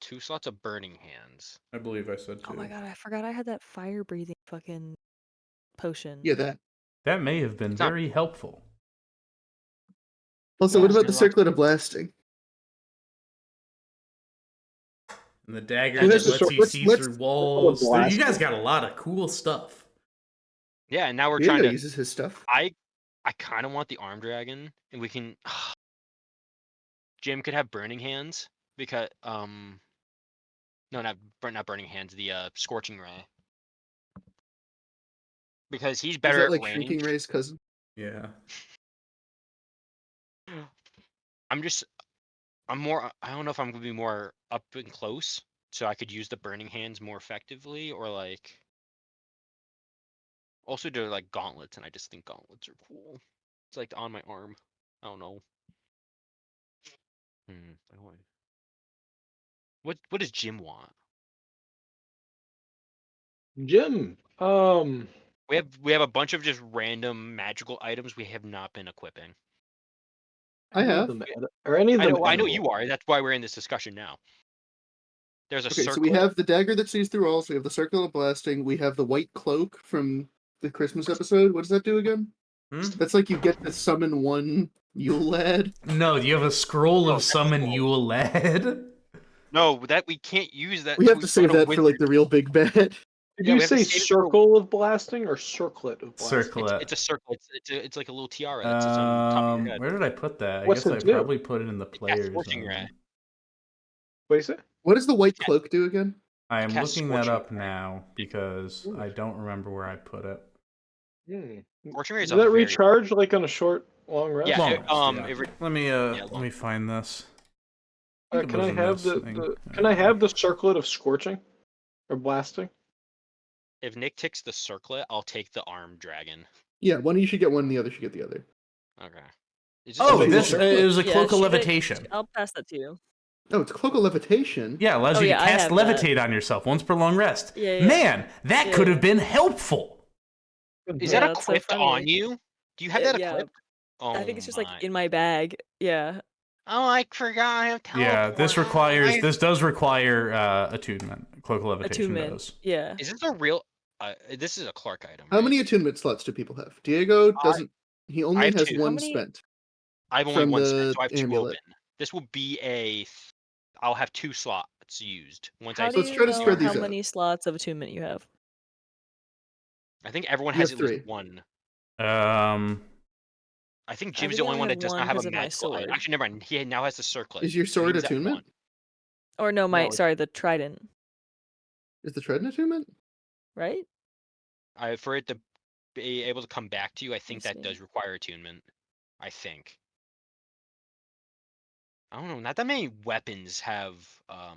2 slots of burning hands. I believe I said 2. Oh my god, I forgot I had that fire breathing fucking potion. Yeah, that. That may have been It's not- very helpful. Also, Yeah, what so about the you're circlet of blasting? And the dagger Yeah, just just- lets you let's- see let's- through walls. You blast guys it. got a lot of cool stuff. Yeah, and now we're Diego trying to. uses his stuff. I kind of want the arm dragon, and we can. Jim could have burning hands because no, not burning hands. The scorching ray. Because he's Is better that at like range. Shrinking Ray's cousin? Yeah. I'm more. I don't know if I'm gonna be more up and close, so I could use the burning hands more effectively, or like. Also do like gauntlets, and I just think gauntlets are cool. It's like on my arm. I don't know. I don't know. What does Jim want? Jim. We have a bunch of just random magical items we have not been equipping. I have. Are any of them? I know edible? you are. That's why we're in this discussion now. There's a Okay, circle. so we have the dagger that sees through walls. We have the circle of blasting. We have the white cloak from the Christmas episode. What does that do again? Hmm? That's like you get to summon one Yule lad. No, you have a scroll Oh, of that's summon cool. Yule lad. No, that we can't use that. We till have to go save that for like wizard. the real big bad. Did Yeah, you we have to say save it for- circle of blasting or circlet of blasting? Circlet. It's a circle. It's like a little tiara. That sits on top of your head. Where did I put that? I What's guess it I do? probably put it in the players. scorching ray. What do you say? What does the white cloak do again? I am Cast looking that Scorching up Ray. now because Ooh. I don't remember where I put it. Scorching ray is Does a that very- recharge like on a short, long rest? Yeah, Long it- rest, yeah. it re- Let me long let me find this. Can I Wasn't have this the, thing? can I have the circlet of scorching or blasting? If Nick takes the circlet, I'll take the arm dragon. Yeah, one you should get one, and the other should get the other. Okay. Is Oh, Wait, this circlet? it was a Yeah, cloak of should I- levitation. I'll pass that to you. Oh, it's cloak of levitation. Yeah, allows Oh, you yeah, to I cast have that. levitate on yourself once per long rest. Yeah, yeah. Man, that Yeah. could have been helpful. Is Yeah, that that's so equipped funny. on you? Do you have that Yeah. equipped? Oh, I think it's just my. like in my bag. Yeah. Oh, I forgot I have Yeah, this teleport. this does require attunement. Cloak of levitation Attunement. does. Yeah. Is this a real? This is a Clark item. How right? many attunement slots do people have? Diego doesn't. He only have has two. How one many- spent. I have only from one spent, the so I have two amulet. open. This will be I'll have 2 slots used once I. How So do let's you try to know spread how these out. many slots of attunement you have? I think everyone You has have at least 3. one. I think I Jim's think the I only only one have that does one not have a 'cause of my magical item. sword. Actually, never mind. He now has the circlet. Is your So sword he's at attunement? 1. Or no, No, sorry, the trident, Is the trident attunement? right? For it to be able to come back to you, I think Let that me does see. require attunement. I think. I don't know. Not that many weapons have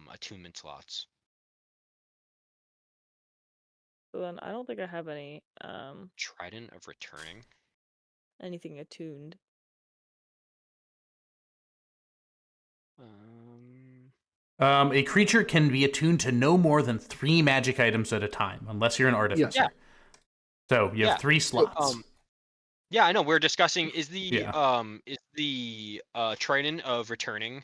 attunement slots. So then I don't think I have any Trident of Returning. anything attuned. A creature can be attuned to no more than 3 magic items at a time, unless you're an artificer. Yeah. So you have Yeah. 3 slots. Yeah, I know. We're discussing is the Yeah. Trident of Returning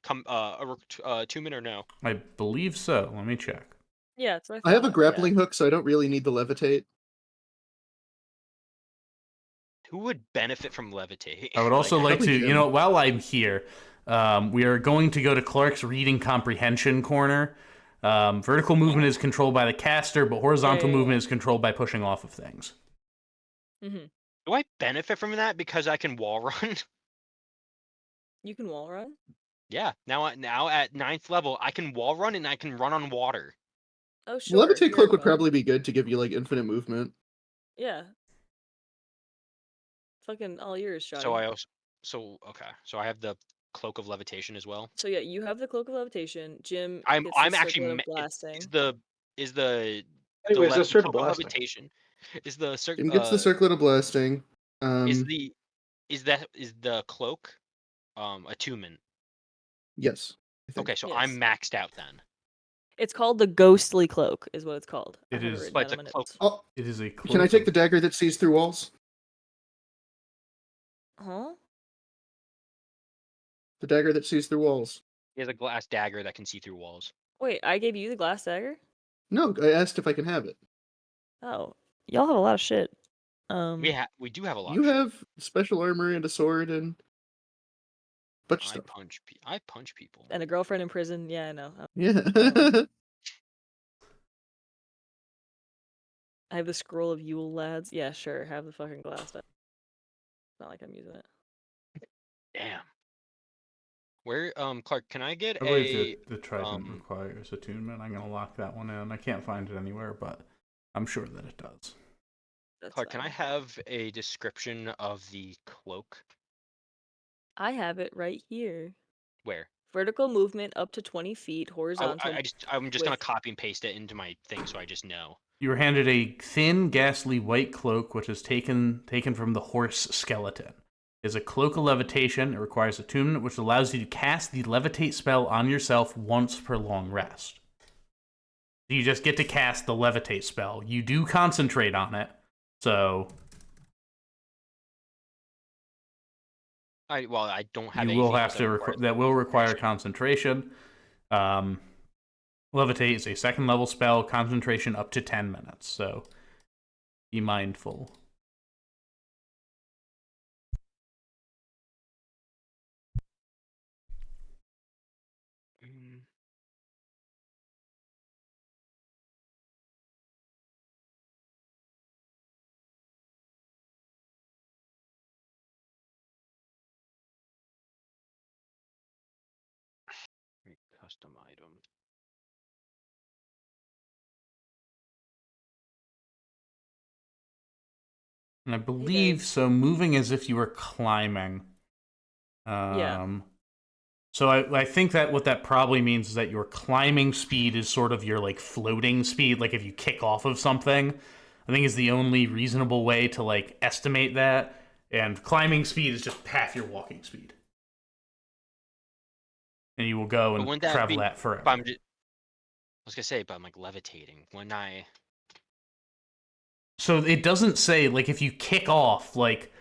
attunement or no? I believe so. Let me check. Yeah, it's what I have a thought, grappling hook, so I don't really need the levitate. Who would benefit from levitate? I would also like Probably to, Jim. while I'm here, we are going to go to Clark's reading comprehension corner. Vertical movement is controlled by the caster, but horizontal Yeah. movement is controlled by pushing off of things. Mm-hmm. Do I benefit from that because I can wall run? You can wall run. Yeah. Now at 9th level, I can wall run and I can run on water. Oh sure. Levitate here, cloak would bud. probably be good to give you like infinite movement. Yeah. Fucking all yours, Shotty. So I have the Cloak of Levitation as well. So yeah, you have the cloak of levitation. Jim I'm gets the actually circlet of ma- blasting. is the Anyways, let's start Cloak of blasting. Levitation is the Jim gets the circlet of blasting. is the cloak attunement. Yes. I think. Okay, so Yes. I'm maxed out then. It's called the ghostly cloak, is what it's called. I It have is- written But down it's in a my cloak. notes. Oh, It is a cloak can I take of- the dagger that sees through walls? Huh? The dagger that sees through walls. He has a glass dagger that can see through walls. Wait, I gave you the glass dagger? No, I asked if I can have it. Oh. Y'all have a lot of shit. We do have a lot. You of shit. have special armor and a sword and a bunch of stuff. I punch people. and a girlfriend in prison. Yeah, I know. Yeah. I have the scroll of Yule lads. Yeah, sure. Have the fucking glass dagger. It's not like I'm using it. Damn. Where Clark, can I get I a believe the trident requires attunement. I'm going to lock that one in. I can't find it anywhere, but I'm sure that it does. That's Clark, can I fine. have a description of the cloak? I have it right here. Where? Vertical movement up to 20 feet. Horizontal. I'm just gonna with- copy and paste it into my thing so I just know. You were handed a thin, ghastly white cloak, which is taken from the horse skeleton. It is a cloak of levitation. It requires attunement, which allows you to cast the levitate spell on yourself once per long rest. You just get to cast the levitate spell. You do concentrate on it, so I don't have. you will anything have else to. requires That will require concentration. concentration. Levitate is a 2nd level spell, concentration up to 10 minutes, so be mindful. Mm. Custom item. And I believe so. Moving as if you were climbing. Yeah. So I think that what that probably means is that your climbing speed is sort of your like floating speed. Like if you kick off of something, I think is the only reasonable way to like estimate that. And climbing speed is just half your walking speed. And you will go and wouldn't that travel be- that forever. But I was gonna say, but I'm like levitating when I. So it doesn't say, like, if you kick off, like,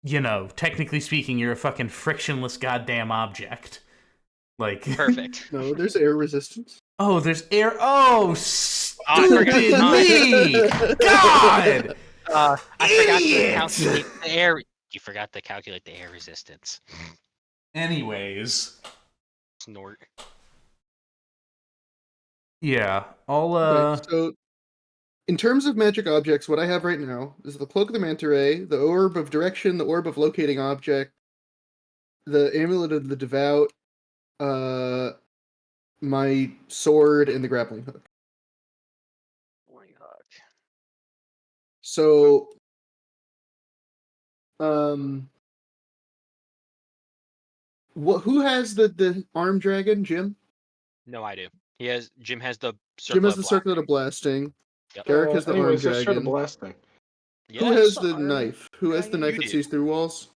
technically speaking, you're a fucking frictionless goddamn object. Like, Perfect. No, there's air resistance. Oh, there's air. Oh, I forgot stupid me! God! I forgot to Idiot! calculate the air. You forgot to calculate the air resistance. Anyways, Snort. yeah, I'll Okay, so in terms of magic objects, what I have right now is the Cloak of the Manta Ray, the Orb of Direction, the Orb of Locating Object, the Amulet of the Devout, my sword, and the Grappling Hook. So, who has the arm dragon? Jim. No, I do. Jim has the circle. Jim has the circlet of blasting. Yep. Garrick has the arm anyways, let's try the dragon. blasting. Yeah, Who has it's the arm. knife? Who has the knife You that do. sees through walls?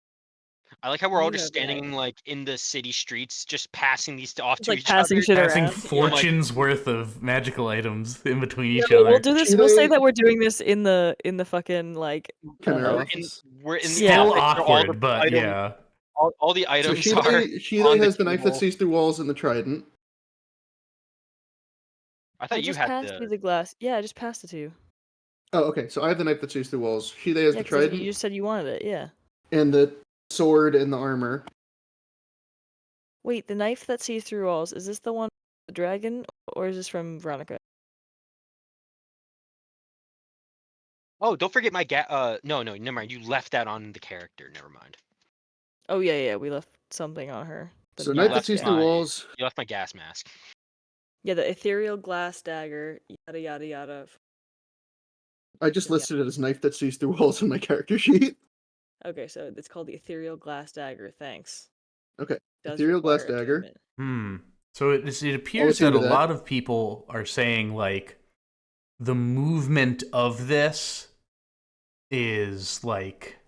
I like how we're all You just have the standing like in the city streets, just passing these off It's to like each passing other. shit passing around. fortunes worth of magical items in between each Yeah, other. we'll do this. Should We'll say I- that we're doing this in the fucking like. Chimera We're office. we're in the Still office where all the awkward, but items- yeah. all the So items are. Shide on the has the knife that table. sees through walls and the trident. I I thought you just had passed you the glass. Yeah, I just passed it to you. Oh, okay. So I have the knife that sees through walls. Shide has Yeah, the 'cause trident you just said you wanted it. Yeah. and the sword and the armor. Wait, the knife that sees through walls. Is this the one, the dragon, or is this from Veronica? Oh, don't forget my no, never mind. You left that on the character. Never mind. Oh yeah, we left something on her. The So you knife that left sees through my- walls. You left my gas mask. Yeah, the ethereal glass dagger. Yada yada yada. I just Yeah. listed it as knife that sees through walls on my character sheet. Okay, so it's called the ethereal glass dagger. Thanks. Okay, Does ethereal glass require dagger. attunement. So it appears see that a to that. lot of people are saying like the movement of this is like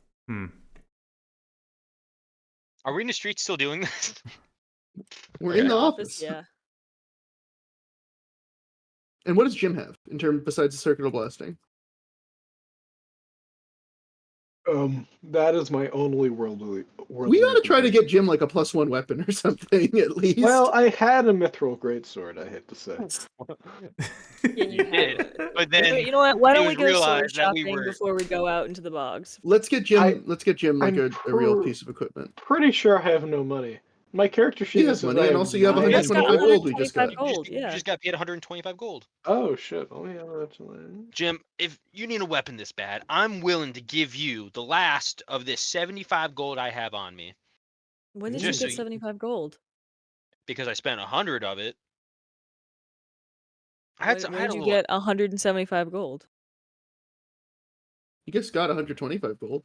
Are we in the streets still doing this? We're in the office. Yeah. And what does Jim have in terms besides the circular blasting? That is my only worldly. We gotta try to get Jim like a +1 weapon or something at least. Well, I had a mithril greatsword. I hate to say. Yeah, You did, but then Wait, you know what? Why it don't we was go sword realized that we shopping were- before we go out into the bogs? let's get Jim. I- Let's get Jim like I'm a real per- piece of equipment. Pretty sure I have no money. My character sheet He has says money, I and also you have 125 125 gold we just got. 125 gold, you yeah. just got paid 125 gold. Oh shit! Oh yeah, that's right. Jim, if you need a weapon this bad, I'm willing to give you the last of this 75 gold I have on me When did Just you so get you- 75 gold? because I spent 100 of it. I had, When I had did a you little. get 175 gold? You just got 125 gold.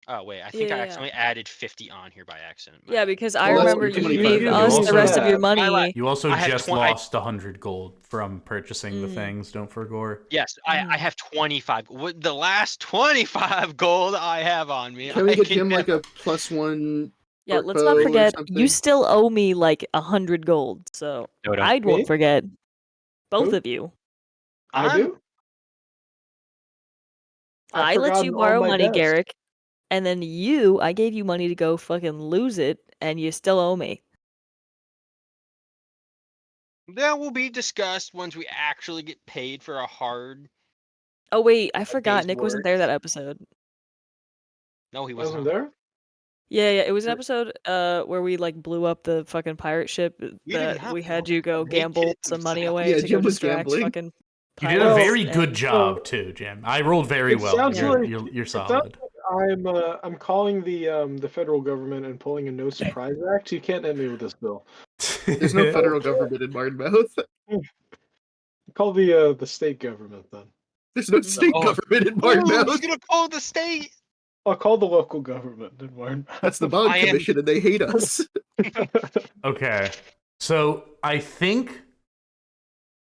Oh wait, I think I Yeah. accidentally added 50 on here by accident. My Yeah, bad. because I Well, that's remember you 25 gave gold. us You the also rest of your have- money. You also I had just 20 lost 100 gold from purchasing the Mm. things. Don't forget. Yes, Mhm. I have 25. The last 25 gold I have on me. Can we I get can Jim like get- a +1? Yeah, Short let's bow not or forget, something? you still owe me like 100 gold, so No, I Me? won't forget. Both Who? of you. I I'm- do. I I've let you forgotten all borrow my money, debts. Garrick, and then I gave you money to go fucking lose it, and you still owe me. That will be discussed once we actually get paid for a hard. Oh wait, I forgot. day's Nick wasn't work. there that episode. No, he Wasn't wasn't. there? Yeah, it was an Sure. episode where we like blew up the fucking pirate ship didn't that have we to. had you go They gamble did some money themselves. away Yeah, to Jim go was distract gambling. fucking You did a pirates, very good and- job too, Jim. I rolled very It well. sounds You're, like- you're sounds solid. I'm calling the federal government and pulling a No Surprise Act. You can't hit me with this bill. There's no federal government in Martinmouth. Call the state government then. There's no state Oh. government in Ooh, Martinmouth. he's gonna call the state. I'll call the local government in Martin. That's the bond I am- commission, and they hate us. Okay. So I think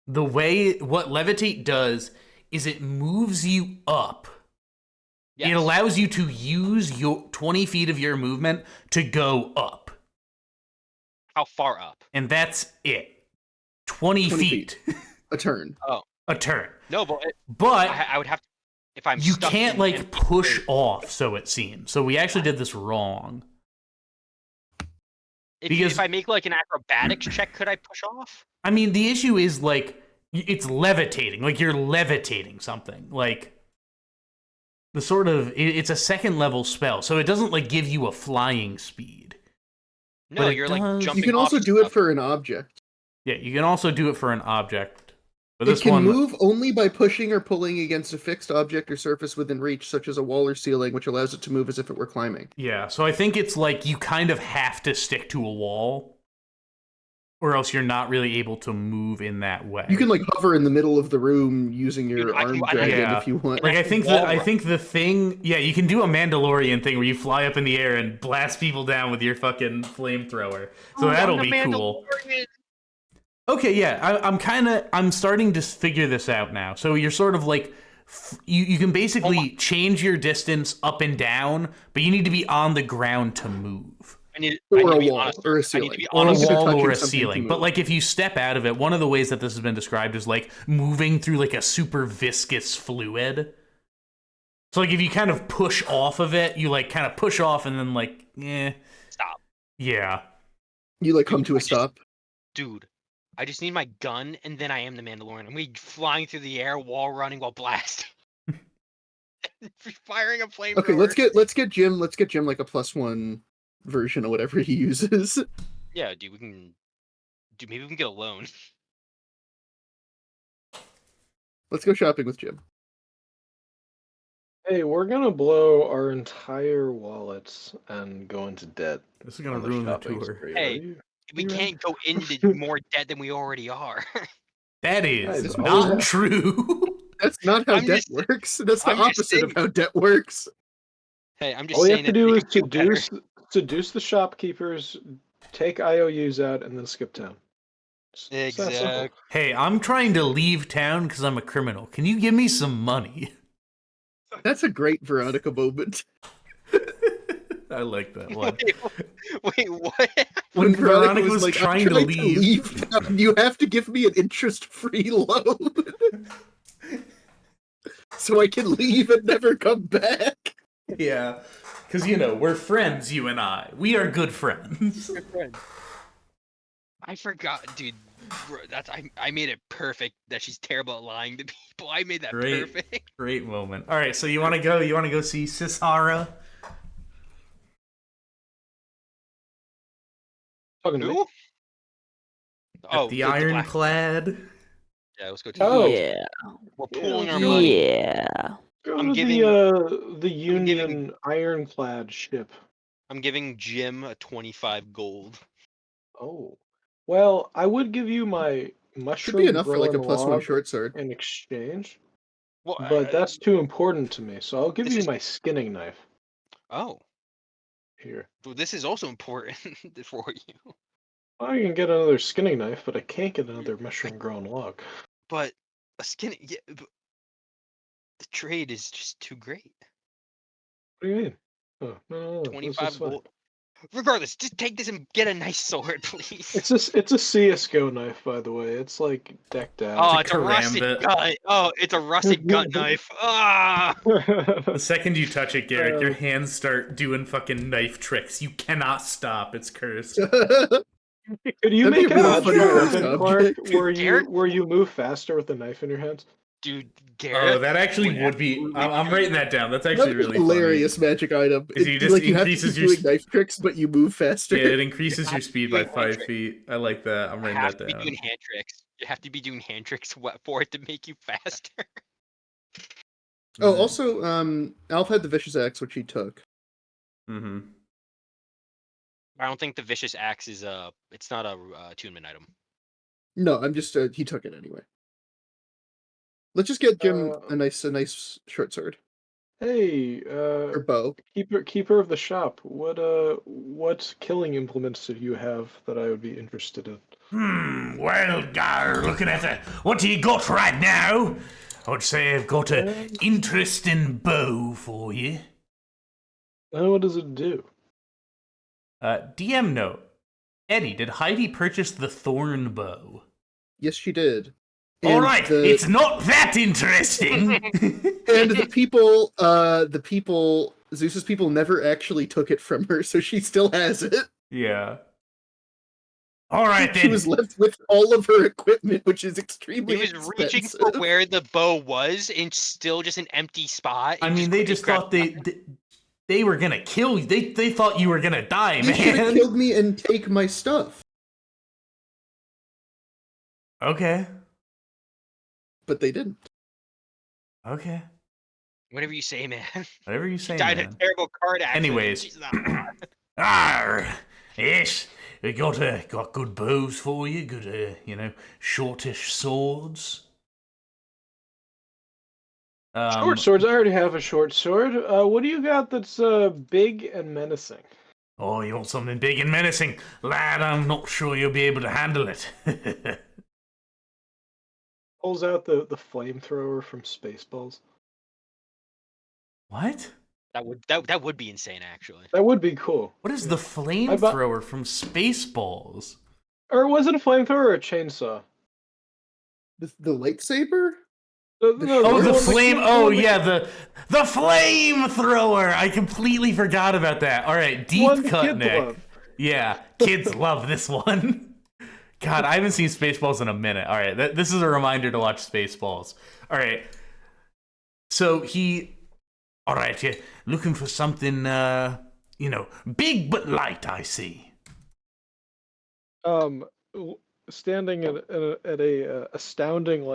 the way what Levitate does is it moves you up. Yes. It allows you to use your 20 feet of your movement to go up. How far up? And that's it. 20 20 feet. A turn. A turn. No, but But I would have to. If I'm you stuck can't in like empty push space- off, so it seems. So we actually did this wrong. Because- if I make like an acrobatics check, could I push off? I mean, the issue is like it's levitating. Like you're levitating something. Like the sort of it's a second level spell, so it doesn't like give you a flying speed. No, But it you're like does- jumping. You can also off do it stuff. for an object. Yeah, you can also do it for an object. But It this can one, move only by pushing or pulling against a fixed object or surface within reach, such as a wall or ceiling, which allows it to move as if it were climbing. yeah. So I think it's like you kind of have to stick to a wall, or else you're not really able to move in that way. You can like hover in the middle of the room using your Dude, I arm can- dragon Yeah. if you want. Like I think wall I run. think the thing, yeah, you can do a Mandalorian thing where you fly up in the air and blast people down with your fucking flamethrower. So that'll be cool. Okay, yeah, I'm starting to figure this out now. So you're sort of like, you can basically change your distance up and down, but you need to be on the ground to move. I need Or to a be wall, honest, or a I need ceiling. to be Or On a Unless honest. you're wall touching or a something to ceiling. But move. like if you step out of it, one of the ways that this has been described is like moving through like a super viscous fluid. So like if you kind of push off of it, you like kind of push off and then like, Stop, yeah. You like come Dude, to I a just- stop. dude. I just need my gun, and then I am the Mandalorian. I'm gonna be flying through the air, wall running while blasting, firing a flamethrower. Okay, let's get Jim like a +1 version of whatever he uses. Yeah, dude, we can. Dude, maybe we can get a loan. Let's go shopping with Jim. Hey, we're gonna blow our entire wallets and go into debt. This is gonna on ruin the shopping tour. spree. Hey, Are you- We You right? can't go into more debt than we already are. That is Guys, not always- true. That's not how I'm debt just- works. That's the I'm just opposite of saying- how debt works. Hey, I'm just All you saying have to that do they is could better. seduce the shopkeepers, take IOUs out, and then skip town. It's that simple. Exactly. Hey, I'm trying to leave town because I'm a criminal. Can you give me some money? That's a great Veronica moment. I like that one. Wait, what? When Veronica Veronica was like, trying "I'm to leave. town. You have to give me an interest-free loan, so I can leave and never come back." Yeah, because you know we're friends, you and I. We are good friends. I forgot, dude. Bro, I made it perfect that she's terrible at lying to people. I made that Great. perfect. Great moment. All right, so you want to go? You want to go see Sisara? Talking to me. Who? Oh, the black- Ironclad. Yeah, let's go to. Oh. Yeah. We're pooling our money. Yeah. Go I'm to giving- the Union giving- Ironclad ship. I'm giving Jim a 25 gold. Oh, well, I would give you my Should mushroom be enough for like a growing +1 log short sword. in exchange, Well, but that's too important to me. So I'll give This you is- my skinning knife oh, here. well, this is also important for you. I can get another skinning knife, but I can't get another mushroom grown log. But a skin, yeah, but the trade is just too great. What do you mean? Oh, no, this is 25 fine. gold. Regardless, just take this and get a nice sword, please. It's a CS:GO knife, by the way. It's like decked Oh, out. it's a rusted karambit. gut. Oh, it's a rusted gut knife. Ah! The second you touch it, Garrick, your hands start doing fucking knife tricks. You cannot stop. It's cursed. Could you That'd be make a a really funny magic first weapon, Clark, object. Garrett? where you move faster with a knife in your hands? Dude, Oh, Garrett. that actually would be. I'm writing that down. That's actually That'd be really a hilarious magic item. Is he It's just like you have to increases keep your doing knife tricks, but you move faster. Funny. Yeah, it increases your speed by doing hand 5 tricks. feet. I like that. I'm You writing have that to be down. doing hand tricks. You have to be doing hand tricks for it to make you faster. Oh, also, Alf had the vicious axe, which he took. Mm-hmm. I don't think the vicious axe is it's not a attunement item. No, I'm just he took it anyway. Let's just get Jim Uh, a nice short sword Hey, or bow. keeper of the shop. What killing implements do you have that I would be interested in? Well, looking at what you got right now, I'd say I've got an interesting bow for you. What does it do? DM note. Eddie, did Heidi purchase the thorn bow? Yes, she did. All And right, the- it's not that interesting. and the people, Zeus's people never actually took it from her, so she still has it. Yeah. All right She then. was left with all of her equipment, which is extremely He was reaching for expensive. where the bow was, and still just an empty spot. I and mean, they he just grabbed thought they were gonna kill you. They thought you were gonna die, They should have man. killed me and take my stuff, Okay. but they didn't. Okay. Whatever you say, man. Whatever you say, Died in man. a terrible card accident. Anyways. She's not alive. Arr, yes, we got good bows for you, good shortish swords. Short swords. I already have a short sword. What do you got that's big and menacing? Oh, you want something big and menacing, lad? I'm not sure you'll be able to handle it. Pulls out the flamethrower from Spaceballs. What? That would be insane, actually. That would be cool. What is the flamethrower from Spaceballs? Or was it a flamethrower or a chainsaw? The lightsaber? No, Oh, the one flame! like- Oh, one like- yeah, the flamethrower! I completely forgot about that. All right, one deep the cut, kids Nick. love. Yeah, kids love this one. God, I haven't seen Spaceballs in a minute. All right, this is a reminder to watch Spaceballs. All right, so all right, you're looking for something, big but light. I see. Standing at a astounding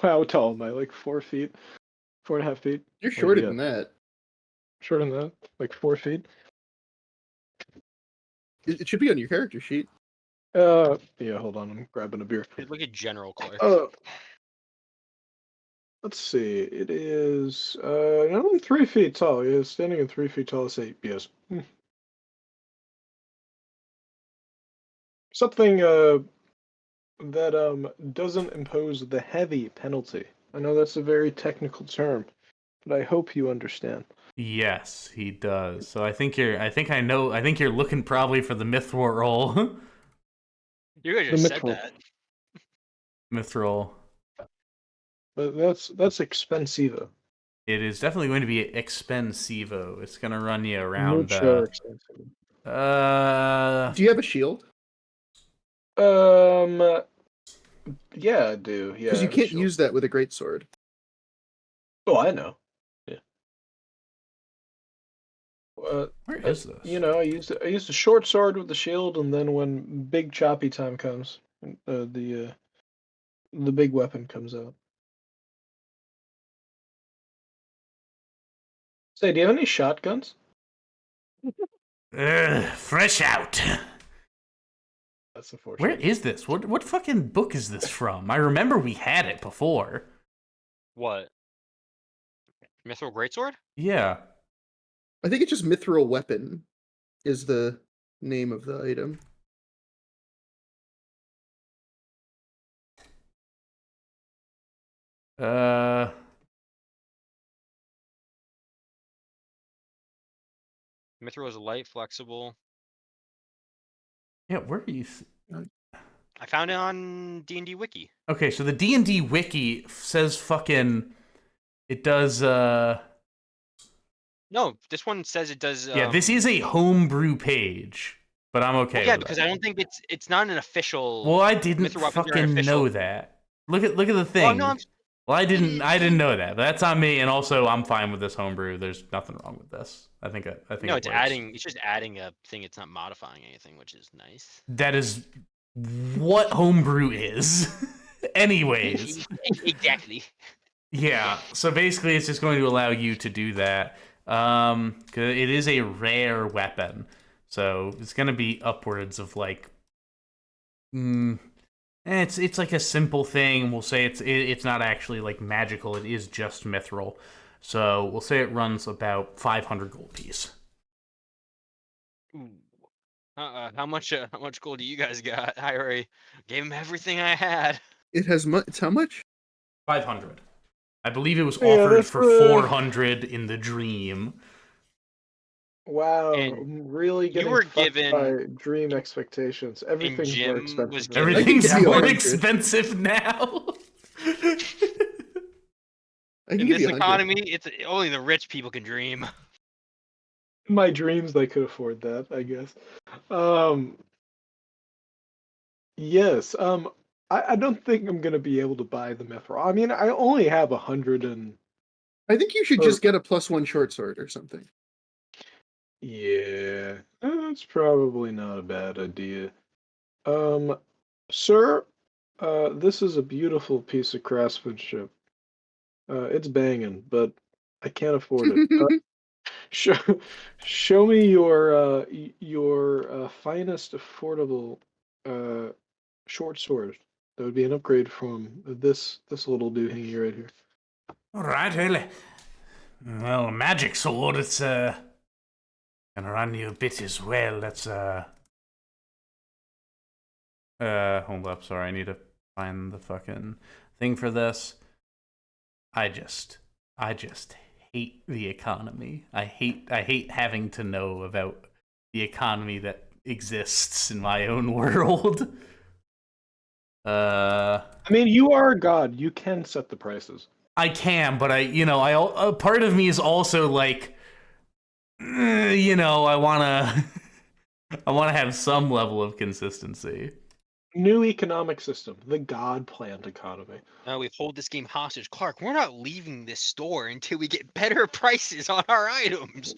wow tall am I? 4 feet, 4.5 feet. You're shorter yeah. than that. Shorter than that, 4 feet. It should be on your character sheet. Yeah. Hold on, I'm grabbing a beer. Look at General Clark. Let's see. It is only 3 feet tall. Yeah, standing at 3 feet tall is 8. Yes. Something that doesn't impose the heavy penalty. I know that's a very technical term, but I hope you understand. Yes, he does. So I think you're looking probably for the Mithril roll. You guys just said Mithril. that. Mithril. But that's expensive. It is definitely going to be expensivo. It's gonna run you around. Mucho expensive. Do you have a shield? Yeah, I do. Yeah, Because you can't use that with a greatsword. Oh, I know. Yeah. Where is this? I used a short sword with the shield, and then when big choppy time comes, the big weapon comes out. Say, do you have any shotguns? Fresh out. That's unfortunate. Where is this? What fucking book is this from? I remember we had it before. What? Mithril Greatsword? Yeah. I think it's just Mithril Weapon is the name of the item. Mithril is light, flexible. Yeah, where are you? I found it on D&D Wiki. Okay, so the D&D wiki says fucking. It does. No, this one says it does. Yeah, this is a homebrew page, but I'm okay. Yeah, with because that. I don't think it's not an official. Well, I didn't Mithril weapons aren't fucking official. know that. Look at the thing. Well, no, Well, I didn't know that. But that's on me, and also I'm fine with this homebrew. There's nothing wrong with this. I think no, it it's works. adding. It's just adding a thing. It's not modifying anything, which is nice. That is what homebrew is. Anyways, Exactly. yeah. So basically, it's just going to allow you to do that. 'Cause it is a rare weapon, so it's going to be upwards of it's like a simple thing. We'll say it's not actually like magical. It is just mithril. So we'll say it runs about 500 gold piece. Ooh. How much gold do you guys got? I already gave him everything I had. It has it's how much? 500. I believe it was Yeah, offered that's for the- 400 in the dream. Wow, And I'm really getting were fucked given- by dream expectations. Everything's more Jim expensive. was than given- Everything's give you more 100. expensive now. I can In give this you 100. economy, it's only the rich people can dream. In my dreams, I could afford that, I guess. Yes. I don't think I'm gonna be able to buy the Mithril. I mean, I only have 100 and I think you should Or- just get a +1 short sword or something. yeah, that's probably not a bad idea. Sir, this is a beautiful piece of craftsmanship. It's banging, but I can't afford it. Show, show me your finest affordable short sword. That would be an upgrade from this little doohickey right here. All right, well, magic sword. It's gonna run you a bit as well. That's hold up. Sorry, I need to find the fucking thing for this. I just hate the economy. I hate having to know about the economy that exists in my own world. I mean, you are a god. You can set the prices. I can, but a part of me is also like, I wanna have some level of consistency. New economic system, the God planned economy. Now we hold this game hostage. Clark, we're not leaving this store until we get better prices on our items.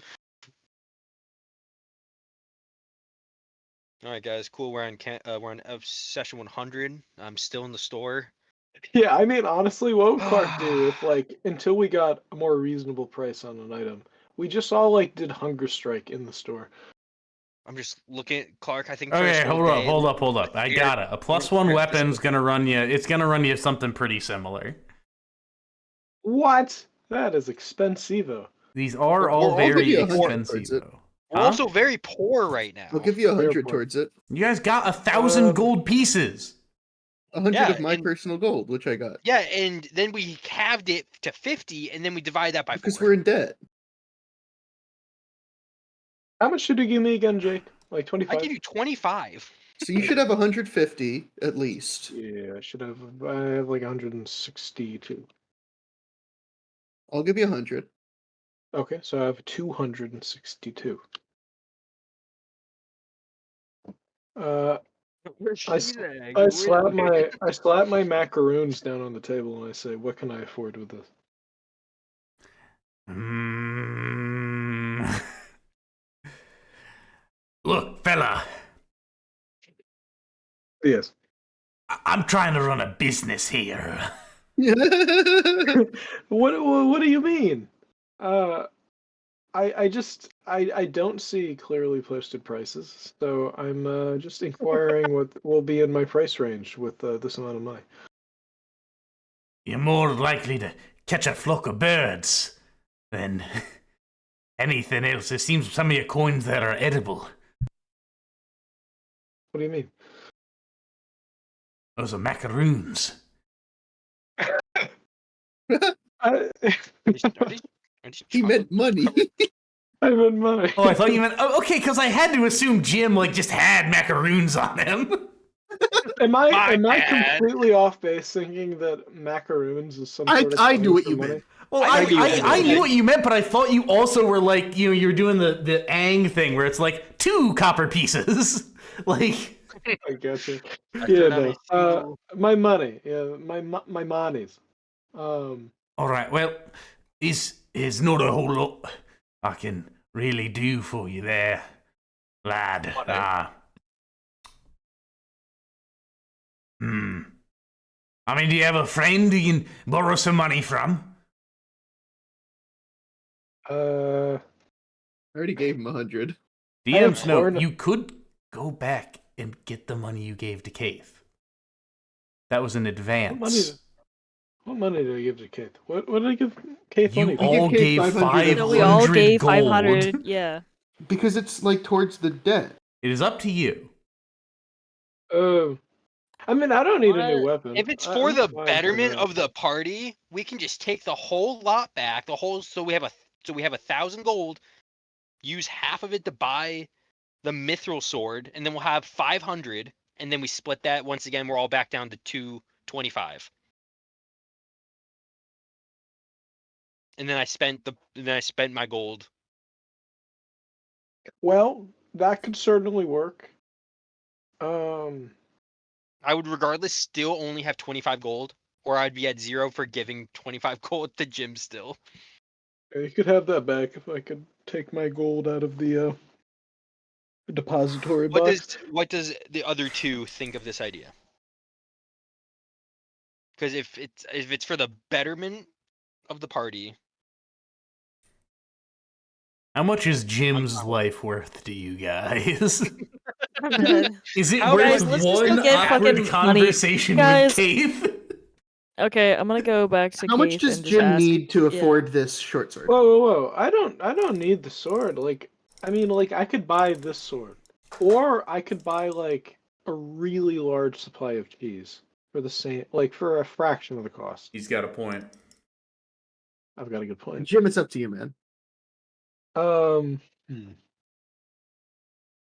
All right, guys, cool. We're on session 100. I'm still in the store. Yeah, I mean, honestly, what would Clark do if, like, until we got a more reasonable price on an item, we just all, like, did hunger strike in the store? I'm just looking at Clark. I think. For Okay, this whole hold day, up. I here- got it. A +1 weapon's gonna run you. It's gonna run you something pretty similar. What? That is expensivo. These are We're all all very gonna be 100 expensive, towards it. though. We're Huh? also very poor right now. I'll give you 100 Therefore- towards it. You guys got 1,000 Um, gold pieces. 100 Yeah, of my and- personal gold, which I got. Yeah, and then we halved it to 50, and then we divide that by 4. Because we're in debt. How much did you give me again, Jake? Like I 25? give you 25. So you should have 150 at least. Yeah, I have like 162. I'll give you 100. Okay, so I have 262. I slap my macaroons down on the table and I say, "What can I afford with this?" Look, fella, Yes. I'm trying to run a business here. What do you mean? I don't see clearly posted prices, so I'm just inquiring what will be in my price range with this amount of money. You're more likely to catch a flock of birds than anything else. It seems some of your coins there are edible. What do you mean? Those are macaroons. Are these He meant money. I meant money. Oh, I thought you meant... Oh, okay, because I had to assume Jim, just had macaroons on him. Am My I bad. completely off base thinking that macaroons is some I sort of knew coin what for you money? meant. Well, I knew I you knew meant. what you meant, but I thought you also were like, you're doing the Aang thing where it's like 2 copper pieces. Like... I gotcha. I Yeah, don't have a no. single- My money. Yeah, my monies. All right, well, is not a whole lot I can really do for you there, lad. What, eh? I mean, do you have a friend you can borrow some money from? Uh, I already gave him 100. I have DM Snow, Horn- you could go back and get the money you gave to Kaith. That was an advance. what money did I give to Kate? What did I give Kate You money? for? all gave Kate gave 500. 500 No, we all gave gold. 500. Yeah. Because it's like towards the debt. It is up to you. I mean, I don't need a new weapon. If it's I- for I'm the fine betterment that. of the party, we can just take the whole lot back. So we have 1,000 gold. Use half of it to buy the mithril sword, and then we'll have 500, and then we split that. Once again, we're all back down to 225. And then I spent my gold. Well, that could certainly work. I would regardless still only have 25 gold, or I'd be at 0 for giving 25 gold to Jim still. Yeah, you could have that back if I could take my gold out of the depository box. What does the other two think of this idea? Because if it's for the betterment of the party, How much is Jim's life worth to you guys? God. Is it How- worth Guys, let's just one go get awkward fucking money. conversation Guys- with Keith? Okay, I'm gonna go back to How much Keith does and just Jim ask- need to yeah. afford this short sword? Whoa! I don't need the sword. Like, I mean, like I could buy this sword, or I could buy like a really large supply of cheese for the same, like for a fraction of the cost. He's got a point. I've got a good point. Jim, it's up to you, man.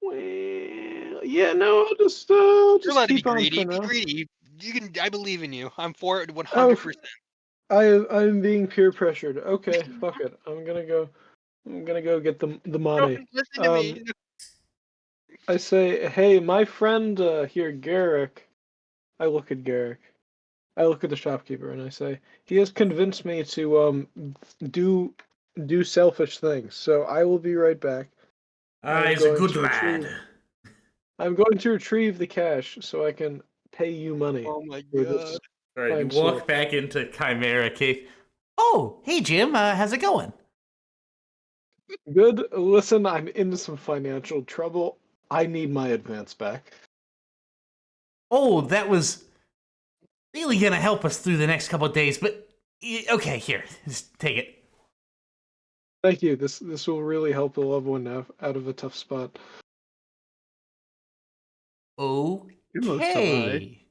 Well, yeah, no, I'll just you're allowed to be keep on greedy. for Be now. greedy. You can. I believe in you. I'm for it 100%. I'm being peer pressured. Okay, fuck it. I'm gonna go get the money. Don't listen to me. I say, hey, my friend here, Garrick. I look at Garrick. I look at the shopkeeper and I say, he has convinced me to do selfish things. So I will be right back. He's a going good to lad. I'm going to retrieve the cash so I can pay you money. Oh my for god. this. All right, you I'm walk sorry. back into Chimera Keith. Oh, hey Jim, how's it going? Good. Listen, I'm into some financial trouble. I need my advance back. Oh, that was really gonna help us through the next couple of days, but okay, here, just take it. Thank you. This will really help the loved one out of a tough spot. Okay.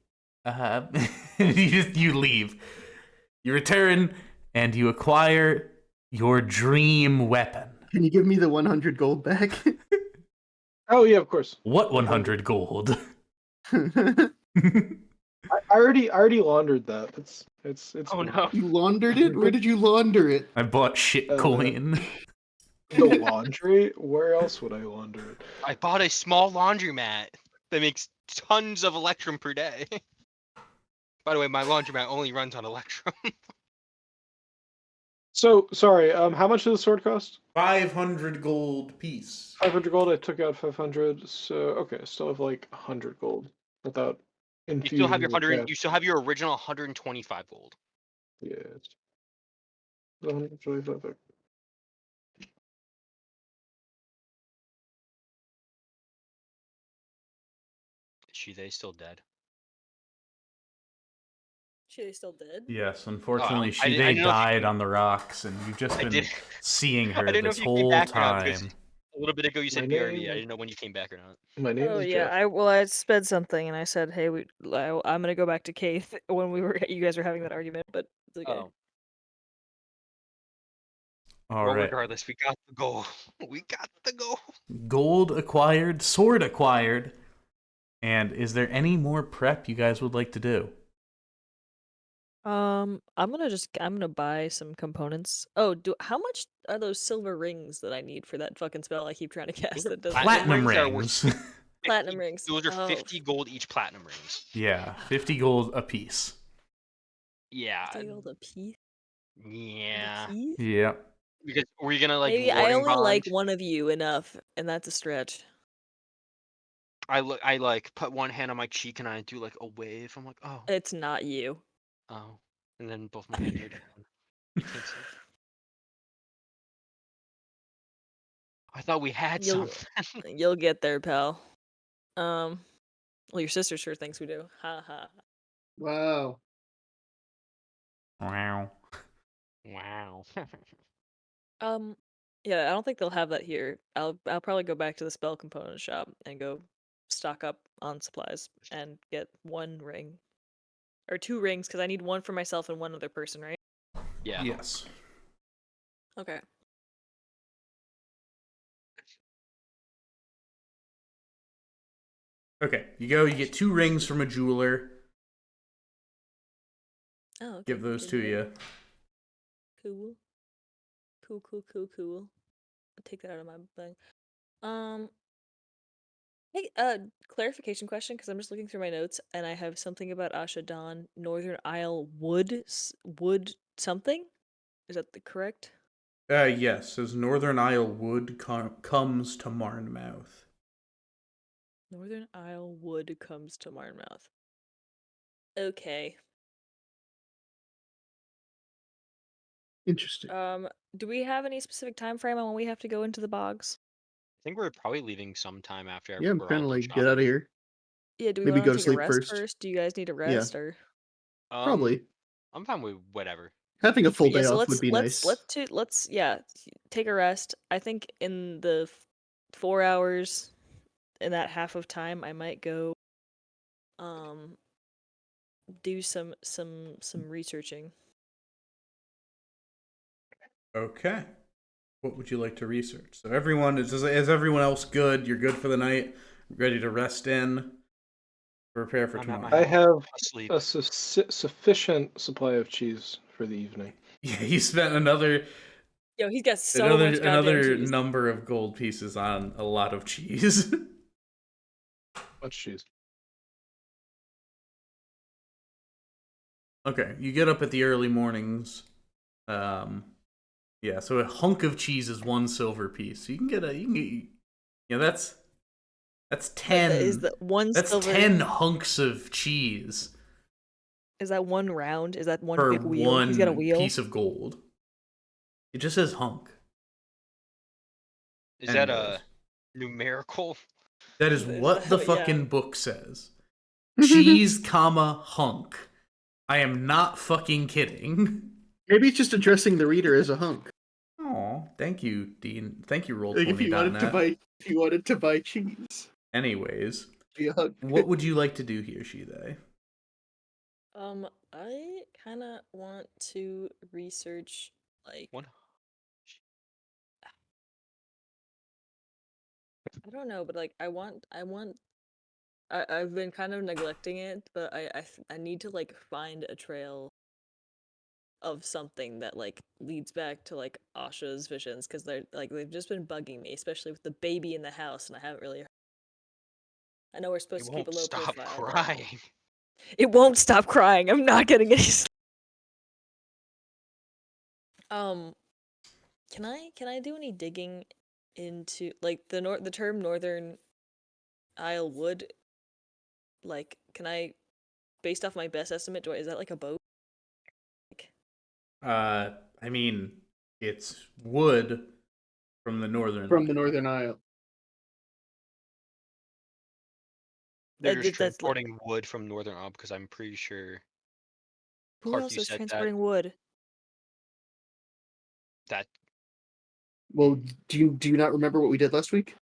You leave. You return and you acquire your dream weapon. Can you give me the 100 gold back? Oh yeah, of course. What 100 gold? I already laundered that. It's. Oh no. You laundered it? Where did you launder it? I bought shit coin. The laundry? Where else would I launder it? I bought a small laundromat that makes tons of Electrum per day. By the way, my laundromat only runs on Electrum. So sorry. How much does the sword cost? 500 gold piece. 500 gold. I took out 500. So okay, I still have like 100 gold without You infusing. still have your the 100. cash. You still have your original 125 gold. Yes. 125. Is they still dead? She still dead? Yes, unfortunately, I she didn't know if you died could- on the rocks, and you've just I been did. seeing I her didn't know this if you came whole back or not, because time. a little bit ago you said My BRB. I name- didn't know when you came back or not. My name Oh is yeah, Jeff. I sped something and I said, hey, I'm gonna go back to Keith when you guys were having that argument, but it's okay. Oh. All Well, right. regardless, we got the goal. We got the goal. Gold acquired, sword acquired. And is there any more prep you guys would like to do? I'm gonna buy some components. Oh, how much are those silver rings that I need for that fucking spell I keep trying to cast that doesn't Platinum rings are rings. worth- Platinum 50 rings. Those are Oh. 50 gold each platinum rings. Yeah, 50 gold a piece. Yeah. Gold a piece? Yeah. Yeah. Because were you gonna like Maybe I warding only bond? like one of you enough, and that's a stretch. I like put one hand on my cheek and I do like a wave. I'm like, oh, It's not you. oh, and then both my hands are down. You can't see. I thought we had You'll- something. You'll get there, pal. Well, your sister sure thinks we do. Ha ha. Wow. Wow. Wow. Yeah, I don't think they'll have that here. I'll probably go back to the spell component shop and go stock up on supplies and get one ring. Or 2 rings, because I need one for myself and one other person, right? Yeah. Yes. Okay. Okay, you go, you get 2 rings from a jeweler. Oh, okay. Give those good to deal. you. Cool. Cool. I'll take that out of my thing. Hey, clarification question, because I'm just looking through my notes and I have something about Asha Don, Northern Isle wood something. Is that the correct? Yes, as Northern Isle Wood comes to Marnmouth. Northern Isle wood comes to Marnmouth. Okay. Interesting. Do we have any specific time frame on when we have to go into the bogs? I think we're probably leaving sometime after Yeah, I'm we're all kind of done like, get out of shopping. here. Yeah, do we Maybe want go to to take a sleep rest first. first? Do you guys need a Yeah. rest or? Probably. I'm fine with whatever. Having a full Yeah, day so off would be nice. let's take a rest. I think in the 4 hours in that half of time I might go do some researching. Okay. What would you like to research? So everyone is everyone else good? You're good for the night. Ready to rest in. Prepare for I'm at my tomorrow. I have Asleep. a sufficient supply of cheese for the evening. Yeah, you spent another Yo, he's got so much goddamn another cheese. number of gold pieces on a lot of cheese. Much cheese. Okay, you get up at the early mornings. Yeah, so a hunk of cheese is 1 silver piece. So you can get that's 10. Is that one That's silver? 10 hunks of cheese Is that one round? Is that one per big wheel? He's got a one wheel. piece of gold. It just says hunk. Is that Anyways. a numerical? That is what the Yeah. fucking book says. Cheese, comma, hunk. I am not fucking kidding. Maybe it's just addressing the reader as a hunk. Aw, thank you, Dean. Thank you, Like if you wanted to buy cheese, Anyways, be a hunk. what would you like to do here, Shide? I kind of want to research like One. I don't know, but like I've been kind of neglecting it, but I need to like find a trail of something that like leads back to like Asha's visions because they've just been bugging me, especially with the baby in the house, and I haven't really. I know we're It supposed to keep a won't low stop profile. but crying. It won't stop crying. I'm not getting any. Can I do any digging into like the term Northern Isle wood? Like, can I, based off my best estimate, is that like a boat? Like, I mean, it's wood from the northern Isle. They're That- just that's like- transporting wood from Northern Isle because I'm pretty sure who Clark, else you is said transporting wood? that Well, do you not remember what we did last week?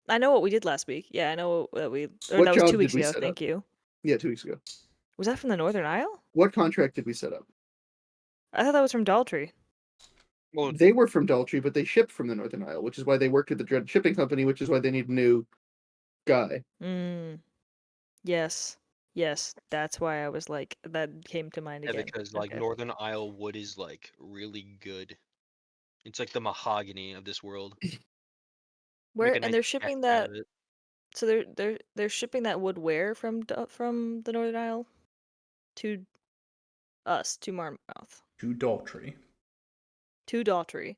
I know what we did last week. Yeah, I know that we. Or What that was job 2 did weeks we ago. set Thank up? you. Yeah, 2 weeks ago. Was that from the Northern Isle? What contract did we set up? I thought that was from Daltrey. well, They were from Daltrey, but they shipped from the Northern Isle, which is why they worked at the Dread Shipping Company, which is why they need a new guy. Yes. Yes, that's why I was like, that came to mind yeah, again. because like Okay. Northern Isle wood is like really good. It's like the mahogany of this world. Where Make a and nice they're desk shipping out that. of it. So they're shipping that wood where from the Northern Isle to us to Marmouth to Daltrey. to Daltrey,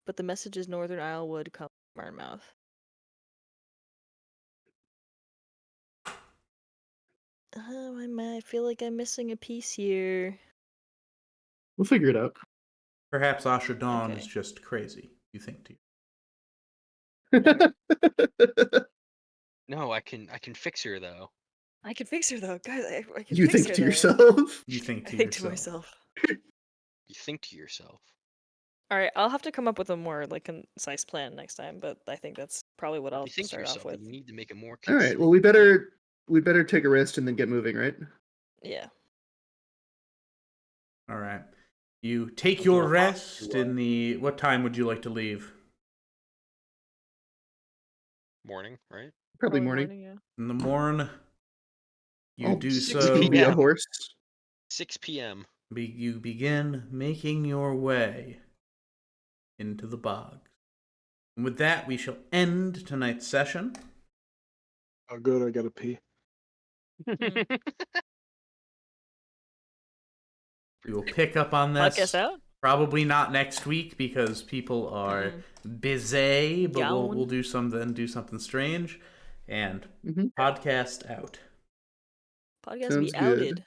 but the message is Northern Isle wood come to Marmouth. I feel like I'm missing a piece here. We'll figure it out. Perhaps Asha Dawn is Okay. just crazy, you think to you. No, I can fix her though. I can fix her though, guys. I can You fix think her to though. yourself? You think I to think yourself. to myself. You think to yourself. All right, I'll have to come up with a more like concise plan next time, but I think that's probably what I'll You think to start off yourself, but with. you need to make it more. All right. Well, concise. we better take a rest and then get moving, right? Yeah. All right. You take I'll your do a hot rest to, in the... What time would you like to leave? Morning, right? Probably morning. Yeah. In the morn, you I'll do 6 so... be a p.m. horse. 6 p.m. You begin making your way into the bogs. And with that, we shall end tonight's session. Oh, good. I gotta pee. We will pick up on Podcast this. out. Probably not next week because people are busy, but we'll Yawn. do something strange. And Mhm. podcast out. Podcast Sounds be good. outed.